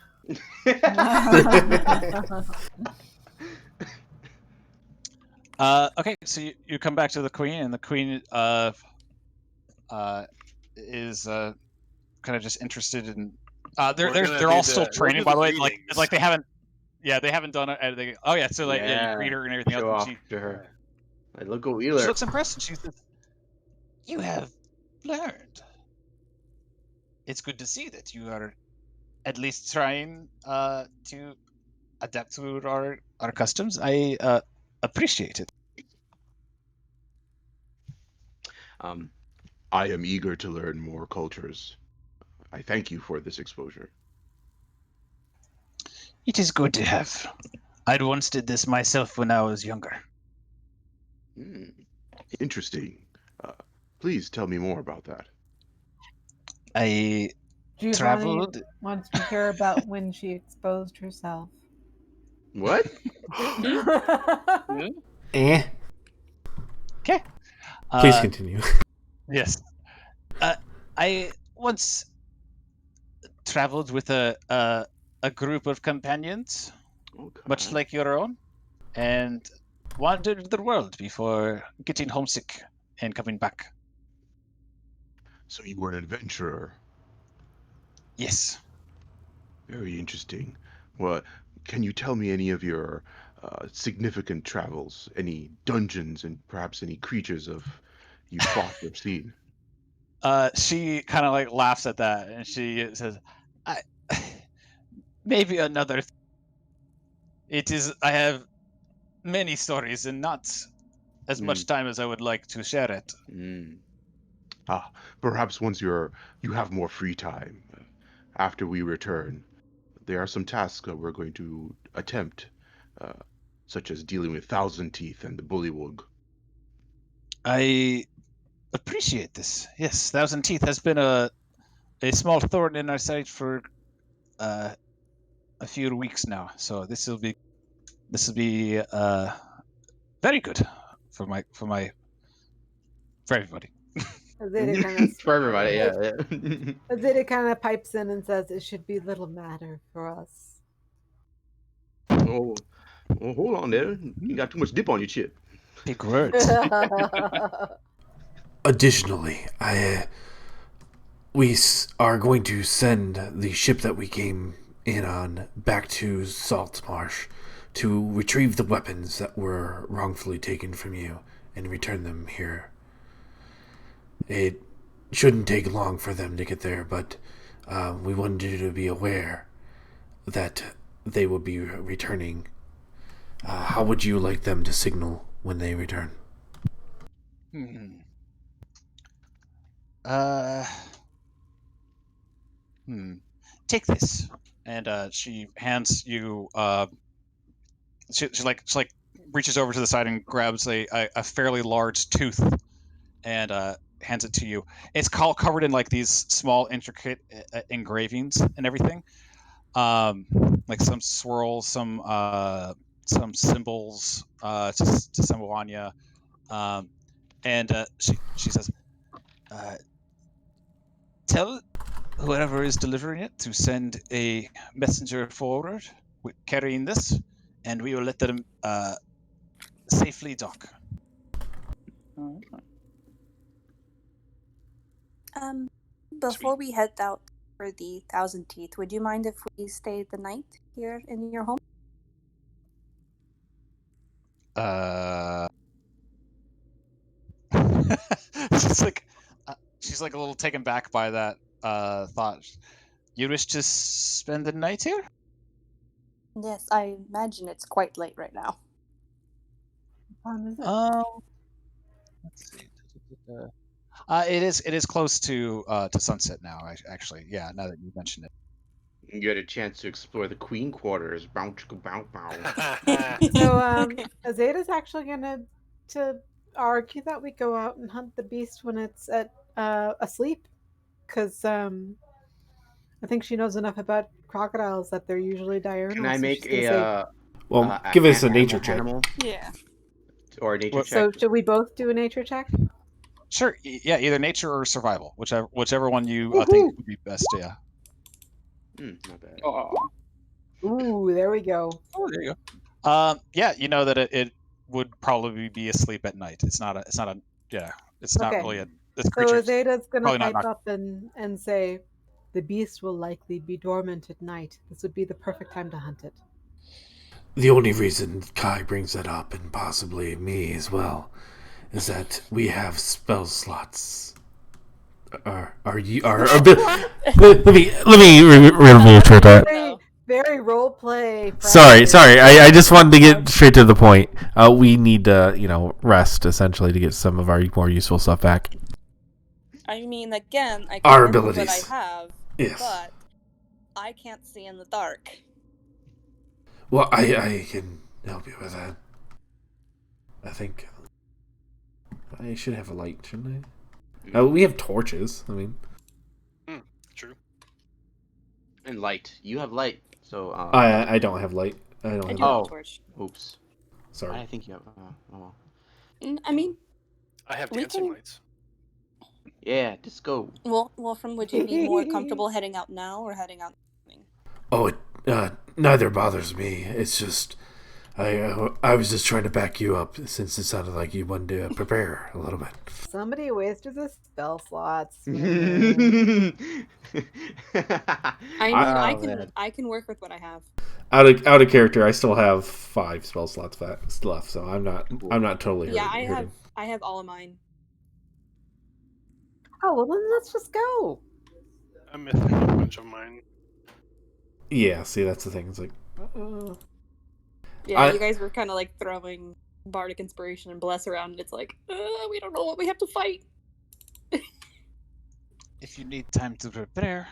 B: Okay, so you come back to the queen, and the queen is kind of just interested in. They're all still training, by the way. Like they haven't. Yeah, they haven't done it. Oh yeah, so like you greet her and everything
E: show
B: else.
E: off
B: And
E: to her. Like, look at Wheeler.
B: She looks impressed, and she says,
J: You have learned. It's good to see that you are at least trying to adapt to our customs. I appreciate it.
I: I am eager to learn more cultures. I thank you for this exposure.
J: It is good to have. I once did this myself when I was younger.
I: Interesting. Please tell me more about that.
J: I
C: Giovanni
J: traveled.
C: wants to hear about when she exposed herself.
E: What?
F: Eh.
B: Okay.
F: Please continue.
B: Yes.
J: I once traveled with a group of companions, much like your own, and wandered the world before getting homesick and coming back.
I: So you were an adventurer.
J: Yes.
I: Very interesting. Well, can you tell me any of your significant travels? Any dungeons and perhaps any creatures of you fought or seen?
B: She kind of like laughs at that, and she says, maybe another. It is. I have many stories, and not as much time as I would like to share it.
I: Perhaps once you have more free time, after we return, there are some tasks that we're going to attempt, such as dealing with Thousand Teeth and the Bullywug.
J: I appreciate this. Yes, Thousand Teeth has been a small thorn in our side for a few weeks now. So this will be very good for everybody.
E: For everybody, yeah.
C: Azadeh kind of pipes in and says, "It should be little matter for us."
E: Oh, hold on there. You got too much dip on your chip.
J: Big words.
F: Additionally, we are going to send the ship that we came in on back to Saltmarsh to retrieve the weapons that were wrongfully taken from you and return them here. It shouldn't take long for them to get there, but we wanted you to be aware that they will be returning. How would you like them to signal when they return?
B: Take this, and she hands you. She reaches over to the side and grabs a fairly large tooth, and hands it to you. It's covered in like these small intricate engravings and everything, like some swirls, some symbols to Samawanya, and she says, "Tell whoever is delivering it to send a messenger forward carrying this, and we will let them safely dock."
K: Before we head out for the Thousand Teeth, would you mind if we stayed the night here in your home?
B: She's like, she's like a little taken back by that thought. You wish to spend the night here?
K: Yes, I imagine it's quite late right now.
B: Let's see. It is close to sunset now. Actually, yeah. Now that you mentioned it.
E: You get a chance to explore the queen quarters. Bow, chicka, bow, bow.
C: So Azadeh's actually gonna to argue that we go out and hunt the beast when it's asleep, because I think she knows enough about crocodiles that they're usually diurnal.
E: Can I
C: so
E: make
C: she's gonna
F: Well, give us a nature check.
E: animal
K: Yeah.
E: or a nature
C: say,
E: check?
C: so should we both do a nature check?
B: Sure. Yeah. Either nature or survival, whichever one you think would be best. Yeah.
E: Not bad.
C: Ooh, there we go.
B: Oh, there you go. Yeah, you know that it would probably be asleep at night. It's not really a this
C: So
B: creature.
C: Azadeh's gonna
B: probably not
C: pipe up and say, the beast will likely be dormant at night. This would be the perfect time to hunt it.
F: The only reason Kai brings that up, and possibly me as well, is that we have spell slots. Let me reiterate that.
C: Very role play.
F: Sorry. I just wanted to get straight to the point. We need to, rest essentially to get some of our more useful stuff back.
K: I mean, again, I
F: Our
K: can work with what
F: abilities.
K: I have,
F: Yes.
K: but I can't see in the dark.
F: Well, I can help you with that. I think I should have a light, shouldn't I? We have torches. I mean,
G: True.
E: And light. You have light. So
F: I don't have light. I don't
K: I
F: have
K: do
F: light.
K: have a torch.
E: Oops.
F: Sorry.
E: I think you have. Oh.
K: I mean,
G: I have
K: we
G: dancing
K: can-
G: lights.
E: Yeah, just go.
K: well, Wolfram, would you be more comfortable heading out now or heading out in the morning?
F: Oh, neither bothers me. It's just I was just trying to back you up since it sounded like you wanted to prepare a little bit.
C: Somebody wasted the spell slots.
K: I mean,
E: man.
K: I can work with what I have.
F: Out of character, I still have 5 spell slots left, so I'm not totally
K: Yeah,
F: hurting.
K: I have all of mine.
C: Oh, well then let's just go.
G: I'm missing a bunch of mine.
F: Yeah, see, that's the thing. It's like,
K: Yeah, you guys were kind of like throwing bardic inspiration and bless around, and it's like, we don't know what we have to fight.
B: If you need time to prepare,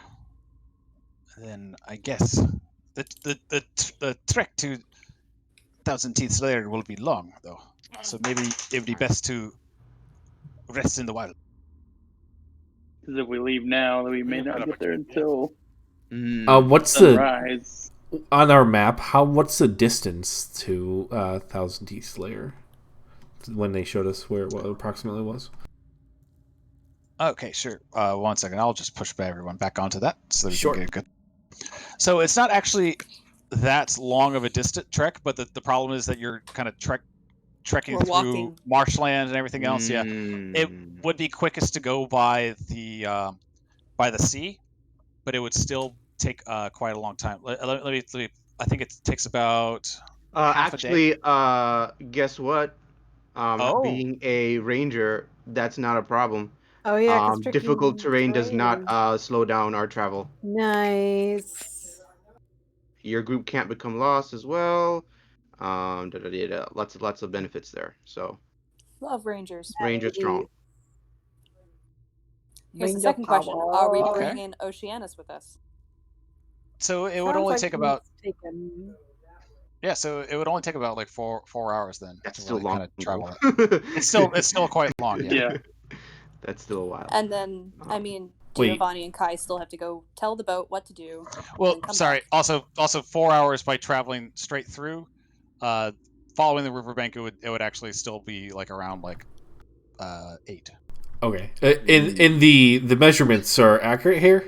B: then I guess the trek to Thousand Teeth's lair will be long, though. So maybe it would be best to rest in the wild.
D: Because if we leave now, then we may not get there until
F: what's
D: sunrise.
F: on our map? What's the distance to Thousand Teeth's lair? When they showed us where it approximately was.
B: Okay, sure. 1 second. I'll just push everyone back onto that so that we
F: Sure.
B: can get good. So it's not actually that long of a distant trek, but the problem is that you're kind of trekking
K: We're
B: through
K: walking.
B: marshland and everything else. Yeah, it would be quickest to go by the sea, but it would still take quite a long time. Let me. I think it takes about half a day.
E: Actually, guess what?
B: Oh.
E: Being a ranger, that's not a problem.
C: Oh yeah, 'cause tricky
E: Difficult terrain does not
C: terrain.
E: slow down our travel.
C: Nice.
E: Your group can't become lost as well. Lots of benefits there. So
K: Love rangers.
E: ranger strong.
K: Here's the
C: Ranger
K: second question:
C: power.
K: Are we
B: Okay.
K: bringing Oceanus with us?
B: So it would
C: Sounds
B: only
C: like
B: take
C: he's
B: about
C: taken-
B: so it would only take about like four hours then.
E: That's
B: to
E: still
B: really
E: long.
B: kind of travel. It's still quite long. Yeah.
D: Yeah.
E: That's still a while.
K: And then, I mean,
F: Wait.
K: Giovanni and Kai still have to go tell the boat what to do.
B: Well,
K: and come
B: sorry.
K: back.
B: Also 4 hours by traveling straight through. Following the riverbank, it would actually still be like around like 8.
F: Okay. In the measurements are accurate here.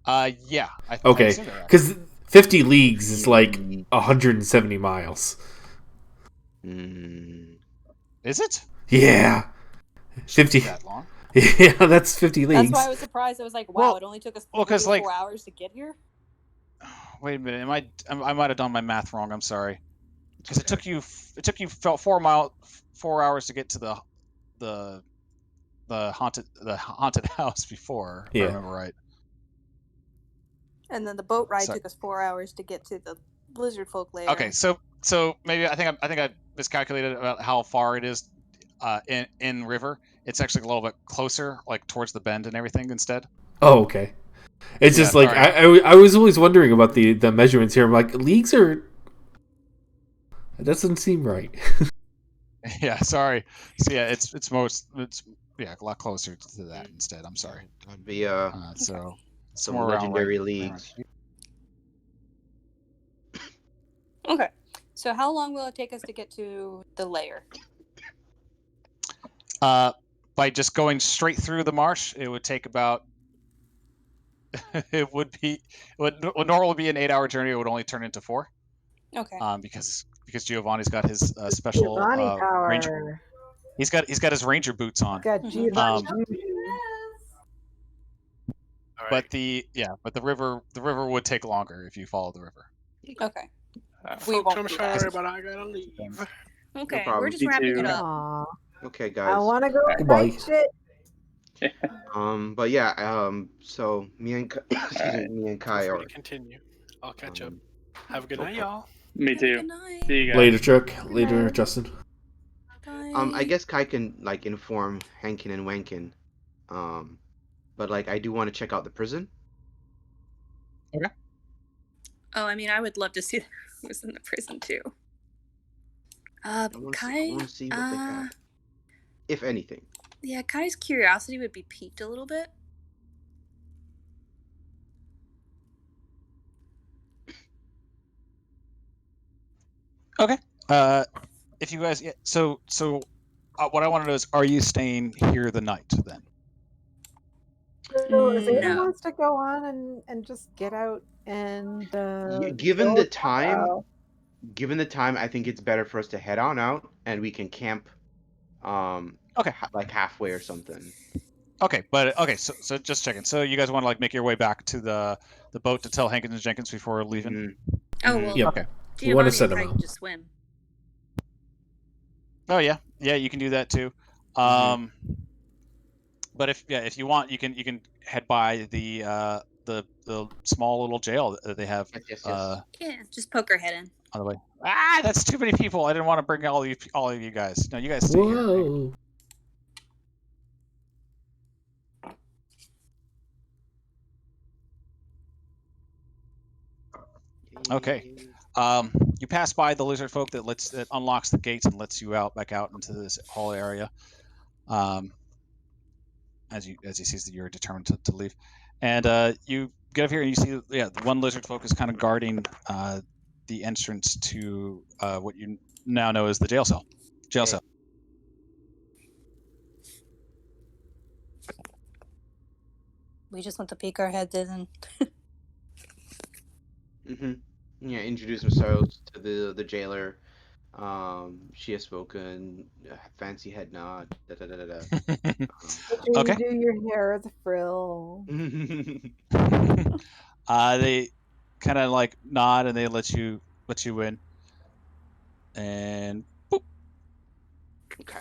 B: Yeah.
F: Okay,
B: assume they're accurate.
F: because 50 leagues is like 170 miles.
B: Is it?
H: Yeah. 50.
B: That long?
H: Yeah, that's 50
A: That's
H: leagues.
A: why I was surprised. I was like, wow,
B: Well-
A: it only took us
B: well,
A: 3
B: 'cause,
A: or
B: like-
A: 4 hours to get here.
B: Wait a minute. I might have done my math wrong. I'm sorry. Because it took you 4 hours to get to the haunted house before, if I
H: Yeah.
B: remember right.
A: And then the boat ride
B: So-
A: took us 4 hours to get to the lizard folk lair.
B: Okay, so maybe I think I miscalculated about how far it is in river. It's actually a little bit closer, like towards the bend and everything instead.
H: Oh, okay. It's
B: Yeah,
H: just like
B: sorry.
H: I was always wondering about the measurements here. I'm like, leagues are. That doesn't seem right.
B: Yeah, sorry. So yeah, it's a lot closer to that instead. I'm sorry.
E: That'd be
B: So it's
E: some
B: more around
E: legendary
B: right
E: leagues.
B: here.
A: Okay. So how long will it take us to get to the lair?
B: By just going straight through the marsh, it would take about. It would normally be an 8-hour journey. It would only turn into 4.
A: Okay.
B: Because Giovanni's got his special
C: Giovanni power.
B: ranger. He's got his ranger boots on.
C: Got
A: Mhm.
C: Giovanni.
G: All right.
B: But the river would take longer if you follow the river.
A: Okay. We
G: Folks,
A: won't
G: I'm
A: do
G: sorry,
A: that.
G: but I gotta leave.
A: Okay.
E: problem.
A: We're just
D: Me
A: wrapping
D: too.
A: it up.
C: Aw,
E: Okay,
C: I
E: guys.
C: want to go
H: Goodbye.
C: fight shit.
E: But yeah. So me and Kai
G: Feel
E: are.
G: free to continue. I'll catch up.
E: um,
G: Have a good
E: so
G: night,
E: far.
G: y'all.
D: Me
A: Have a
D: too.
A: good night.
D: See you guys.
H: Later, Chuck. Later, Justin.
A: Bye.
E: I guess Kai can like inform Hankin and Wankin. But like I do want to check out the prison.
K: Oh, I mean, I would love to see who's in the prison too.
E: I want
K: Kai,
E: to see what they got, if anything.
K: yeah, Kai's curiosity would be piqued a little bit.
B: Okay. If you guys, what I want to know is, are you staying here the night then?
C: So Azadeh
K: No.
C: wants to go on and just get out and
E: Given
C: kill
E: the
C: a
E: time,
C: cow.
E: I think it's better for us to head on out and we can camp,
B: Okay.
E: like halfway or something.
B: Okay, so just checking. So you guys want to like make your way back to the boat to tell Hankins and Jenkins before leaving?
E: Mhm.
K: Oh
E: Mhm.
K: well,
H: Yep.
B: Okay.
H: We wanna
K: Giovanni
H: set
K: and
H: him
K: Kai
H: up.
K: can just swim.
B: Oh yeah, you can do that too. But if you want, you can head by the small little jail that they have
E: Yes.
K: Yeah, just poke her head in.
B: on the way. That's too many people. I didn't want to bring all of you guys. No, you guys stay here.
H: Whoa.
B: Okay. You pass by the lizard folk that unlocks the gates and lets you back out into this whole area. As he sees that you're determined to leave, and you get up here and you see the one lizard folk is kind of guarding the entrance to what you now know as the jail cell.
A: We just want to peek our heads in.
E: Yeah, introduce ourselves to the jailer. She has spoken. Fancy head nod. Da, da, da, da, da.
C: Make sure
B: Okay.
C: you do your hair as a frill.
B: They kind of like nod and they let you in, and boop.
E: Okay.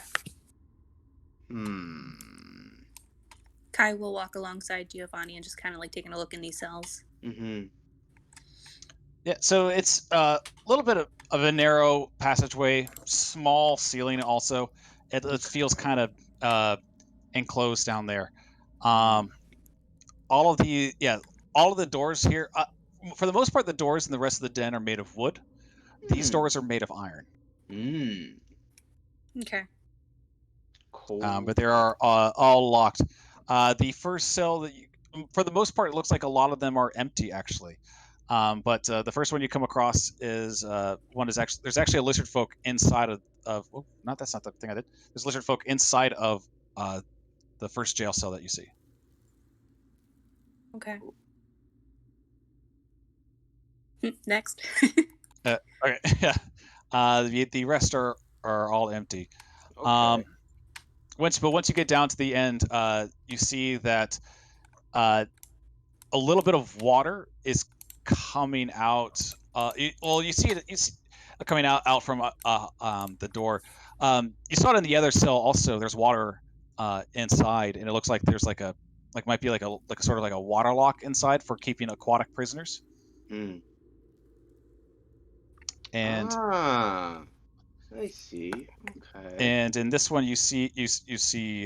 K: Kai will walk alongside Giovanni and just kind of like taking a look in these cells.
B: Yeah, so it's a little bit of a narrow passageway, small ceiling also. It feels kind of enclosed down there. All of the doors here, for the most part, the doors in the rest of the den are made of wood. These doors are made of iron.
K: Okay.
E: Cool.
B: But they are all locked. The first cell for the most part, it looks like a lot of them are empty actually. But the first one you come across is there's actually a lizard folk inside that's not the thing I did. There's lizard folk inside of the first jail cell that you see.
K: Okay. Next.
B: Okay, yeah. The rest are all empty.
E: Okay.
B: once you get down to the end, you see that a little bit of water is coming out. You see it. You see coming out from the door. You saw it in the other cell also. There's water inside, and it looks like there's might be like a sort of like a water lock inside for keeping aquatic prisoners.
E: Mm.
B: And
E: I see. Okay.
B: and in this one, you see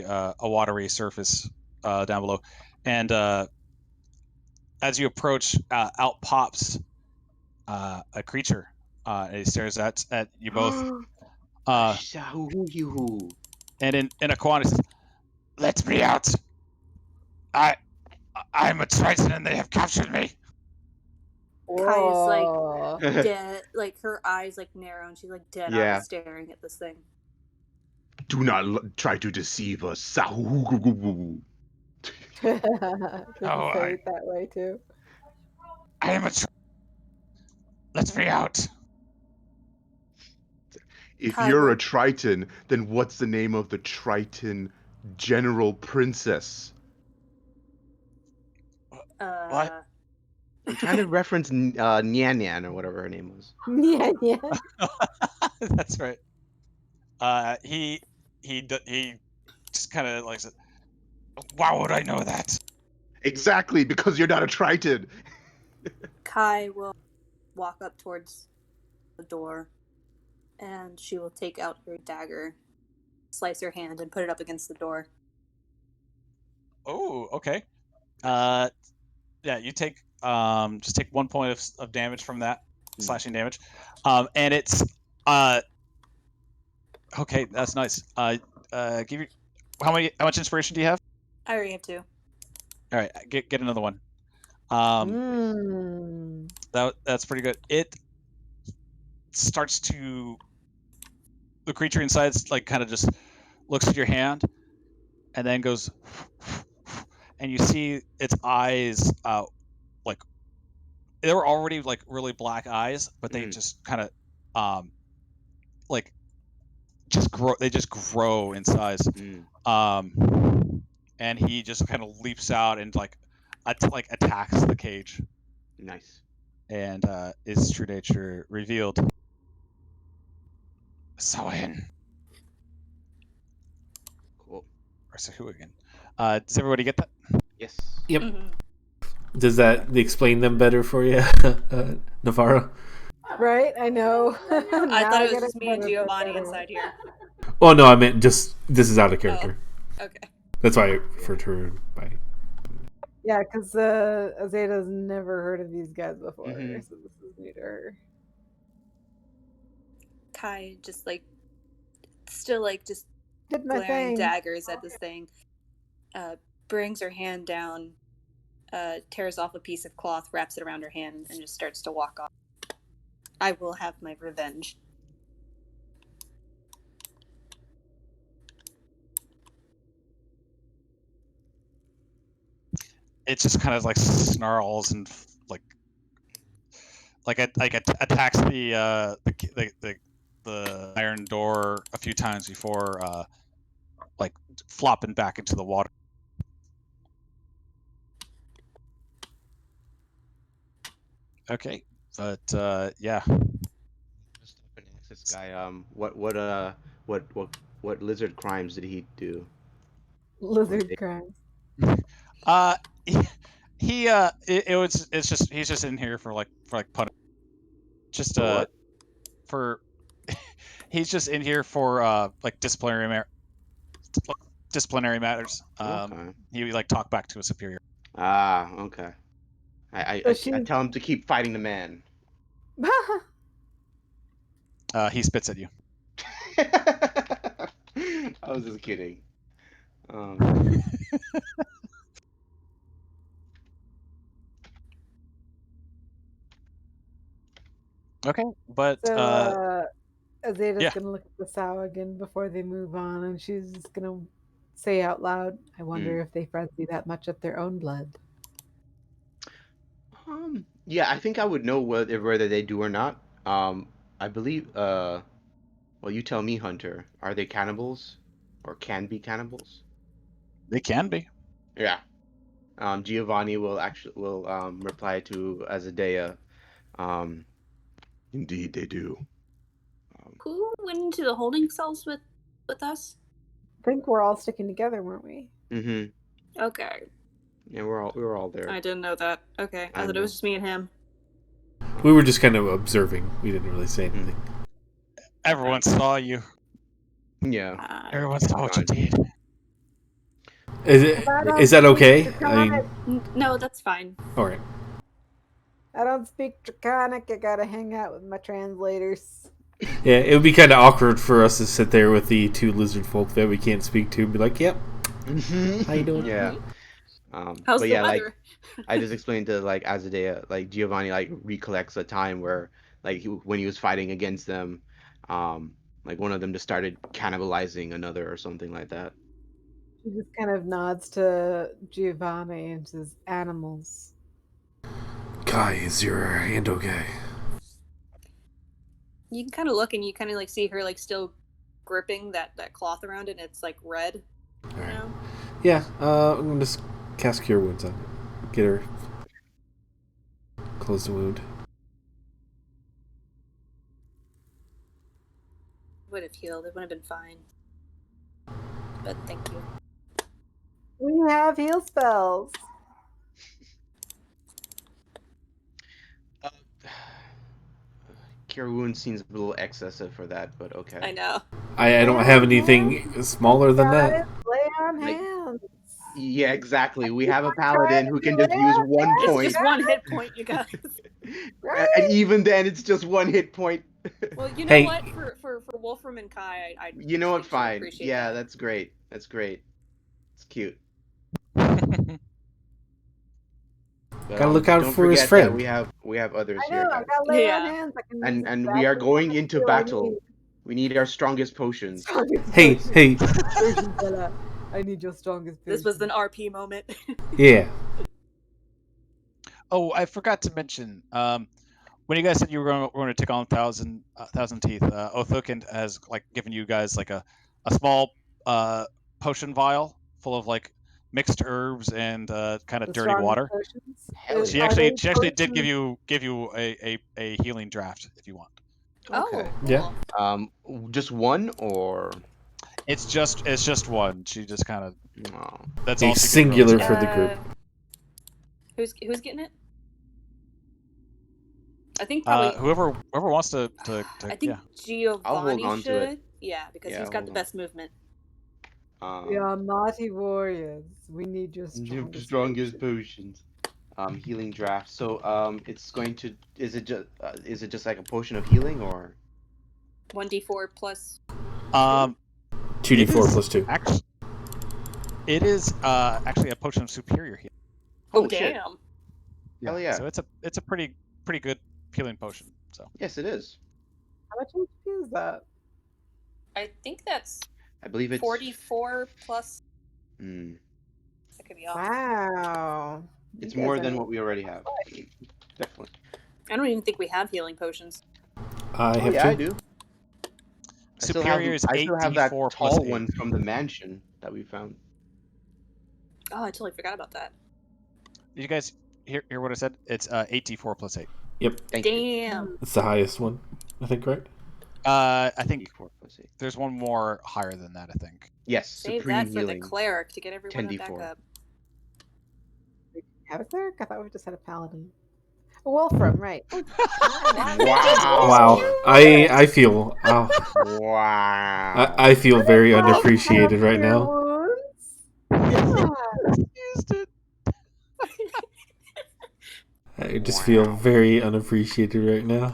B: a watery surface down below, and as you approach, out pops a creature. It stares at you both.
E: Shahuhu.
B: And in Aquan, it says,
J: Let me out. I'm a Triton and they have captured me.
A: Kai is like
C: Whoa.
A: dead, like her eyes like narrow, and she's like dead
E: Yeah.
A: eyes staring at this thing.
I: Do not try to deceive us. Sahu.
C: Does
J: Oh,
C: he say it that way too?
J: I am a Triton. Let me out.
I: If
A: Kai
I: you're
A: will-
I: a Triton, then what's the name of the Triton General Princess?
J: What?
E: I'm trying to reference Nyan Nyan or whatever her name was.
C: Yeah, yeah.
B: that's right. He just kind of like said,
J: Why would I know that?
I: Exactly, because you're not a Triton.
A: Kai will walk up towards the door, and she will take out her dagger, slice her hand, and put it up against the door.
B: oh, okay. Yeah, you take just take 1 point of damage from that slashing damage, and it's okay. That's nice. Give you how much inspiration do you have?
A: I already have two.
B: All right, get another one.
C: Mm.
B: That's pretty good. It starts to the creature inside's like kind of just looks at your hand, and then goes, and you see its eyes like they were already like really black eyes, but they just kind of like just grow. They just grow in size. And he just kind of leaps out and like attacks the cage.
E: Nice.
B: And his true nature revealed.
J: Sawahin.
E: Cool.
B: Or Sahuagin. Does everybody get that?
E: Yes.
H: Yep.
A: Mm-hmm.
H: Does that explain them better for you, Navarro?
C: Right, I know.
A: I thought it was just me and Giovanni inside here.
H: Oh no, I meant just this is out of character.
A: Oh, okay.
H: That's why I referred to her by.
C: Yeah, because Azadeh's never heard of these guys before,
E: Mhm.
C: so this is new to her.
A: Kai just like still like just
C: Did my
A: glaring
C: thing.
A: daggers at this thing. Brings her hand down, tears off a piece of cloth, wraps it around her hand, and just starts to walk off. I will have my revenge.
B: It just kind of like snarls and attacks the iron door a few times before like flopping back into the water. Okay, but yeah.
E: Just up and ask this guy. What lizard crimes did he do?
C: Lizard crimes.
B: He's just in here for punishment. Just
E: For what?
B: for he's just in here for like disciplinary matters.
E: Okay.
B: He would like talk back to a superior.
E: Okay. I tell him to keep fighting the man.
B: He spits at you.
E: I was just kidding.
B: Okay, but
C: So Azadeh's
B: yeah.
C: gonna look at the sow again before they move on, and she's just gonna say out loud, "I wonder if they frenzy that much at their own blood."
E: Yeah, I think I would know whether they do or not. I believe. Well, you tell me, Hunter. Are they cannibals? or can be cannibals.
B: They can be.
E: Yeah. Giovanni will reply to Azadeh.
I: Indeed, they do.
K: Who went into the holding cells with us?
C: I think we're all sticking together, weren't we?
E: Mm-hmm.
K: Okay.
E: Yeah, we were all there.
K: I didn't know that. Okay. I thought it was just me and him.
H: We were just kind of observing. We didn't really say anything.
B: Everyone saw you.
E: Yeah.
B: Everyone saw what you did.
H: Is that okay? I mean,
K: No, that's fine.
H: all right.
C: I don't speak Draconic. I gotta hang out with my translators.
H: Yeah, it would be kind of awkward for us to sit there with the two lizard folk that we can't speak to and be like, "Yep, how you doing?"
E: Yeah.
K: How's
E: but
K: the
E: yeah,
K: weather?
E: I just explained to Azadeh, Giovanni recollects a time where when he was fighting against them, one of them just started cannibalizing another or something like that.
C: She just kind of nods to Giovanni and says, "Animals."
H: Guy, is your hand okay?
A: You can kind of look and you kind of see her still gripping that cloth around it, and it's red.
H: All right. Yeah, I'm gonna just cast Cure Wounds on it. Get her. Close the wound.
A: Would have healed. It would have been fine. But thank you.
C: We have heal spells.
E: Cure Wounds seems a little excessive for that, but okay.
A: I know.
H: I don't have anything smaller than that.
C: Lay on hands.
E: Yeah, exactly. We have a paladin who can just use 1 point.
A: It's just 1 hit point, you guys.
C: Right?
E: And even then, it's just 1 hit point.
A: Well, you know what? For Wolfram and Kai, I
E: you know what? Fine.
A: Appreciate
E: Yeah,
A: that.
E: that's great. That's great. It's cute. But,
H: Gotta look out
E: don't
H: for his
E: forget
H: friend.
E: that we have others
C: I know.
E: here,
C: I
E: guys.
C: gotta lay on hands. I can
E: And we are going into battle. We need our strongest potions.
H: Hey.
C: I need your strongest.
A: This was an RP moment.
H: Yeah.
B: Oh, I forgot to mention. When you guys said you were going to take on Thousand Teeth, Othukind has given you guys a small potion vial full of mixed herbs and kind of dirty water. She actually did give you a healing draft if you want.
E: Okay.
A: Oh,
H: cool.
E: Yeah. Just one or?
B: It's just one. She just kind of. That's
H: a
B: all.
H: Singular for the group.
A: Who's getting it? I think probably
B: whoever wants to
A: I think Giovanni should. Yeah, because he's got the best movement.
C: We are mighty warriors. We need your strongest
E: potions. Healing draft. So it's going to is it just like a potion of healing or
A: 1d4 plus
H: 2d4 plus 2.
B: It is actually a potion of superior healing.
A: Oh damn.
E: Hell yeah.
B: So it's a pretty good healing potion. So
E: yes, it is.
C: How much HP is that?
A: I think that's.
E: I believe it's
A: 44 plus. That could be off.
C: Wow.
E: It's more than what we already have. Definitely.
A: I don't even think we have healing potions.
H: I have two.
E: I do.
B: Superior is 8d4
E: I still have that tall
B: 8.
E: one from the mansion that we found.
A: Oh, I totally forgot about that.
B: Did you guys hear what I said? It's 8d4 plus 8.
H: Yep.
A: Damn.
H: It's the highest one, I think, right?
B: I think there's one more higher than that. I think.
E: Yes.
A: Save
E: Supreme
A: that for
E: healing.
A: the cleric to get everyone back up.
C: Have a cleric? I thought we just had a paladin. A Wolfram, right?
H: Wow. I feel. Oh.
E: Wow.
H: I feel very unappreciated right now. I just feel very unappreciated right now.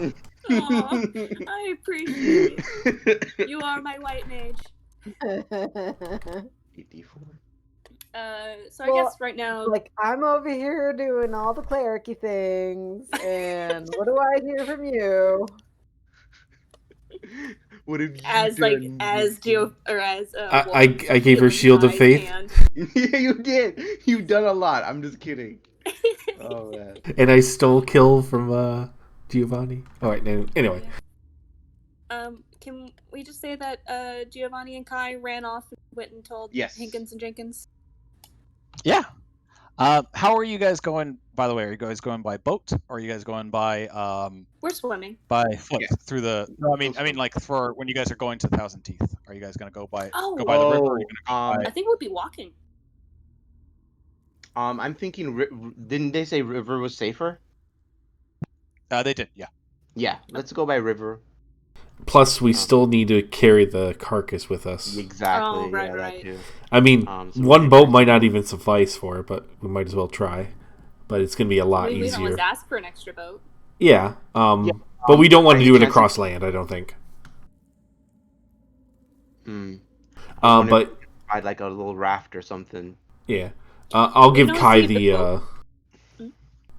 A: Aww, I appreciate it. You are my white mage.
E: 84.
A: So I guess right now,
C: I'm over here doing all the clericy things, and what do I hear from you?
E: What have you
A: done?
H: I gave her Shield of Faith.
E: Yeah, you did. You've done a lot. I'm just kidding. Oh man.
H: And I stole kill from Giovanni. All right. Anyway.
A: Can we just say that Giovanni and Kai ran off and went and told
E: Yes.
A: Hankins and Jenkins?
B: Yeah. How are you guys going? By the way, are you guys going by boat, or are you guys going by
A: We're swimming.
B: by foot
E: Yeah.
B: through the? No, I mean, like for when you guys are going to Thousand Teeth, are you guys gonna go by the river? Or are you gonna go
A: I think we'll be walking.
E: I'm thinking. Didn't they say river was safer?
B: They did, yeah.
E: Yeah, let's go by river.
H: Plus, we still need to carry the carcass with us.
E: Exactly.
A: Oh, right,
E: yeah,
A: right.
E: that too.
H: I mean,
E: So
H: one boat might not even suffice for it, but we might as well try. But it's going to be a lot
A: We can
H: easier.
A: always ask for an extra boat.
H: Yeah, but we don't want to do it
E: chances-
H: across land, I don't think.
E: But I'd like a little raft or something.
H: Yeah. I'll give
A: can always
H: Kai
A: see
H: the...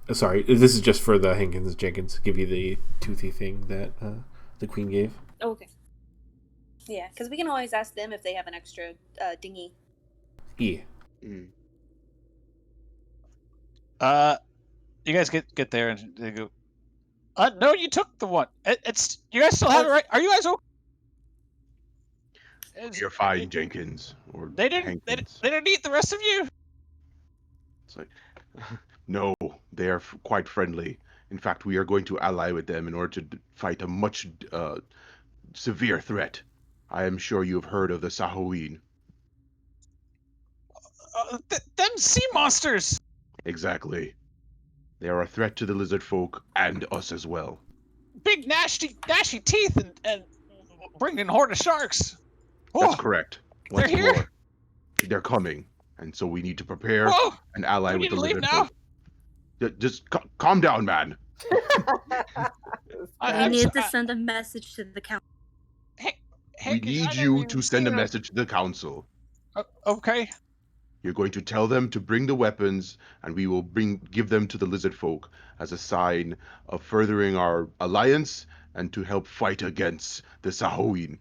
A: the
H: sorry, this is just for the Hankins Jenkins. Give you the toothy thing that the Queen gave.
A: Oh, okay. Yeah, because we can always ask them if they have an extra dinghy.
H: Yeah.
B: You guys get there and they go. No, you took the one. It's you guys still have it, right? Are you guys okay?
I: You're fine, Jenkins. Or
B: They didn't. They didn't eat the rest of you.
I: It's like, no, they are quite friendly. In fact, we are going to ally with them in order to fight a much severe threat. I am sure you have heard of the Sahuin.
B: Them sea monsters.
I: Exactly. They are a threat to the lizard folk and us as well.
B: Big nasty teeth and bringing a horde of sharks.
I: That's correct.
B: They're here?
I: More, they're coming, and so we need to prepare and ally with the lizard
B: now?
I: folk. Just calm down, man.
K: We need to send a message to the council.
I: We need you to send a message to the council.
B: Okay.
I: You're going to tell them to bring the weapons, and we will give them to the lizard folk as a sign of furthering our alliance and to help fight against the Sahuin.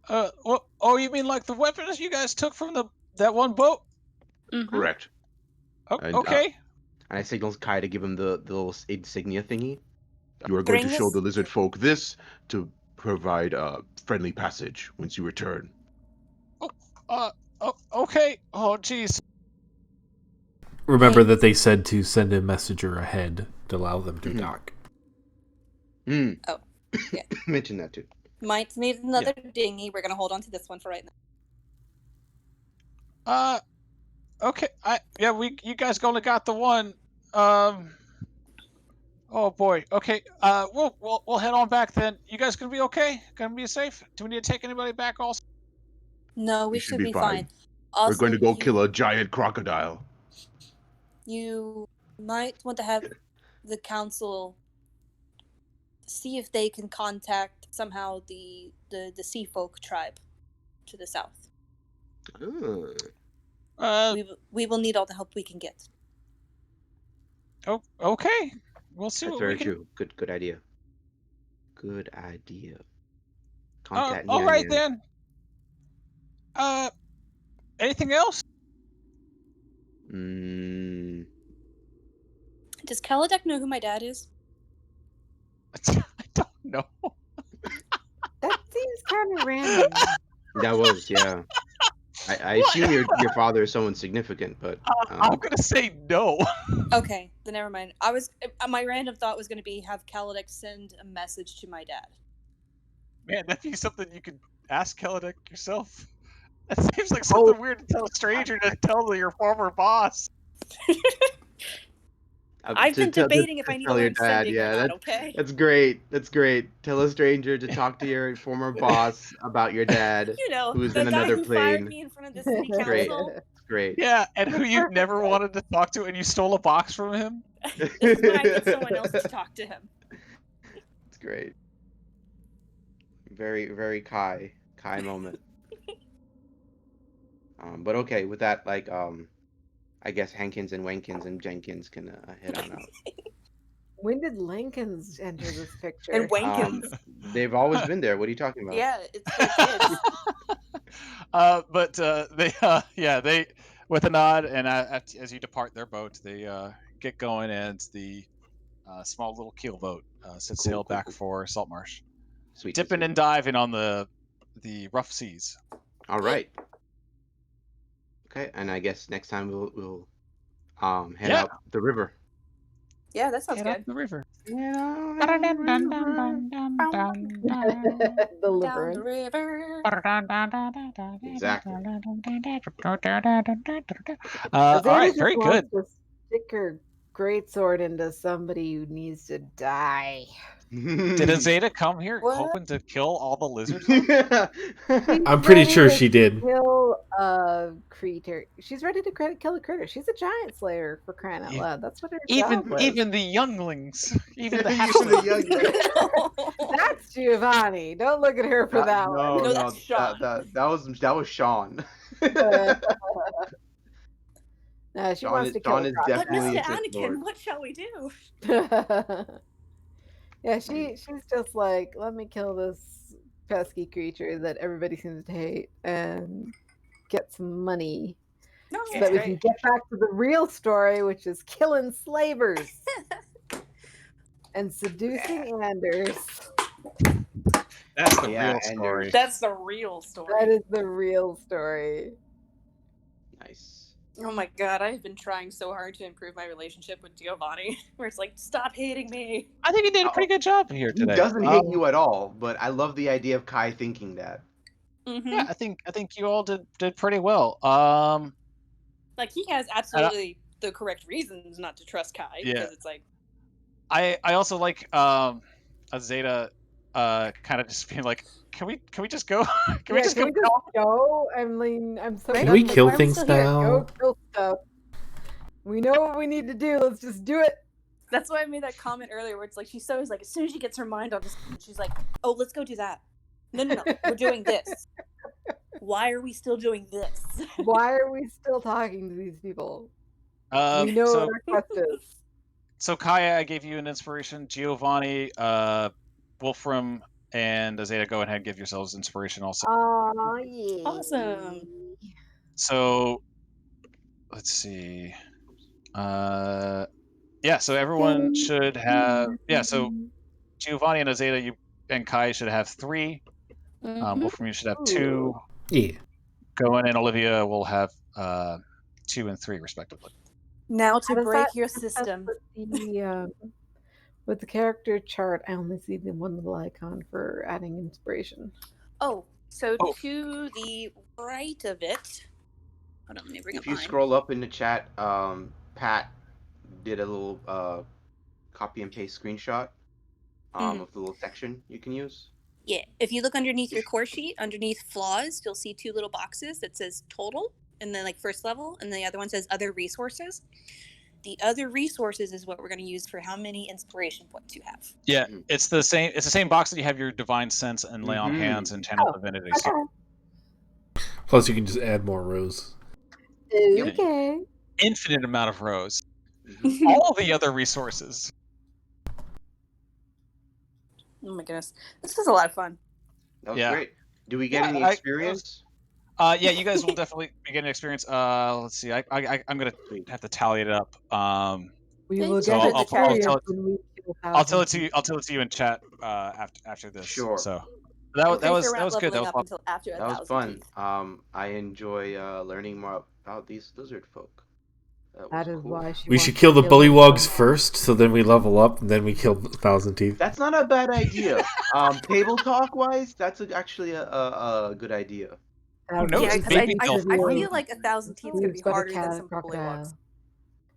B: You mean like the weapons you guys took from that one boat?
K: Mm-hmm.
I: Correct.
B: Okay.
E: And I signals Kai to give him the little insignia thingy.
I: You are going to show the lizard folk this to provide a friendly passage once you return.
B: Okay. Oh, jeez.
H: Remember that they said to send a messenger ahead to allow them to dock.
A: Oh, yeah.
E: Mention that too.
A: Might need another dinghy. We're gonna hold on to this one for right now.
B: Okay. You guys only got the one. Oh boy. Okay. We'll head on back then. You guys gonna be okay? Gonna be safe? Do we need to take anybody back also?
A: No, we should be fine. Also,
I: We're going to go kill a giant crocodile.
A: You might want to have the council see if they can contact somehow the sea folk tribe to the south. We will need all the help we can get.
B: Oh, okay. We'll see.
E: That's
B: what
E: very
B: we can...
E: true. Good idea. Good idea. Contact
B: all right then. Anything else?
A: Does Kaladek know who my dad is?
B: I don't know.
C: That seems kind of random.
E: That was, yeah. I assume your father is someone significant, but
B: I'm gonna say no.
A: Okay, then never mind. My random thought was gonna be have Kaladek send a message to my dad.
B: Man, that'd be something you could ask Kaladek yourself. That seems like something weird to tell a stranger to tell your former boss.
A: I've been debating if I need to learn sending or not, okay?
E: That's great. That's great. Tell a stranger to talk to your former boss about your dad, who's in another
A: who
E: plane.
A: Fired me in front of the city council.
E: Great.
B: Yeah, and who you never wanted to talk to, and you stole a box from him.
A: This is when I get someone else to talk to him.
E: It's great. Very, very Kai moment. But okay, with that, I guess Hankins and Wankins and Jenkins can head on out.
C: When did Lankins enter this picture?
A: And Wankins.
E: They've always been there. What are you talking about?
A: Yeah, it's their kids.
B: They with a nod and as you depart their boat, they get going, and the small little keel boat sets sail back for Saltmarsh.
E: Sweet.
B: dipping and diving on the rough seas.
E: All right. Okay, and I guess next time we'll head
B: Yeah.
E: up the river.
A: Yeah, that sounds
B: Head
A: good.
B: up the river.
C: The
A: Down the
C: river.
A: river.
E: Exactly.
B: All right,
C: just
B: very
C: wants
B: good.
C: to stick her greatsword into somebody who needs to die.
B: Did Azadeh come here
A: What?
B: hoping to kill all the lizard folk?
H: I'm pretty
C: ready
H: sure
C: to
H: she did.
C: Kill a creature. She's ready to kill a critter. She's a giant slayer, for crying out
B: Yeah.
C: loud. That's what her
B: Even
C: job was.
B: even the younglings, even the
E: Even
B: halflings.
E: the young
C: That's Giovanni. Don't look at her for that
E: no,
C: one.
A: No,
E: no,
A: that's Sean.
E: that was Sean.
C: No, she
E: Sean
C: wants
E: is,
C: to kill
E: Sean
C: a
E: is
C: crocodile.
A: But
E: definitely
A: Mr.
E: a Sith
A: Anakin,
E: Lord.
A: what shall we do?
C: Yeah, she's just like, let me kill this pesky creature that everybody seems to hate and get some money
A: No,
C: so that we can get back to the real story, which is killing slavers and seducing Anders.
B: That's the
E: Yeah,
B: real
E: and
B: story.
A: That's the real story.
C: That is the real story.
E: Nice.
A: Oh my god, I've been trying so hard to improve my relationship with Giovanni. Where it's like, stop hating me.
B: I think he did a pretty good job here
E: He
B: today.
E: doesn't hate you at all, but I love the idea of Kai thinking that.
A: Mm-hmm.
B: Yeah, I think you all did pretty well.
A: Like, he has absolutely the correct reasons not to trust Kai.
B: Yeah.
A: Because it's like...
B: I also like Azadeh kind of just being like, can we just go? Can we just go?
C: Go? I mean, I'm so
H: Can
C: done
H: we
C: with
H: kill
C: it.
H: things now?
C: Go kill stuff. We know what we need to do. Let's just do it.
A: That's why I made that comment earlier where it's like, she's so like, as soon as she gets her mind on this, she's like, oh, let's go do that. No, we're doing this. Why are we still doing this?
C: Why are we still talking to these people? We know
B: So,
C: what our quest is.
B: So Kaya, I gave you an inspiration. Giovanni, Wolfram, and Azadeh, go ahead and give yourselves inspiration also.
C: Oh, yeah.
A: Awesome.
B: So, let's see. Yeah, so everyone should have... Yeah, so Giovanni and Azadeh, you and Kai should have 3. Wolfram, you should have 2.
H: Yeah.
B: Gowan and Olivia will have 2 and 3, respectively.
A: Now to
C: How does
A: break
C: that
A: your
C: manifest
A: system.
C: With the character chart, I only see the one little icon for adding inspiration.
A: Oh, so to the right of it... Hold on, let me bring
E: If
A: up
E: you
A: mine.
E: scroll up in the chat, Pat did a little copy and paste screenshot of the little section you can use.
A: Yeah, if you look underneath your core sheet, underneath flaws, you'll see 2 little boxes that says total, and then like first level, and the other one says other resources. The other resources is what we're going to use for how many inspiration points you have.
B: Yeah, it's the same box that you have your divine sense and lay on hands and channel divinity.
C: Okay.
H: Plus, you can just add more rows.
C: Okay.
B: Infinite amount of rows. All the other resources.
A: Oh my goodness, this was a lot of fun.
E: That was great. Do we get any experience?
B: Yeah, you guys will definitely be getting experience. Let's see. I'm gonna have to tally it up.
C: We will
B: so
C: get experience
B: I'll tell it to you. I'll tell it to you in chat after this.
E: Sure.
B: So that was good. That was fun.
A: Until after
E: That was fun. I enjoy learning more about these lizard folk.
C: That is why she
H: We should kill the bullywogs first, so then we level up, and then we kill 1,000 Teeth.
E: That's not a bad idea. Table talk wise, that's actually a good idea.
B: Who knows?
A: Yeah, because
B: Maybe
A: I
B: they'll
A: feel like 1,000 teeth could be
C: But a
A: harder than
C: cat,
A: some
C: crocodile.
A: bullywogs.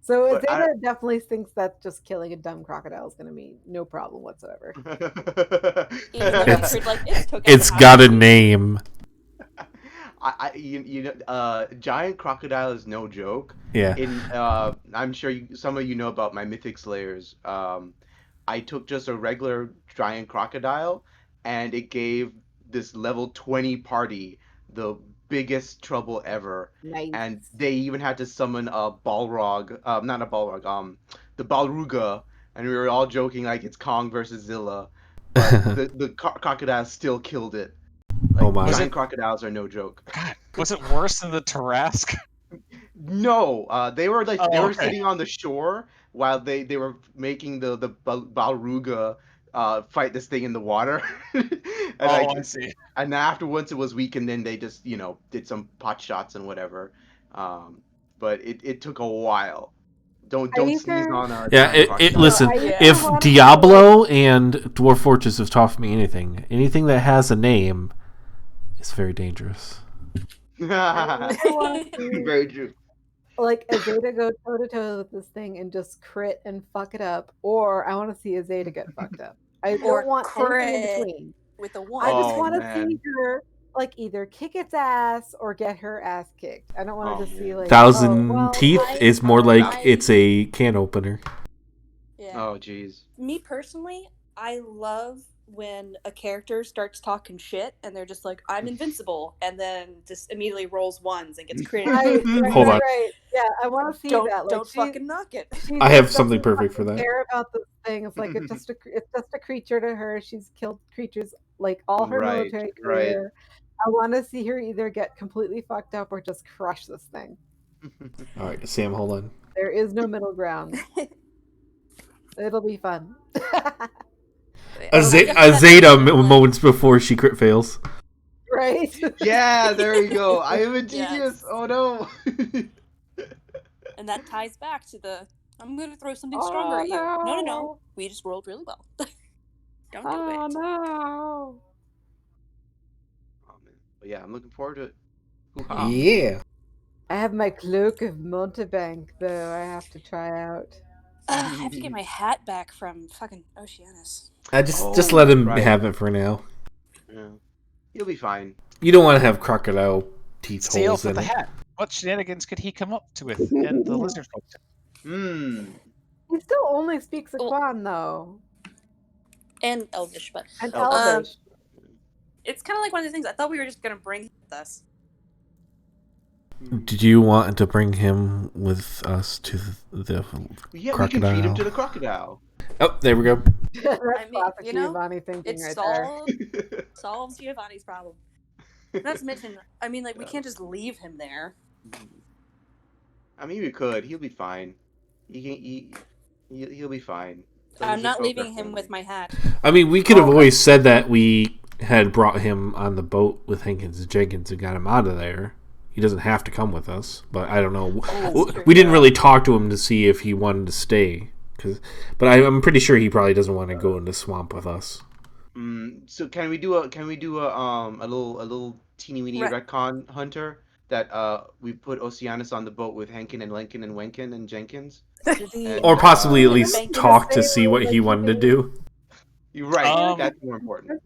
C: So
E: But
C: Azadeh definitely thinks that just killing a dumb crocodile is going to be no problem whatsoever.
A: Even though we heard, like,
H: It's got a name.
E: Giant crocodile is no joke.
H: Yeah.
E: I'm sure some of you know about my mythic slayers. I took just a regular giant crocodile, and it gave this level 20 party the biggest trouble ever.
C: Nice.
E: And they even had to summon a balrog, not a balrog, the balruga, and we were all joking like it's Kong versus Zilla, but the crocodile still killed it. Like,
H: oh my!
E: Giant crocodiles are no joke.
B: God, was it worse than the Tarask?
E: No, they were sitting on the shore while they were making the balruga fight this thing in the water. And
B: I see.
E: And afterwards it was weak, and then they just did some pot shots and whatever. But it took a while. Don't sneeze on a
H: Yeah,
E: giant crocodile.
H: listen, if Diablo and Dwarf Fortress have taught me anything that has a name is very dangerous.
E: Very true.
C: Like Azadeh go toe to toe with this thing and just crit and fuck it up, or I want to see Azadeh get fucked up. I
A: Or
C: don't want anything in
A: crit
C: between.
A: with a 1.
C: I just
E: Oh,
C: want to
E: man.
C: see her like either kick its ass or get her ass kicked. I don't want to just see like
H: Thousand Teeth is more like
A: I-
H: it's a can opener.
A: Yeah.
E: Oh, jeez.
A: Me personally, I love when a character starts talking shit and they're just like, I'm invincible, and then just immediately rolls ones and gets critted.
H: Hold on.
C: Right. Yeah, I want to see
A: Don't,
C: that. Like,
A: don't fucking knock it.
C: She
H: I have
C: just
H: something
C: doesn't
H: perfect for
C: fucking
H: that.
C: care about this thing. It's like it's just a creature to her. She's killed creatures like all her
E: Right,
C: military career. I want to see her either get completely fucked up or just crush this thing.
H: All right, Sam, hold on.
C: There is no middle ground. It'll be fun.
H: Azadeh moments before she crit fails.
C: Right?
E: Yeah, there we go. I am a
A: Yes.
E: genius. Oh no.
A: And that ties back to the, I'm going to throw something stronger at you. No.
C: no.
A: We just rolled really well. Don't do
C: Oh
A: it.
C: no.
E: Oh, man. But yeah, I'm looking forward to it.
H: Yeah.
C: I have my cloak of Montebank though. I have to try out.
A: I have to get my hat back from fucking Oceanus.
H: Just let him have it for now.
E: Yeah. He'll be fine.
H: You don't want to have crocodile teeth
B: It's the
H: holes
B: elf with
H: in
B: the
H: it.
B: hat. What shenanigans could he come up to with in the lizard folk?
C: He still only speaks Aquan though.
A: And Elvish, but
C: And Elvish.
A: it's kind of like one of the things. I thought we were just gonna bring him with us.
H: Did you want to bring him with us to the
E: Yeah,
H: crocodile?
E: we can treat him to the crocodile.
H: Oh, there we go.
C: That's
A: I mean,
C: classic
A: you know,
C: Giovanni thinking
A: it
C: right
A: solves Giovanni's problem. Not to mention, I mean, like, we can't just leave him there.
E: I mean, we could. He'll be fine. He'll be fine. The
A: I'm
E: lizard
A: not
E: folk
A: leaving
E: are
A: him
E: friendly.
A: with my hat.
H: I mean, we could have always said that we had brought him on the boat with Hankins and Jenkins and got him out of there. He doesn't have to come with us, but I don't know. We didn't really talk to him to see if he wanted to stay, but I'm pretty sure he probably doesn't want to go in the swamp with us.
E: So can we do a little teeny weeny retcon, Hunter, that we put Oceanus on the boat with Henkin and Lenkin and Wenkin and Jenkins,
H: Or possibly at least talk to see what he wanted to do.
E: You're right. That's more important.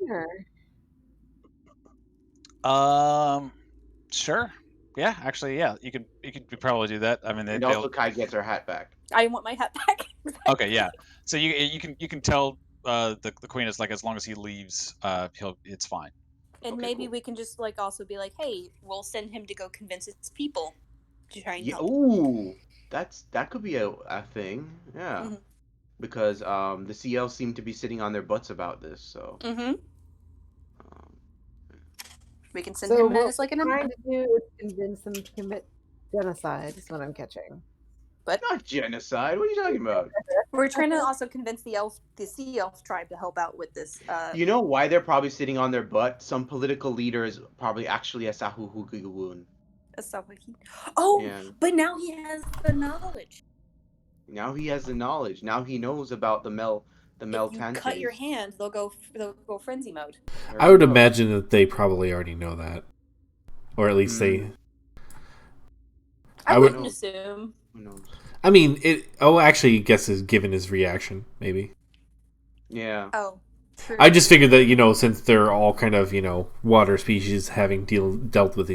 B: Sure. Yeah, actually, yeah. You could probably do that. I mean,
E: And also Kai gets her hat back.
A: I want my hat back.
B: Okay, yeah. So you can tell the queen is like, as long as he leaves, it's fine.
A: And maybe we can just like also be like, hey, we'll send him to go convince his people to try and help.
E: Ooh, that could be a thing. Yeah.
A: Mm-hmm.
E: Because the CL seem to be sitting on their butts about this, so.
A: Mm-hmm. We can send
C: So
A: him
C: what
A: as like an
C: we're trying to do is convince them to commit genocide. Is what I'm catching.
A: But
E: not genocide. What are you talking about?
A: We're trying to also convince the sea elf tribe to help out with this.
E: You know why they're probably sitting on their butt? Some political leader is probably actually a Sahuhugugun.
A: Oh,
E: yeah.
A: But now he has the knowledge.
E: Now he has the knowledge. Now he knows about the
A: If you cut your hand, they'll go frenzy mode.
H: I would imagine that they probably already know that, or at least they.
A: I wouldn't assume.
E: Who knows?
H: I mean, actually, guess is given his reaction, maybe.
E: Yeah.
A: Oh. True.
H: I just figured that since they're all kind of water species, having dealt with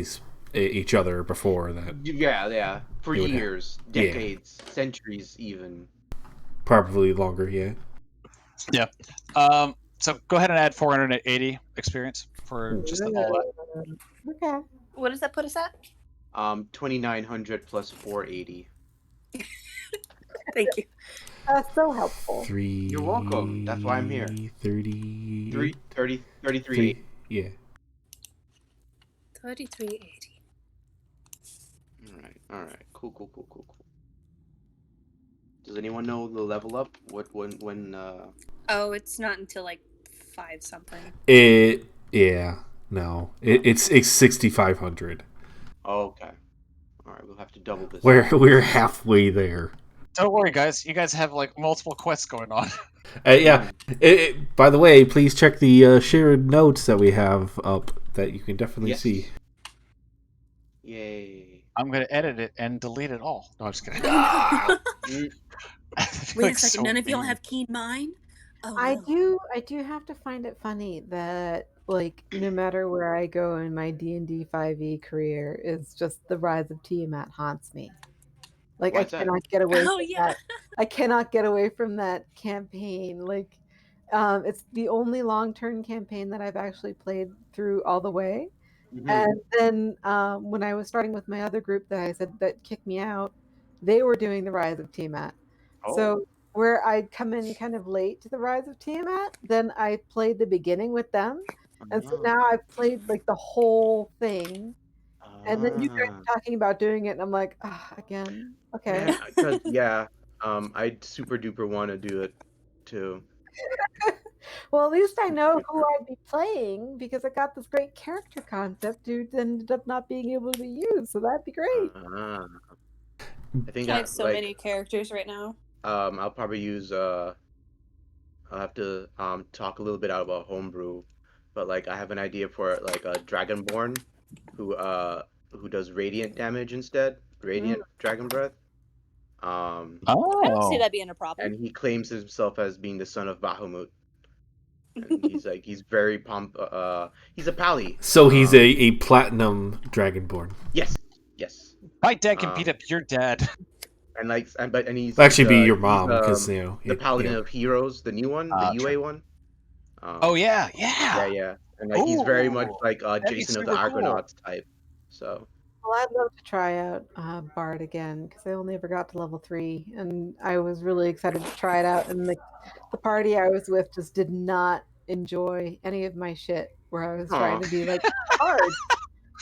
H: each other before that.
E: Yeah, for years, decades, centuries, even.
H: Probably longer, yeah.
B: Yeah. So go ahead and add 480 experience for just all that.
C: Okay.
A: What does that put us at?
E: 2,900 plus 480.
A: Thank you.
C: That's so helpful.
E: You're welcome. That's why I'm here. 3380.
H: Yeah.
A: 3380.
E: All right. Cool. Does anyone know the level up? When?
K: Oh, it's not until like 5 something.
H: It's 6,500.
E: Okay. All right, we'll have to double this.
H: We're halfway there.
B: Don't worry, guys. You guys have like multiple quests going on.
H: Yeah. By the way, please check the shared notes that we have up that you can definitely see.
E: Yay.
B: I'm gonna edit it and delete it all. No, I'm just kidding.
K: Wait a second. None of y'all have keen mind. Oh,
C: I
K: no.
C: do have to find it funny that like no matter where I go in my D&D 5e career, is just the rise of Tiamat haunts me. Like I
E: Why's that?
C: cannot get away
K: Oh,
C: from
K: yeah.
C: that. I cannot get away from that campaign. Like it's the only long-term campaign that I've actually played through all the way. And then when I was starting with my other group that I said that kicked me out, they were doing the Rise of Tiamat.
E: Oh.
C: So where I'd come in kind of late to the Rise of Tiamat, then I played the beginning with them. And so now I've played like the whole thing. And then you guys are talking about doing it, and I'm like, again, okay.
E: Because I'd super duper want to do it too.
C: Well, at least I know who I'd be playing because I got this great character concept who ended up not being able to be used, so that'd be great.
E: I think
K: I have so many characters right now.
E: I'll probably use I'll have to talk a little bit out about homebrew, but like I have an idea for like a dragonborn who does radiant damage instead, radiant dragon breath.
K: I don't see that being a problem.
E: And he claims himself as being the son of Bahamut. And he's very he's a pally.
H: So he's a platinum dragonborn.
E: Yes.
B: My dad can beat up your dad.
E: And he's
H: actually be your mom because
E: the Paladin of Heroes, the new one, the UA one.
B: Oh yeah.
E: And like he's very much like
B: that'd be
E: Jason of the
B: super
E: Argonauts type. So.
C: Well, I'd love to try out Bard again because I only ever got to level 3, and I was really excited to try it out. And the party I was with just did not enjoy any of my shit. Where I was trying to be like Bard,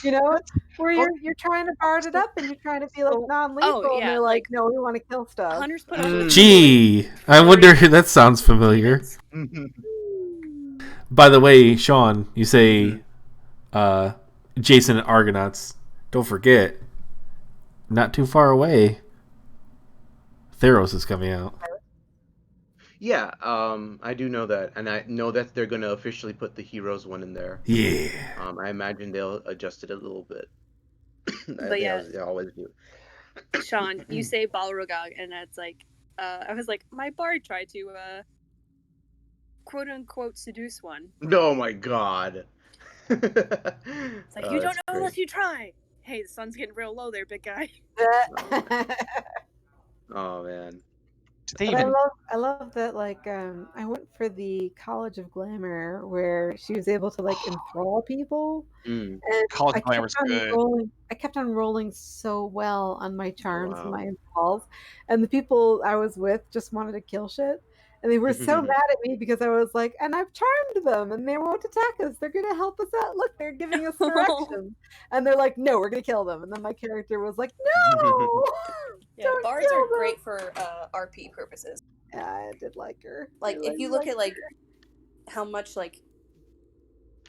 C: you know, where you're trying to Bard it up and you're trying to be like non-lethal, and they're like, no, we want to kill stuff.
K: Hunters put up with
H: Gee, I wonder if that sounds familiar. By the way, Sean, you say Jason and Argonauts. Don't forget, not too far away, Theros is coming out.
E: Yeah, I do know that, and I know that they're gonna officially put the Heroes one in there.
H: Yeah.
E: I imagine they'll adjust it a little bit.
K: But
E: they always do.
K: Sean, you say Balrogog, and it's like, I was like, my bard tried to, quote unquote, seduce one.
E: Oh my god.
K: It's like, you don't know unless you try. Hey, the sun's getting real low there, big guy.
E: Oh man.
C: I love that. Like, I went for the College of Glamour, where she was able to like enthrall people, and
B: College of Glamour's good.
C: I kept on rolling so well on my charms and my enthralls, and the people I was with just wanted to kill shit, and they were so mad at me because I was like, and I've charmed them, and they won't attack us. They're gonna help us out. Look, they're giving us direction, and they're like, no, we're gonna kill them. And then my character was like, no.
K: Yeah, bards are great for RP purposes.
C: Yeah, I did like her.
K: Like, if you look at like how much like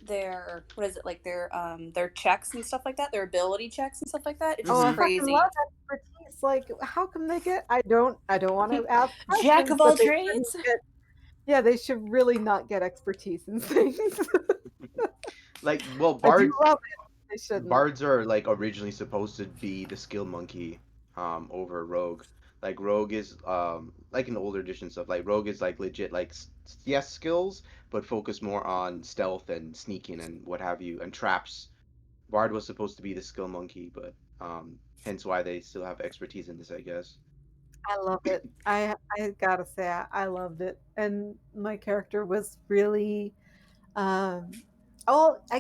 K: their their checks and stuff like that, their ability checks and stuff like that, it's just crazy.
C: I love expertise. Like, how come they get? I don't want to ask.
K: Jack of all trades.
C: Yeah, they should really not get expertise in things.
E: Like, well, bards are like originally supposed to be the skill monkey over rogue. Like rogue is like in the older edition stuff, like rogue is like legit like yes skills, but focus more on stealth and sneaking and what have you, and traps. Bard was supposed to be the skill monkey, but hence why they still have expertise in this, I guess.
C: I love it. I gotta say I loved it, and my character was really I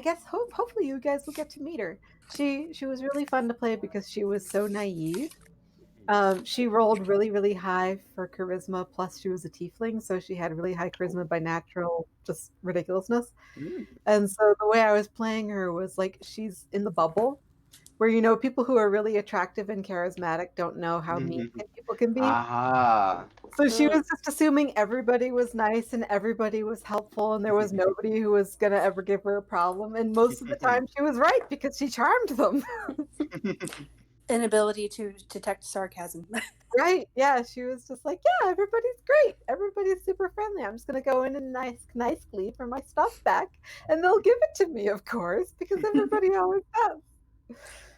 C: guess hopefully you guys will get to meet her. She was really fun to play because she was so naive. She rolled really, really high for charisma, plus she was a tiefling, so she had really high charisma by natural, just ridiculousness. And so the way I was playing her was like she's in the bubble, where people who are really attractive and charismatic don't know how mean people can be.
E: Aha.
C: So she was just assuming everybody was nice and everybody was helpful and there was nobody who was gonna ever give her a problem. And most of the time she was right because she charmed them.
A: Inability to detect sarcasm.
C: Right? Yeah, she was just like, yeah, everybody's great. Everybody's super friendly. I'm just gonna go in and nicely for my stuff back, and they'll give it to me, of course, because everybody always does.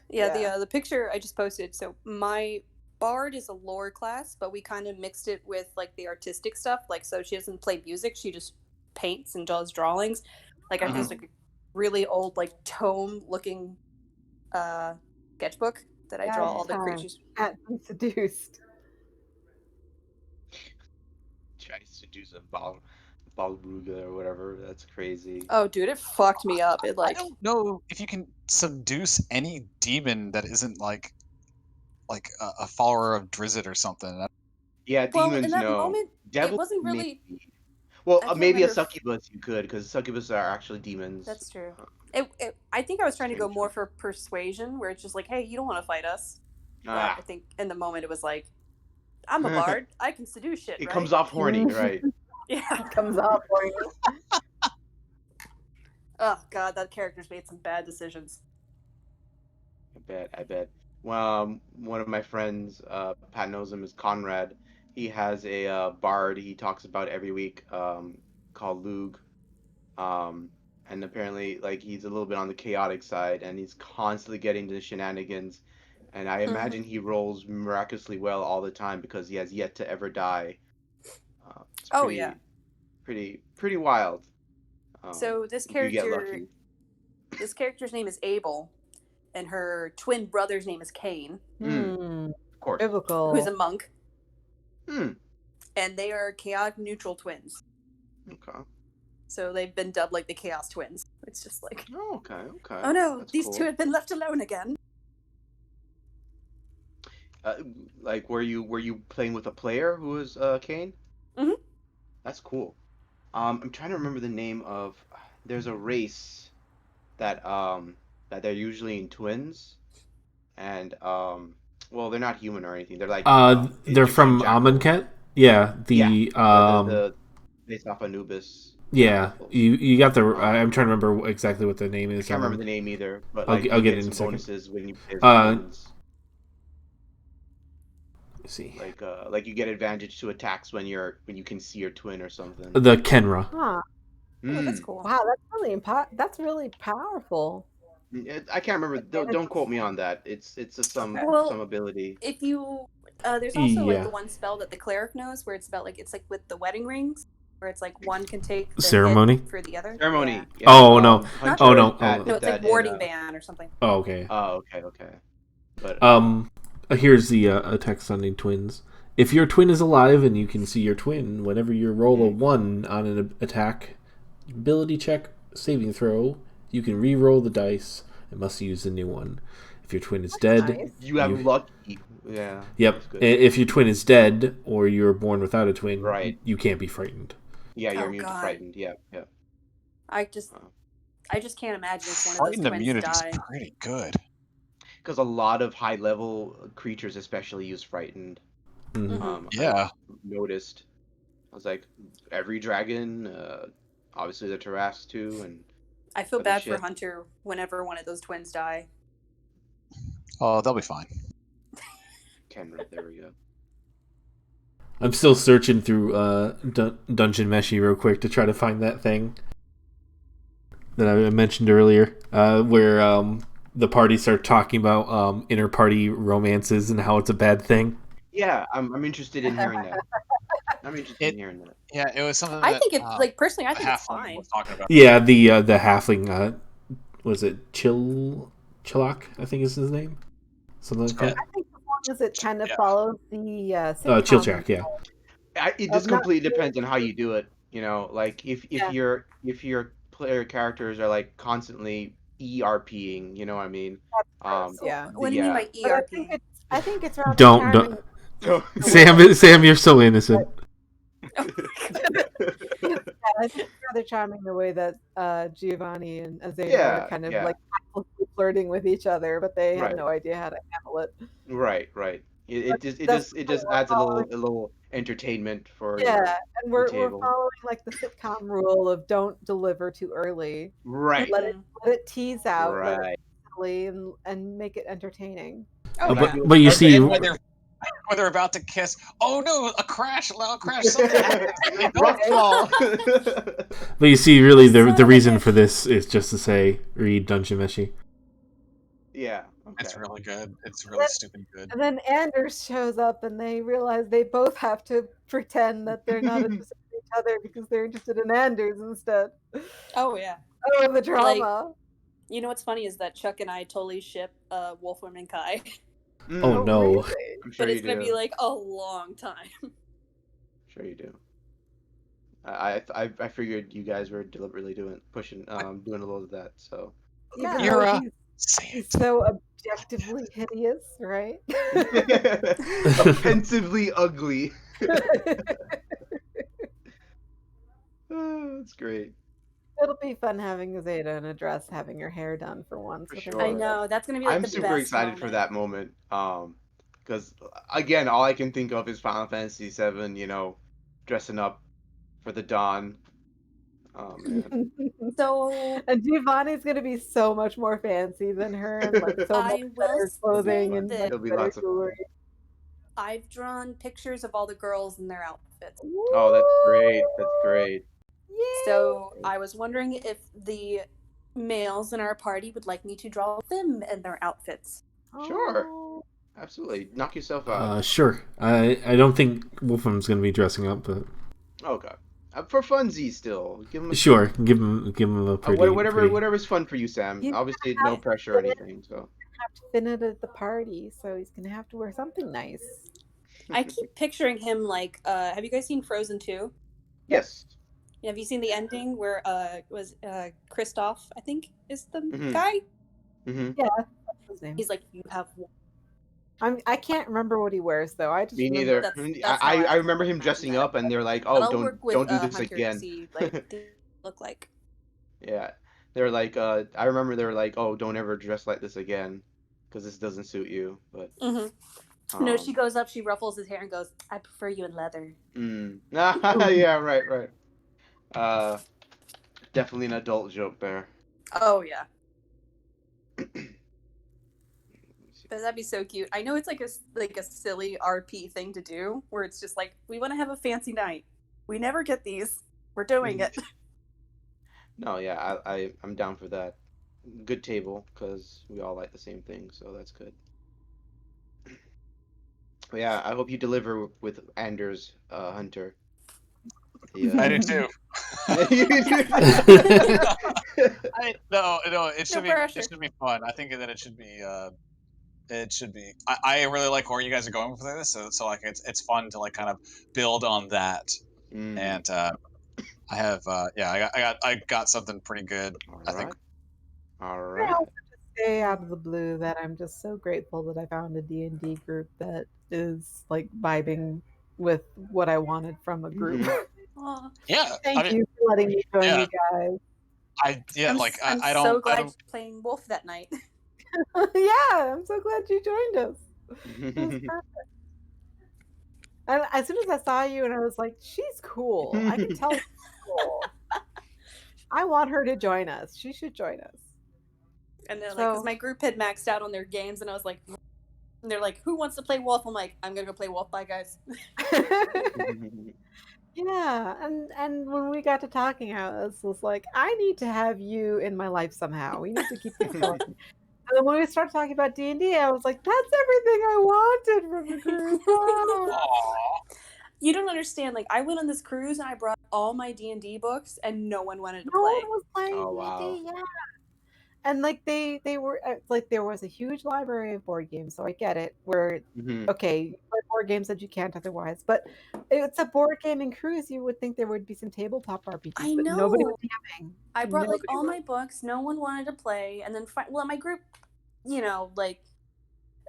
A: Yeah, the picture I just posted. So my bard is a lore class, but we kind of mixed it with like the artistic stuff. Like, so she doesn't play music; she just paints and does drawings. Like, I have this like really old like tome-looking sketchbook that I draw all the creatures.
C: Can't be seduced.
E: Try to seduce a Balbruga or whatever. That's crazy.
A: Oh, dude, it fucked me up. It
B: I
A: like
B: don't know if you can seduce any demon that isn't like a follower of Drizzt or something.
E: Yeah,
A: well,
E: demons
A: in that
E: no.
A: moment,
E: Devils
A: it wasn't
E: maybe.
A: really.
E: Well,
A: I can't
E: maybe a
A: remember if-
E: succubus you could, because succubus are actually demons.
A: That's true. I think I was trying to go more for persuasion, where it's just like, hey, you don't want to fight us. But I think in the moment it was like, I'm a bard. I can seduce shit.
E: It
A: right?
E: comes off horny, right?
A: Yeah,
C: It comes off horny.
A: Oh god, that character's made some bad decisions.
E: I bet. Well, one of my friends, Pat knows him, is Conrad. He has a bard he talks about every week, called Lug. And apparently, like, he's a little bit on the chaotic side, and he's constantly getting to shenanigans. And I imagine he rolls miraculously well all the time because he has yet to ever die. It's pretty wild.
A: So this
E: if you get
A: character,
E: lucky.
A: this character's name is Abel, and her twin brother's name is Cain.
E: Of course.
C: Biblical.
A: Who's a monk.
E: Hmm.
A: And they are chaotic neutral twins.
E: Okay.
A: So they've been dubbed like the Chaos Twins. It's just like,
E: oh, okay.
A: Oh no,
E: That's
A: these
E: cool.
A: two have been left alone again.
E: Like, were you playing with a player who was Cain?
A: Mhm.
E: That's cool. I'm trying to remember the name of. There's a race that they're usually in twins, and well, they're not human or anything. They're like
H: they're from Amonkhet. Yeah,
E: the based off Anubis.
H: Yeah, you got the. I'm trying to remember exactly what the name is.
E: I can't remember the name either, but
H: I'll get it in a second.
E: Bonuses when you play twins.
H: Let's see.
E: Like you get advantage to attacks when you can see your twin or something.
H: The Kenra.
C: Huh.
A: Oh, that's cool.
C: Wow, that's really powerful.
E: I can't remember. Don't quote me on that. It's some ability.
A: If you there's also like the one spell that the cleric knows, where it's about like it's like with the wedding rings, where it's like one can take the
H: ceremony
A: hit for the other.
E: Ceremony.
A: Yeah.
E: Yeah.
H: Oh no! Oh no!
A: No, it's like warding ban or something.
H: Oh okay.
E: Oh okay. But
H: here's the text on the twins. If your twin is alive and you can see your twin, whenever you roll a 1 on an attack, ability check, saving throw, you can re-roll the dice and must use a new one. If your twin is dead,
E: you have lucky. Yeah.
H: Yep. If your twin is dead or you're born without a twin,
E: right,
H: you can't be frightened.
E: Yeah, you're immune to frightened. Yeah.
A: I just can't imagine if one of those twins
B: immunity
A: die.
B: is pretty good.
E: Because a lot of high-level creatures, especially, use frightened.
H: Mm-hmm.
B: Yeah.
E: I noticed. I was like, every dragon, obviously the Tarrasque too, and.
A: I feel bad for Hunter whenever one of those twins die.
B: Oh, they'll be fine.
E: Kenra, there we go.
H: I'm still searching through Dungeon Meshi real quick to try to find that thing that I mentioned earlier, where the party start talking about inter-party romances and how it's a bad thing.
E: Yeah, I'm interested in hearing that.
B: Yeah, it was something.
A: I think it's like personally, I think it's fine.
H: Yeah, the halfling, was it Chillock? I think is his name. Something like that.
C: I think as long as it kind of follows the
H: Chilchak, yeah.
E: It just completely depends on how you do it. You know, like if your player characters are like constantly ERPing, you know what I mean?
A: What do you mean by ERPing?
C: I think it's rather
H: Don't. Sam, you're so innocent.
C: I think it's rather charming the way that Giovanni and Azadeh are kind of like flirting with each other, but they have
E: Right.
C: no idea how to handle it.
E: Right. It
C: That's
E: just adds a little entertainment for
C: Yeah, and
E: the
C: we're
E: table.
C: following like the sitcom rule of don't deliver too early.
E: Right.
C: Let it tease out, let it
E: Right.
C: be silly, and make it entertaining.
A: Oh,
H: but
A: yeah.
H: but you see,
B: And when they're about to kiss, oh no, a loud crash, something happens. They don't
E: Rock fall.
H: but you see, really, the reason for this is just to say, read Dungeon Meshi.
E: Yeah. Okay.
B: It's really good. It's really stupid good.
C: And then Anders shows up, and they realize they both have to pretend that they're not interested in each other because they're interested in Anders instead.
A: Oh, yeah.
C: Oh, the drama.
A: You know what's funny is that Chuck and I totally ship Wolfram and Kai.
H: Oh no!
C: Really?
E: I'm sure
A: But it's
E: you
A: gonna
E: do.
A: be like a long time.
E: Sure you do. I figured you guys were deliberately doing a little of that. So
C: Even
B: You're
C: though he's so objectively hideous, right?
E: offensively ugly. Oh, that's great.
C: It'll be fun having Azadeh in a dress, having her hair done for once.
E: For
C: with
E: sure.
A: I
C: makeup.
A: know that's gonna be like
E: I'm
A: the
E: super
A: best
E: excited for
A: moment.
E: that moment. Because again, all I can think of is Final Fantasy VII. Dressing up for the dawn. Oh man.
A: So
C: And Giovanni's gonna be so much more fancy than her, and like so much
A: I will
C: better clothing
A: say
C: and
A: that
C: much
E: It'll be
C: better
E: lots of fun.
C: jewelry.
A: I've drawn pictures of all the girls in their outfits.
E: Oh, that's great. That's great.
A: So I was wondering if the males in our party would like me to draw them in their outfits.
E: Sure.
C: Oh.
E: Absolutely. Knock yourself out.
H: Sure. I don't think Wolfram's gonna be dressing up, but
E: Okay. For funsies still. Give him a
H: sure, give him a pretty.
E: whatever's fun for you, Sam.
C: He's
E: Obviously,
C: gonna
E: no
C: have
E: pressure or
C: to
E: anything. So.
C: have to fit it at the party, so he's gonna have to wear something nice.
A: I keep picturing him like have you guys seen Frozen 2?
E: Yes.
A: Have you seen the ending where was Kristoff, I think, is the
E: Mhm.
A: guy?
E: Mm-hmm.
C: Yeah, that's his name.
A: He's like, you have one.
C: I can't remember what he wears though. I just
E: Me
C: remember
E: neither.
A: That's how
E: I remember him dressing up, and they're like, "Oh,
A: But I'll work with
E: don't do this
A: Hunter
E: again."
A: to see like they look like.
E: Yeah, they're like, I remember they were like, "Oh, don't ever dress like this again, because this doesn't suit you." But
A: No, she goes up, she ruffles his hair and goes, I prefer you in leather.
E: Yeah, right. Definitely an adult joke there.
A: Oh yeah. But that'd be so cute. I know it's like a silly RP thing to do, where it's just like, we want to have a fancy night. We never get these. We're doing it.
E: No, yeah, I'm down for that. Good table, because we all like the same thing, so that's good. But yeah, I hope you deliver with Anders, Hunter.
B: I do too. No, it should be fun. I think that it should be. I really like where you guys are going for this, so like it's fun to like kind of build on that. And I have I got something pretty good. I think.
E: All
C: I
E: right.
C: also just say out of the blue that I'm just so grateful that I found a D&D group that is like vibing with what I wanted from a group.
B: Yeah.
C: Thank you for letting me join you guys.
A: I'm
B: I
A: so
B: don't.
A: glad
B: I
A: you're playing Wolf that night.
C: Yeah, I'm so glad you joined us. It was perfect. And as soon as I saw you, and I was like, she's cool. I can tell she's cool. I want her to join us. She should join us.
A: And they're like, because my group had maxed out on their games, and I was like, and they're like, who wants to play Wolf? I'm like, I'm gonna go play Wolf. Bye, guys.
C: Yeah, and when we got to talking, I was like, I need to have you in my life somehow. We need to keep this going. And then when we started talking about D&D, I was like, that's everything I wanted from the group.
A: You don't understand. Like, I went on this cruise and I brought all my D&D books, and no one wanted to
C: No
A: play.
C: one was playing D&D, yeah. And like they were like there was a huge library of board games, so I get it. Where okay, you play board games that you can't otherwise, but it's a board gaming cruise. You would think there would be some tabletop RPGs,
A: I
C: but
A: know.
C: nobody was DMing.
A: I brought like all my books. No one wanted to play, and then my group, like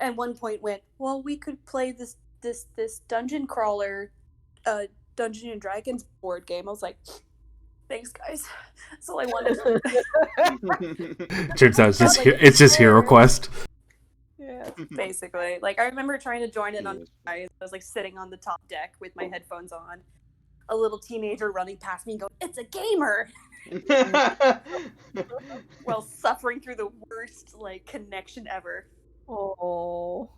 A: at one point went, well, we could play this dungeon crawler, Dungeons and Dragons board game. I was like, Thanks, guys. That's all I wanted.
H: Turns out
A: Felt like
H: it's just Hero Quest.
A: Yeah, basically. Like, I remember trying to join in on
E: Yes.
A: guys. I was like sitting on the top deck with my headphones on. A little teenager running past me and going, "It's a gamer!" While suffering through the worst like connection ever.
C: Oh.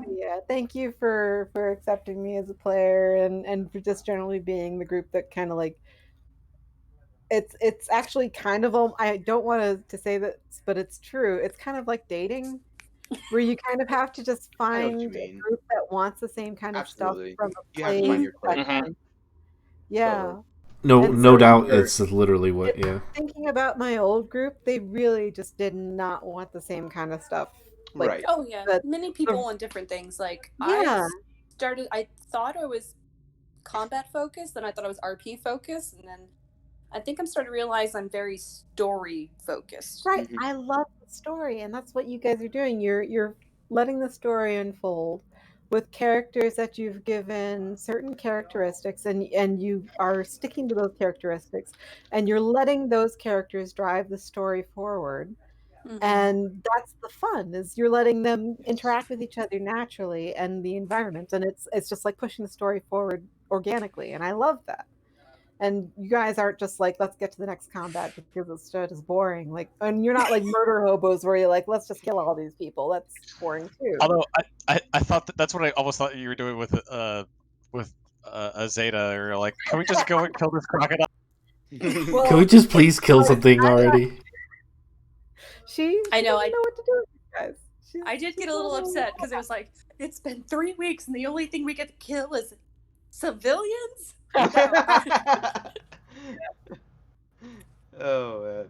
C: Yeah, thank you for accepting me as a player and for just generally being the group that kind of like it's actually kind of I don't want to say this, but it's true. It's kind of like dating where you kind of have to just
E: I know what you
C: find a
E: mean.
C: group that wants the same kind of stuff
E: Absolutely.
C: from a
E: You have to find
C: play
E: your clique.
C: session. Yeah.
H: No,
C: And
H: no
C: so
H: doubt, it's literally what. Yeah.
C: thinking about my old group, they really just did not want the same kind of stuff. Like,
E: Right.
A: Oh yeah,
C: But-
A: many people want different things. Like
C: Yeah.
A: I thought I was combat focused, then I thought I was RP focused, and then I think I'm starting to realize I'm very story focused.
C: Right. I love the story, and that's what you guys are doing. You're letting the story unfold with characters that you've given certain characteristics, and you are sticking to those characteristics, and you're letting those characters drive the story forward. And that's the fun, is you're letting them interact with each other naturally and the environment, and it's just like pushing the story forward organically, and I love that. And you guys aren't just like, let's get to the next combat because this shit is boring. Like, and you're not like murder hobos where you're like, let's just kill all these people. That's boring too.
B: Although I thought that's what I almost thought you were doing with Azadeh, or like, can we just go and kill this crocodile?
C: Well,
H: Can we just please kill something already?
A: I know,
C: doesn't know what to do with you guys.
A: I did get a little upset because it was like, it's been 3 weeks and the only thing we get to kill is civilians?
E: Oh man.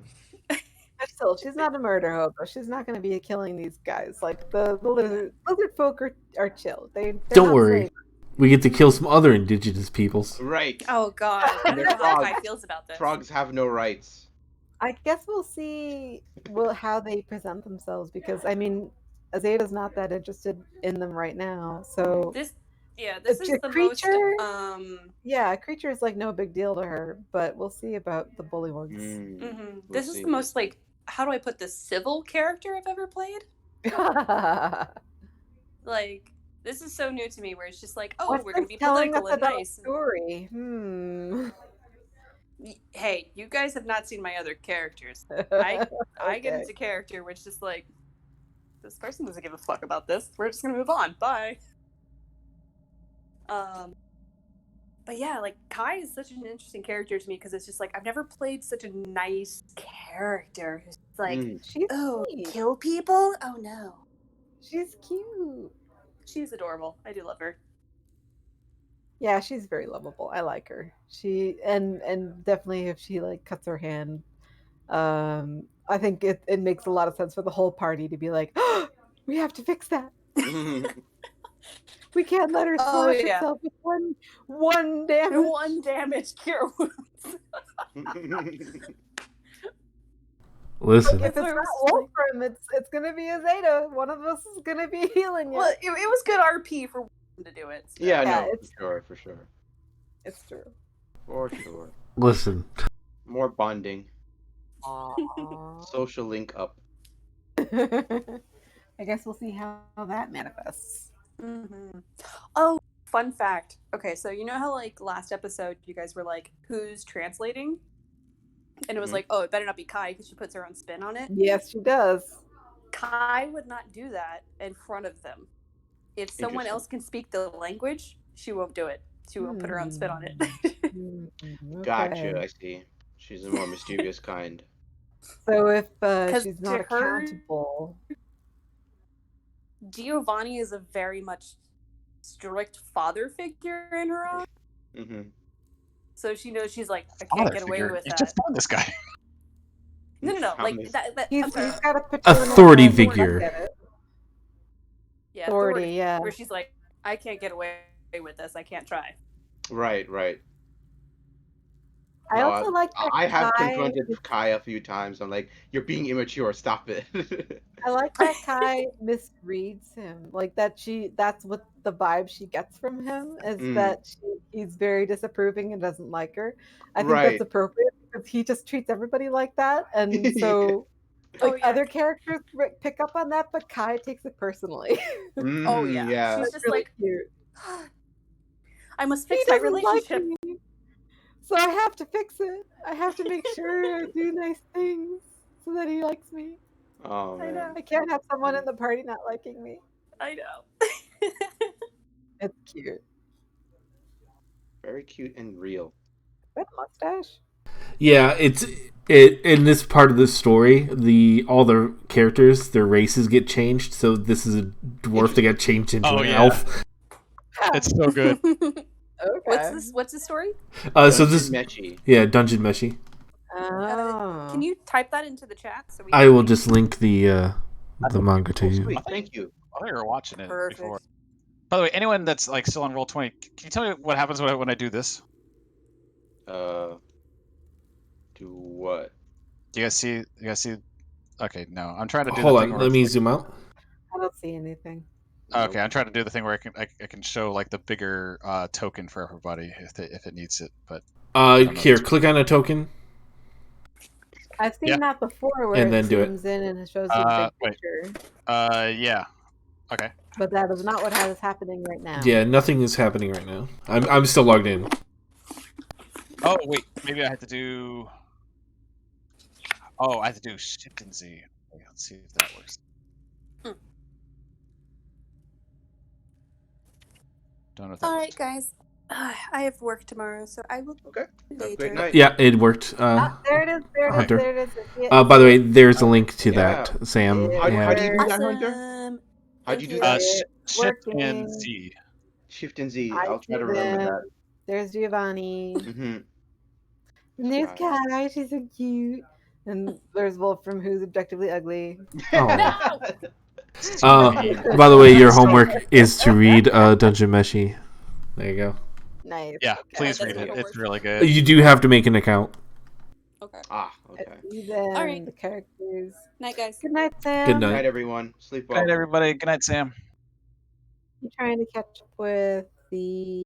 C: But still, she's not a murder hobo. She's not going to be killing these guys. Like the lizard folk are chill. They're
H: Don't
C: not
H: worry.
C: slaves.
H: We get to kill some other indigenous peoples.
E: Right.
A: Oh god, I don't
E: They're
A: know how
E: frogs.
A: Kai feels about this.
E: Frogs have no rights.
C: I guess we'll see how they present themselves, because I mean, Azada's not that interested in them right now. So
A: This is the
C: creature.
A: most
C: Yeah, a creature is like no big deal to her, but we'll see about the bully ones.
A: this is the most like, how do I put this, civil character I've ever played? Like, this is so new to me where it's just like, oh,
C: What's
A: we're gonna
C: this
A: be
C: telling
A: political
C: us
A: and
C: about
A: nice.
C: story?
A: Hey, you guys have not seen my other characters. I get
C: Okay.
A: into character where it's just like, this person doesn't give a fuck about this. We're just gonna move on. Bye. But yeah, like Kai is such an interesting character to me because it's just like, I've never played such a nice character who's like,
C: She's
A: oh,
C: sweet.
A: kill people? Oh no.
C: She's cute.
A: She's adorable. I do love her.
C: Yeah, she's very lovable. I like her. She and definitely if she like cuts her hand, I think it makes a lot of sense for the whole party to be like, oh, we have to fix that. We can't let her slash herself with one damage.
A: One damage cure wounds.
H: Listen,
C: If it's not Wolfram, it's gonna be Azadeh. One of us is gonna be healing you.
A: Well, it was good RP for to do it. So.
E: Yeah, no,
C: it's
E: for sure.
C: It's true.
E: For sure.
H: listen.
E: More bonding.
C: Aww.
E: Social link up.
C: I guess we'll see how that manifests.
A: Oh, fun fact. Okay, so you know how like last episode you guys were like, who's translating? And it was like, oh, it better not be Kai because she puts her own spin on it.
C: Yes, she does.
A: Kai would not do that in front of them. If someone else can speak the language, she won't do it. She won't put her own spin on it.
E: Gotcha, I see. She's a more mischievous kind.
C: So if she's
A: to
C: not
A: her-
C: accountable.
A: Giovanni is a very much strict father figure in her own.
E: Mm-hmm.
A: So she knows she's like, I can't get away with
B: You
A: that.
B: just found this guy.
A: No. Like that
C: He's
A: I'm sorry.
C: got a paternal
H: Authority
C: role.
H: figure.
C: I get it.
A: Yeah,
C: Authority, yeah.
A: Where she's like, I can't get away with this. I can't try.
E: Right.
C: I also like that
E: I have
C: Kai.
E: confronted Kai a few times. I'm like, you're being immature. Stop it.
C: I like that Kai misreads him. Like that's what the vibe she gets from him is that he's very disapproving and doesn't like her. I think
E: Right.
C: that's appropriate because he just treats everybody like that. And so like other characters pick up on that, but Kai takes it personally.
A: Oh yeah.
E: Yeah.
A: She's
C: That's
A: just
C: really
A: like,
C: cute.
A: I must
C: He
A: fix my
C: doesn't like
A: relationship.
C: me, so I have to fix it. I have to make sure I do nice things so that he likes me.
E: Oh
A: I
E: man.
A: know.
C: I can't have someone in the party not liking me.
A: I know.
C: It's cute.
E: Very cute and real.
C: That mustache.
H: Yeah, it in this part of the story, all the characters, their races get changed. So this is a dwarf that got changed into an elf.
B: It's so good.
C: Okay.
A: What's the story?
H: So this,
E: Meshi.
H: yeah, Dungeon Meshi.
A: Can you type that into the chat so we?
H: I will just link the manga to you.
E: Sweet, thank you.
B: I thought you were watching it
A: Perfect.
B: before. By the way, anyone that's like still on Roll20, can you tell me what happens when I do this?
E: Do what?
B: Do you guys see? Okay, no, I'm trying to do
H: Hold
B: the thing
H: on,
B: where
H: let me
B: it's
H: zoom out.
C: I don't see anything.
B: like, okay, I'm trying to do the thing where I can show like the bigger token for everybody if it needs it. But
H: here, click on a token.
C: I've seen that before where
H: And then
C: it
H: do it.
C: zooms in and it shows you the big picture.
B: Yeah. Okay.
C: But that is not what is happening right now.
H: Yeah, nothing is happening right now. I'm still logged in.
B: Oh wait, maybe I have to do. Oh, I have to do Shift and Z. Okay, let's see if that works. Don't know if that
A: All
B: works.
A: right, guys. I have work tomorrow, so I will.
E: Okay.
A: Later.
E: Great night.
H: Yeah, it worked.
C: There it is. There it is.
H: Hunter.
C: There it is.
H: By the way, there's a link to that, Sam.
E: How do you
H: and-
E: do that, Hunter? How'd you do that?
B: Shift and Z.
E: Shift and Z.
C: I
E: I'll try
C: see
E: to remember
C: them.
E: that.
C: There's Giovanni.
E: Mm-hmm.
C: And there's Kai. She's so cute. And there's Wolfram, who's objectively ugly.
H: Oh. By the way, your homework is to read Dungeon Meshi. There you go.
C: Nice.
B: Yeah, please read it. It's really good.
H: You do have to make an account.
A: Okay.
E: Okay.
C: See them,
A: All right.
C: the characters.
A: Night, guys.
C: Good night, Sam.
H: Good night.
E: Good night, everyone. Sleep well.
B: Good night, everybody. Good night, Sam.
C: I'm trying to catch up with the